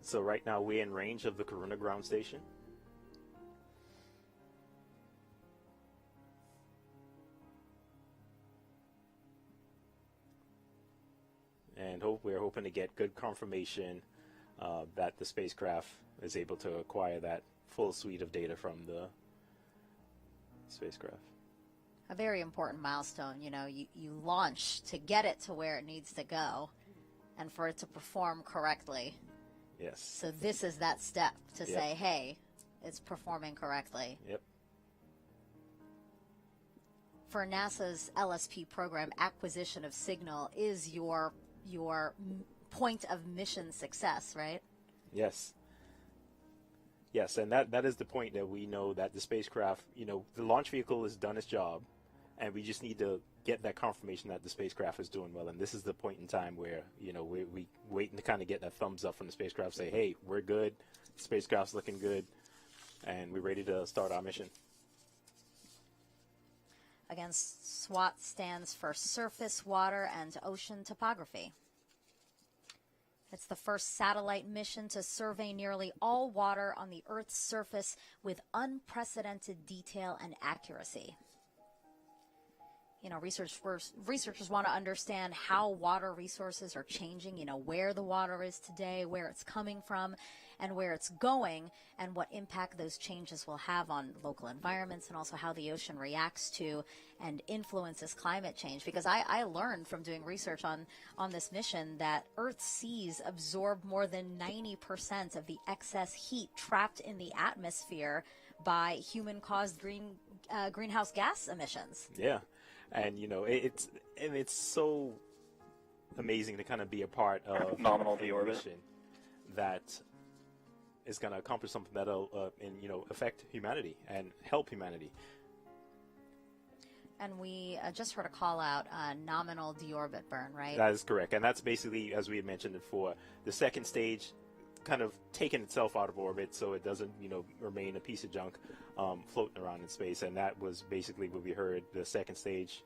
So right now we're in range of the Karuna ground station. And we're hoping to get good confirmation that the spacecraft is able to acquire that full suite of data from the spacecraft. A very important milestone. You launch to get it to where it needs to go and for it to perform correctly. Yes. So this is that step to Yep. say, hey, it's performing correctly. Yep. For NASA's LSP program, acquisition of signal is your point of mission success, right? Yes. Yes, and that is the point that we know that the spacecraft, the launch vehicle has done its job, and we just need to get that confirmation that the spacecraft is doing well. And this is the point in time where, we waiting to kind of get that thumbs up from the spacecraft, say, hey, we're good, the spacecraft's looking good, and we're ready to start our mission. Again, SWOT stands for Surface, Water, and Ocean Topography. It's the first satellite mission to survey nearly all water on the Earth's surface with unprecedented detail and accuracy. Researchers want to understand how water resources are changing, where the water is today, where it's coming from, and where it's going, and what impact those changes will have on local environments, and also how the ocean reacts to and influences climate change. Because I learned from doing research on this mission that Earth's seas absorb more than 90% of the excess heat trapped in the atmosphere by human-caused greenhouse gas emissions. Yeah. And it's so amazing to kind of be a part of Nominal a deorbit. mission that is going to accomplish something that'll affect humanity and help humanity. And we just heard a call out, nominal deorbit burn, right? That is correct, and that's basically, as we had mentioned before, the second stage kind of taking itself out of orbit so it doesn't remain a piece of junk floating around in space. And that was basically what we heard. The second stage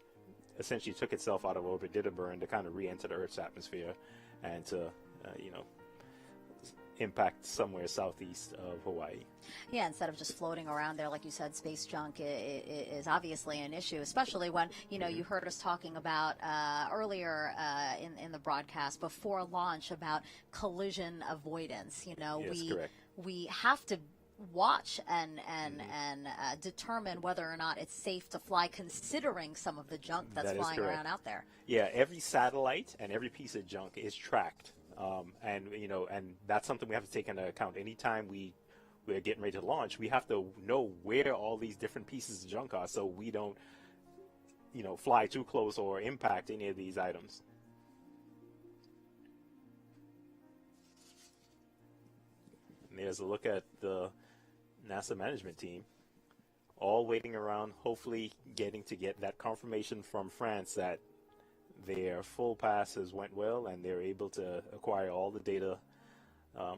essentially took itself out of orbit, did a burn to kind of re-enter the Earth's atmosphere and to impact somewhere southeast of Hawaii. Yeah, instead of just floating around there, like you said, space junk is obviously an issue, especially when, you heard us talking about earlier in the broadcast before launch about collision avoidance. Yes, correct. We have to watch and determine whether or not it's safe to fly, considering some of the junk that's flying around out there. Yeah, every satellite and every piece of junk is tracked. And that's something we have to take into account. Anytime we're getting ready to launch, we have to know where all these different pieces of junk are so we don't, fly too close or impact any of these items. And there's a look at the NASA management team, all waiting around, hopefully getting that confirmation from France that their full passes went well and they're able to acquire all the data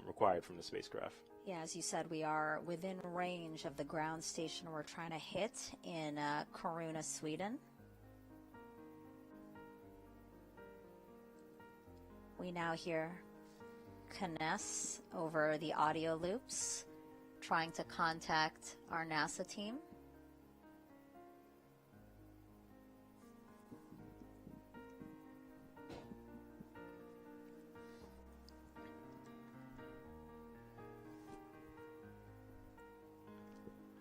required from the spacecraft. Yeah, as you said, we are within range of the ground station we're trying to hit in Kiruna, Sweden. We now hear Kness over the audio loops trying to contact our NASA team.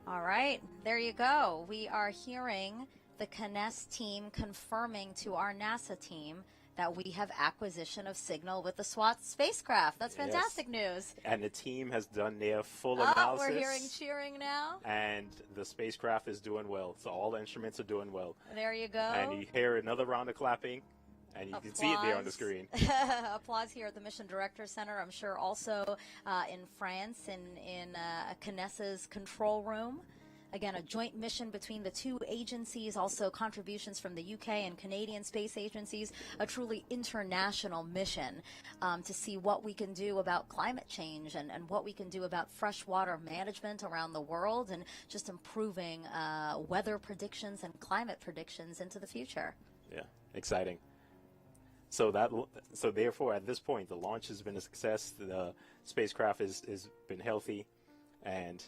All right, there you go. We are hearing the Kinéis team confirming to our NASA team that we have acquisition of signal with the SWOT spacecraft. That's fantastic news. And the team has done their full analysis. We're hearing cheering now. And the spacecraft is doing well. So all the instruments are doing well. There you go. And you hear another round of clapping. And you can see it there on the screen. Applause here at the Mission Director Center. I'm sure also in France in Kinéis's control room. Again, a joint mission between the two agencies, also contributions from the UK and Canadian space agencies, a truly international mission to see what we can do about climate change and what we can do about freshwater management around the world and just improving weather predictions and climate predictions into the future. Yeah, exciting. So therefore, at this point, the launch has been a success. The spacecraft has been healthy, and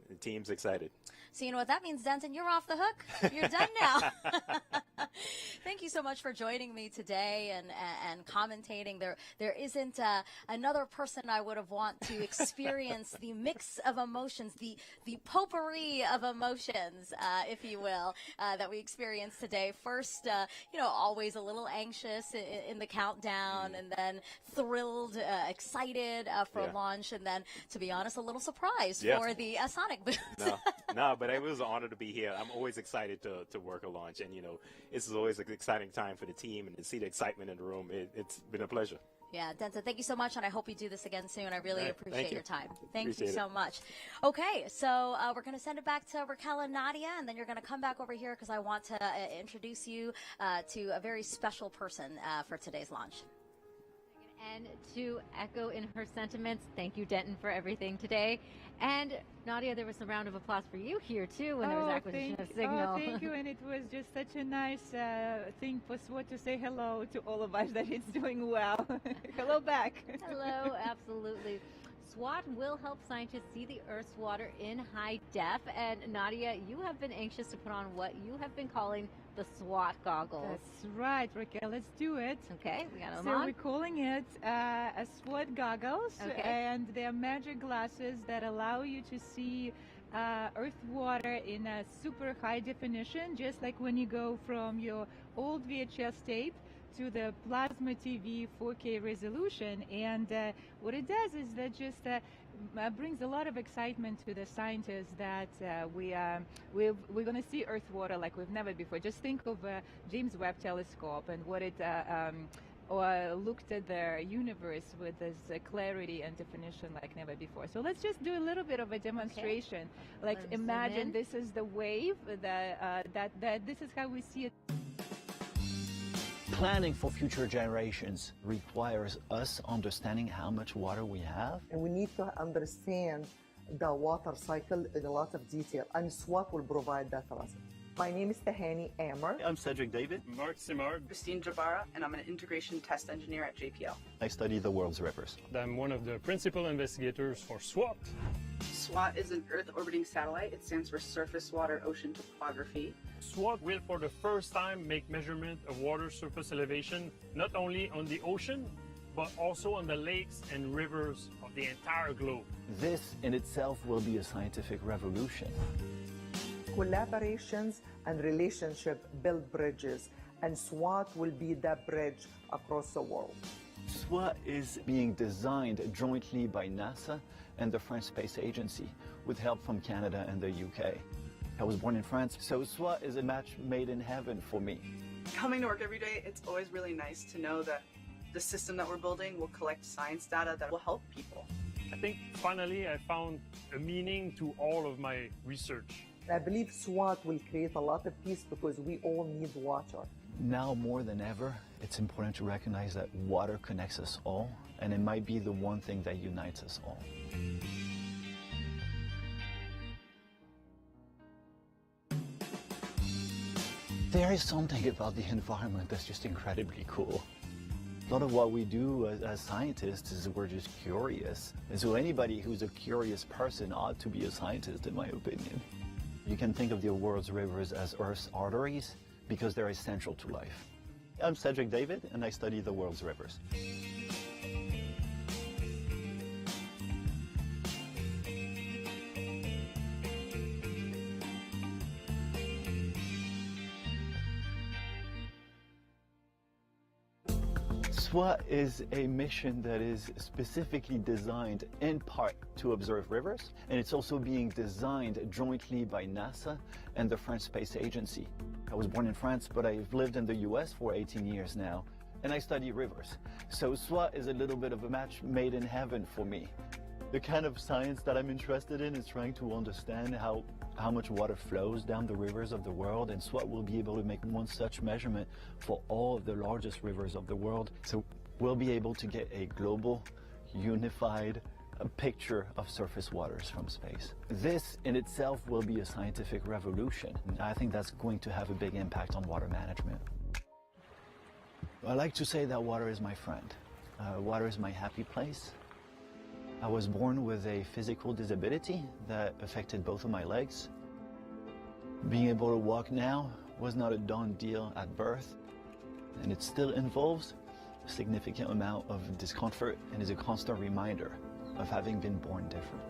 the team's excited. So you know what that means, Denton? You're off the hook. You're done now. Thank you so much for joining me today and commentating. There isn't another person I would have want to experience the mix of emotions, the potpourri of emotions, if you will, that we experienced today. First, always a little anxious in the countdown, and then thrilled, excited for launch, and then, to be honest, a little surprised for the sonic boost. No, but it was an honor to be here. I'm always excited to work a launch, and this is always an exciting time for the team, and to see the excitement in the room, it's been a pleasure. Yeah, Denton, thank you so much, and I hope you do this again soon. I really appreciate your time. Thank you so much. Okay, so we're going to send it back to Raquel and Nadia, and then you're going to come back over here because I want to introduce you to a very special person for today's launch. And to echo in her sentiments, thank you, Denton, for everything today. And Nadia, there was a round of applause for you here, too, when there was acquisition of signal. Oh, thank you, and it was just such a nice thing for SWOT to say hello to all of us, that it's doing well. Hello back. Hello, absolutely. SWOT will help scientists see the Earth's water in high def. And Nadia, you have been anxious to put on what you have been calling the SWOT goggles. That's right, Raquel. Let's do it. Okay, we got them so on. We're calling it a SWOT goggles, and they're magic glasses that allow you to see Earth water in a super high definition, just like when you go from your old VHS tape to the plasma TV 4K resolution. And what it does is that just brings a lot of excitement to the scientists that we're going to see Earth water like we've never before. Just think of James Webb Telescope and what it looked at the universe with this clarity and definition like never before. So let's just do a little bit of a demonstration. Like imagine this is the wave, that this is how we see it. Planning for future generations requires us understanding how much water we have. And we need to understand the water cycle in a lot of detail, and SWOT will provide that for us. My name is Tahani Amr. I'm Cedric David. Mark Simard. Christine Jabara, and I'm an integration test engineer at JPL. I study the world's rivers. I'm one of the principal investigators for SWOT. SWOT is an Earth orbiting satellite. It stands for Surface Water Ocean Topography. SWOT will, for the first time, make measurement of water surface elevation, not only on the ocean, but also on the lakes and rivers of the entire globe. This in itself will be a scientific revolution. Collaborations and relationship build bridges, and SWOT will be that bridge across the world. SWOT is being designed jointly by NASA and the French Space Agency, with help from Canada and the UK. I was born in France, so SWOT is a match made in heaven for me. Coming to work every day, it's always really nice to know that the system that we're building will collect science data that will help people. I think finally I found a meaning to all of my research. I believe SWOT will create a lot of peace because we all need water. Now more than ever, it's important to recognize that water connects us all, and it might be the one thing that unites us all. There is something about the environment that's just incredibly cool. A lot of what we do as scientists is we're just curious. And so anybody who's a curious person ought to be a scientist, in my opinion. You can think of the world's rivers as Earth's arteries because they're essential to life. I'm Cedric David, and I study the world's rivers. SWOT is a mission that is specifically designed in part to observe rivers, and it's also being designed jointly by NASA and the French Space Agency. I was born in France, but I've lived in the US for 18 years now, and I study rivers. So SWOT is a little bit of a match made in heaven for me. The kind of science that I'm interested in is trying to understand how much water flows down the rivers of the world, and SWOT will be able to make one such measurement for all of the largest rivers of the world. So we'll be able to get a global, unified picture of surface waters from space. This in itself will be a scientific revolution. I think that's going to have a big impact on water management. I like to say that water is my friend. Water is my happy place. I was born with a physical disability that affected both of my legs. Being able to walk now was not a done deal at birth, and it still involves a significant amount of discomfort and is a constant reminder of having been born different.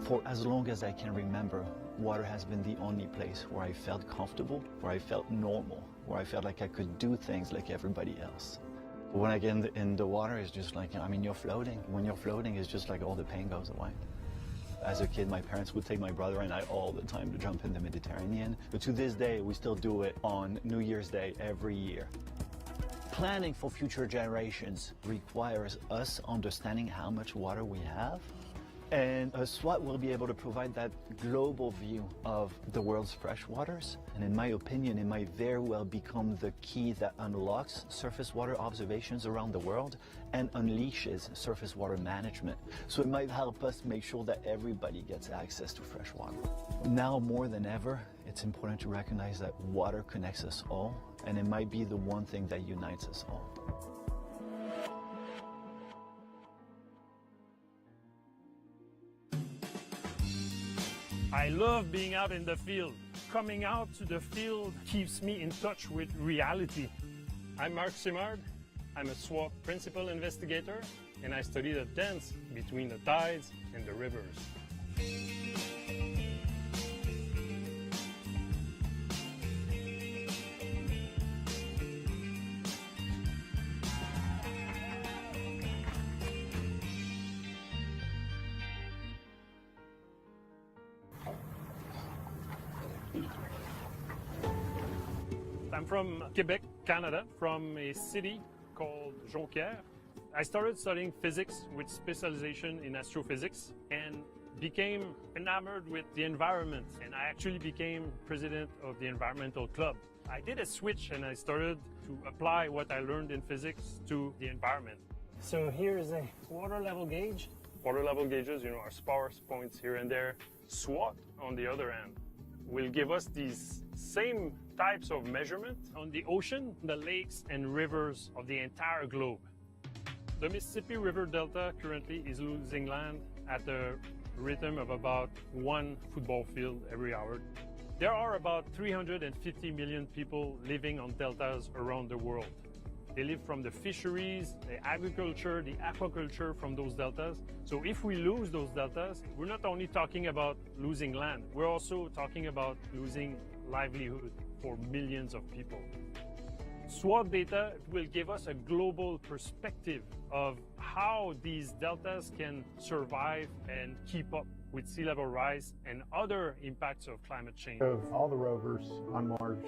For as long as I can remember, water has been the only place where I felt comfortable, where I felt normal, where I felt like I could do things like everybody else. When I get in the water, it's just like, I mean, you're floating. When you're floating, it's just like all the pain goes away. As a kid, my parents would take my brother and I all the time to jump in the Mediterranean. But to this day, we still do it on New Year's Day every year. Planning for future generations requires us understanding how much water we have. And SWOT will be able to provide that global view of the world's fresh waters. And in my opinion, it might very well become the key that unlocks surface water observations around the world and unleashes surface water management. So it might help us make sure that everybody gets access to fresh water. Now more than ever, it's important to recognize that water connects us all, and it might be the one thing that unites us all. I love being out in the field. Coming out to the field keeps me in touch with reality. I'm Marc Simard. I'm a SWOT principal investigator, and I study the dance between the tides and the rivers. I'm from Quebec, Canada, from a city called Jonquière. I started studying physics with specialization in astrophysics and became enamored with the environment, and I actually became president of the environmental club. I did a switch and I started to apply what I learned in physics to the environment. So here is a water level gauge. Water level gauges, are sparse points here and there. SWOT, on the other hand, will give us these same types of measurement on the ocean, the lakes and rivers of the entire globe. The Mississippi River Delta currently is losing land at a rhythm of about 1 football field every hour. There are about 350 million people living on deltas around the world. They live from the fisheries, the agriculture, the aquaculture from those deltas. So if we lose those deltas, we're not only talking about losing land, we're also talking about losing livelihood for millions of people. SWOT data will give us a global perspective of how these deltas can survive and keep up with sea level rise and other impacts of climate change. Of all the rovers on Mars,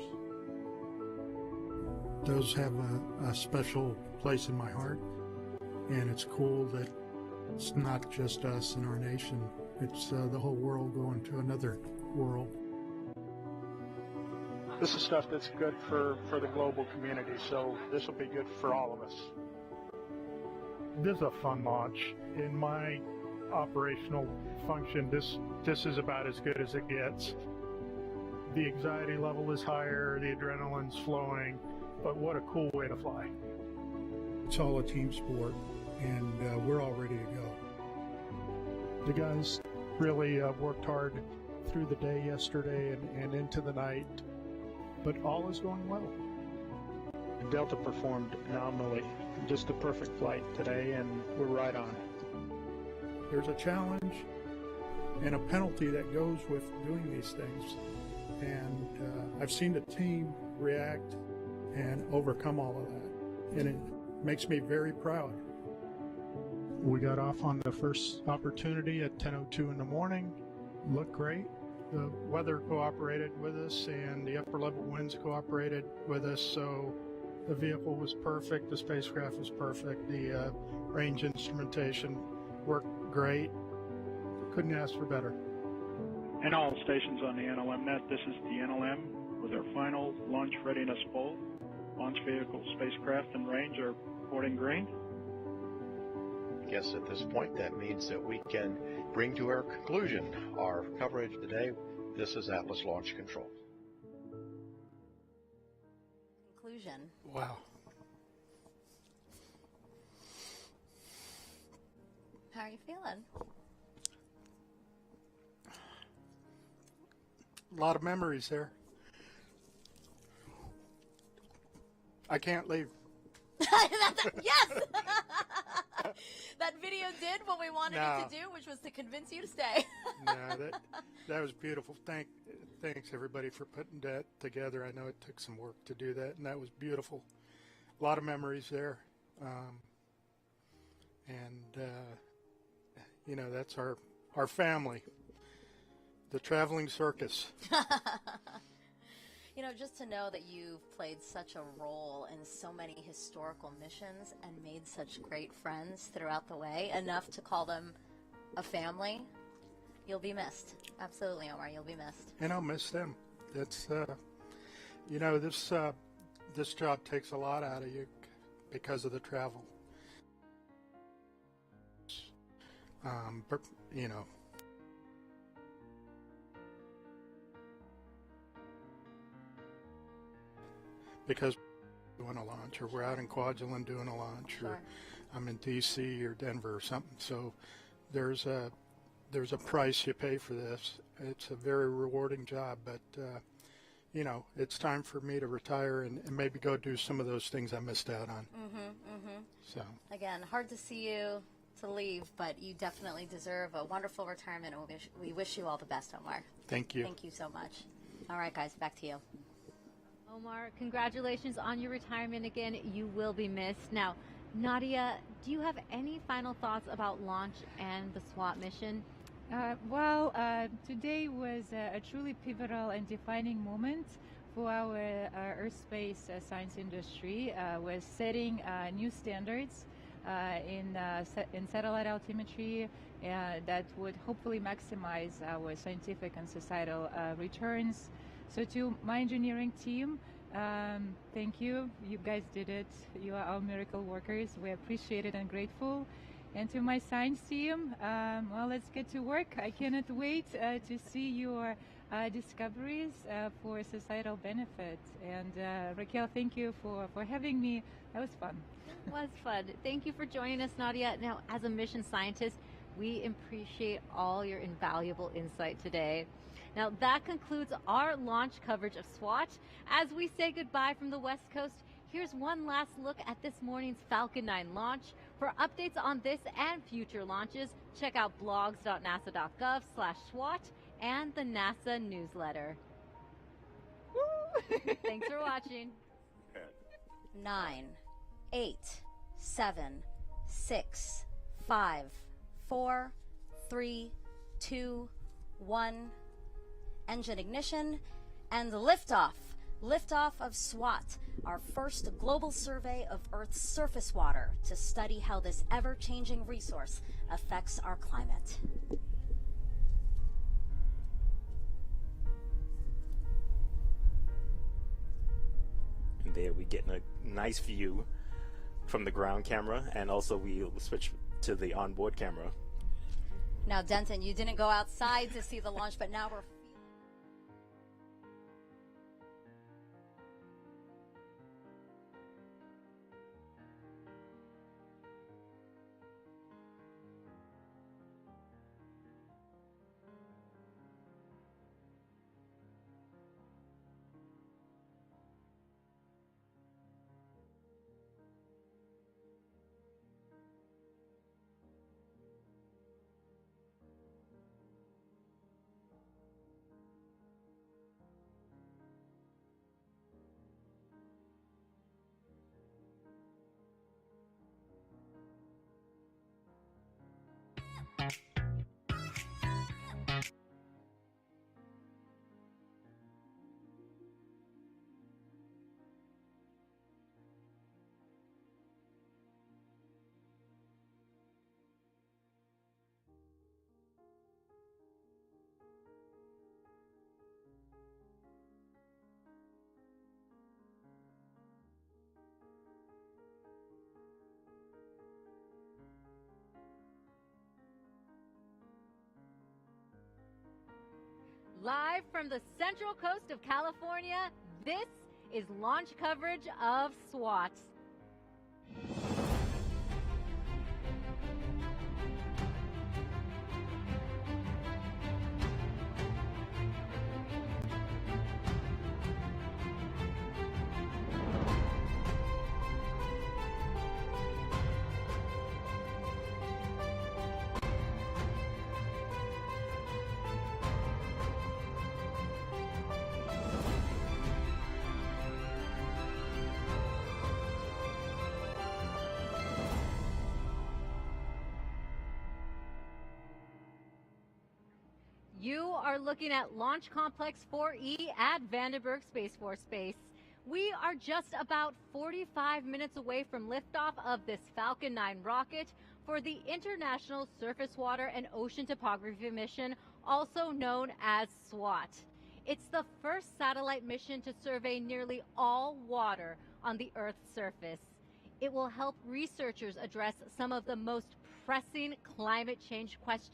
those have a special place in my heart, and it's cool that it's not just us and our nation, it's the whole world going to another world. This is stuff that's good for the global community, so this will be good for all of us. This is a fun launch. In my operational function, this is about as good as it gets. The anxiety level is higher, the adrenaline's flowing, but what a cool way to fly. It's all a team sport, and we're all ready to go. The guys really worked hard through the day yesterday and into the night, but all is going well. Delta performed nominally, just a perfect flight today, and we're right on it. There's a challenge and a penalty that goes with doing these things, and I've seen the team react and overcome all of that. and it makes me very proud. We got off on the first opportunity at 10:02 in the morning. Looked great. The weather cooperated with us and the upper level winds cooperated with us, so the vehicle was perfect, the spacecraft was perfect, the range instrumentation worked great. Couldn't ask for better. And all stations on the NLMnet, this is the NLM with our final launch readiness poll. Launch vehicle, spacecraft, and range are reporting green. I guess at this point that means that we can bring to our conclusion our coverage today. This is Atlas Launch Control. Conclusion. Wow. How are you feeling? A lot of memories there. I can't leave. Yes! That video did what we wanted it to do, which was to convince you to stay. No, that was beautiful. Thanks everybody for putting that together. I know it took some work to do that, and that was beautiful. A lot of memories there, you know, that's our family, the traveling circus. You know, just to know that you've played such a role in so many historical missions and made such great friends throughout the way, enough to call them a family, you'll be missed. Absolutely, Omar, you'll be missed. And I'll miss them. That's, you know, this job takes a lot out of you because of the travel. But, you know, because we're doing a launch, or we're out in Kwajalein doing a launch, or I'm in DC or Denver or something. So there's a price you pay for this. It's a very rewarding job, but you know, it's time for me to retire and maybe go do some of those things I missed out on. So again, hard to see you to leave, but you definitely deserve a wonderful retirement, and we wish you all the best, Omar. Thank you. Thank you so much. All right, guys, back to you. Omar, congratulations on your retirement again. You will be missed. Now, Nadia, do you have any final thoughts about launch and the SWOT mission? Well, today was a truly pivotal and defining moment for our Earth space science industry. We're setting new standards in satellite altimetry that would hopefully maximize our scientific and societal returns. So to my engineering team, thank you. You guys did it. You are our miracle workers. We appreciate it and grateful. And to my science team, well, let's get to work. I cannot wait to see your discoveries for societal benefit. And Raquel, thank you for having me. That was fun. It was fun. Thank you for joining us, Nadia. Now, as a mission scientist, we appreciate all your invaluable insight today. Now, that concludes our launch coverage of SWOT. As we say goodbye from the West Coast, here's one last look at this morning's Falcon 9 launch. For updates on this and future launches, check out blogs.nasa.gov/SWOT and the NASA newsletter. Thanks for watching. 9, 8, 7, 6, 5, 4, 3, 2, 1. Engine ignition and liftoff. Liftoff of SWOT, our first global survey of Earth's surface water to study how this ever-changing resource affects our climate. And there we get a nice view from the ground camera, and also we'll switch to the onboard camera. Now, Denton, you didn't go outside to see the launch, but now we're Live from the central coast of California, this is launch coverage of SWOT. You are looking at Launch Complex 4E at Vandenberg Space Force Base. We are just about 45 minutes away from liftoff of this Falcon 9 rocket for the International Surface Water and Ocean Topography Mission, also known as SWOT. It's the first satellite mission to survey nearly all water on the Earth's surface. It will help researchers address some of the most pressing climate change questions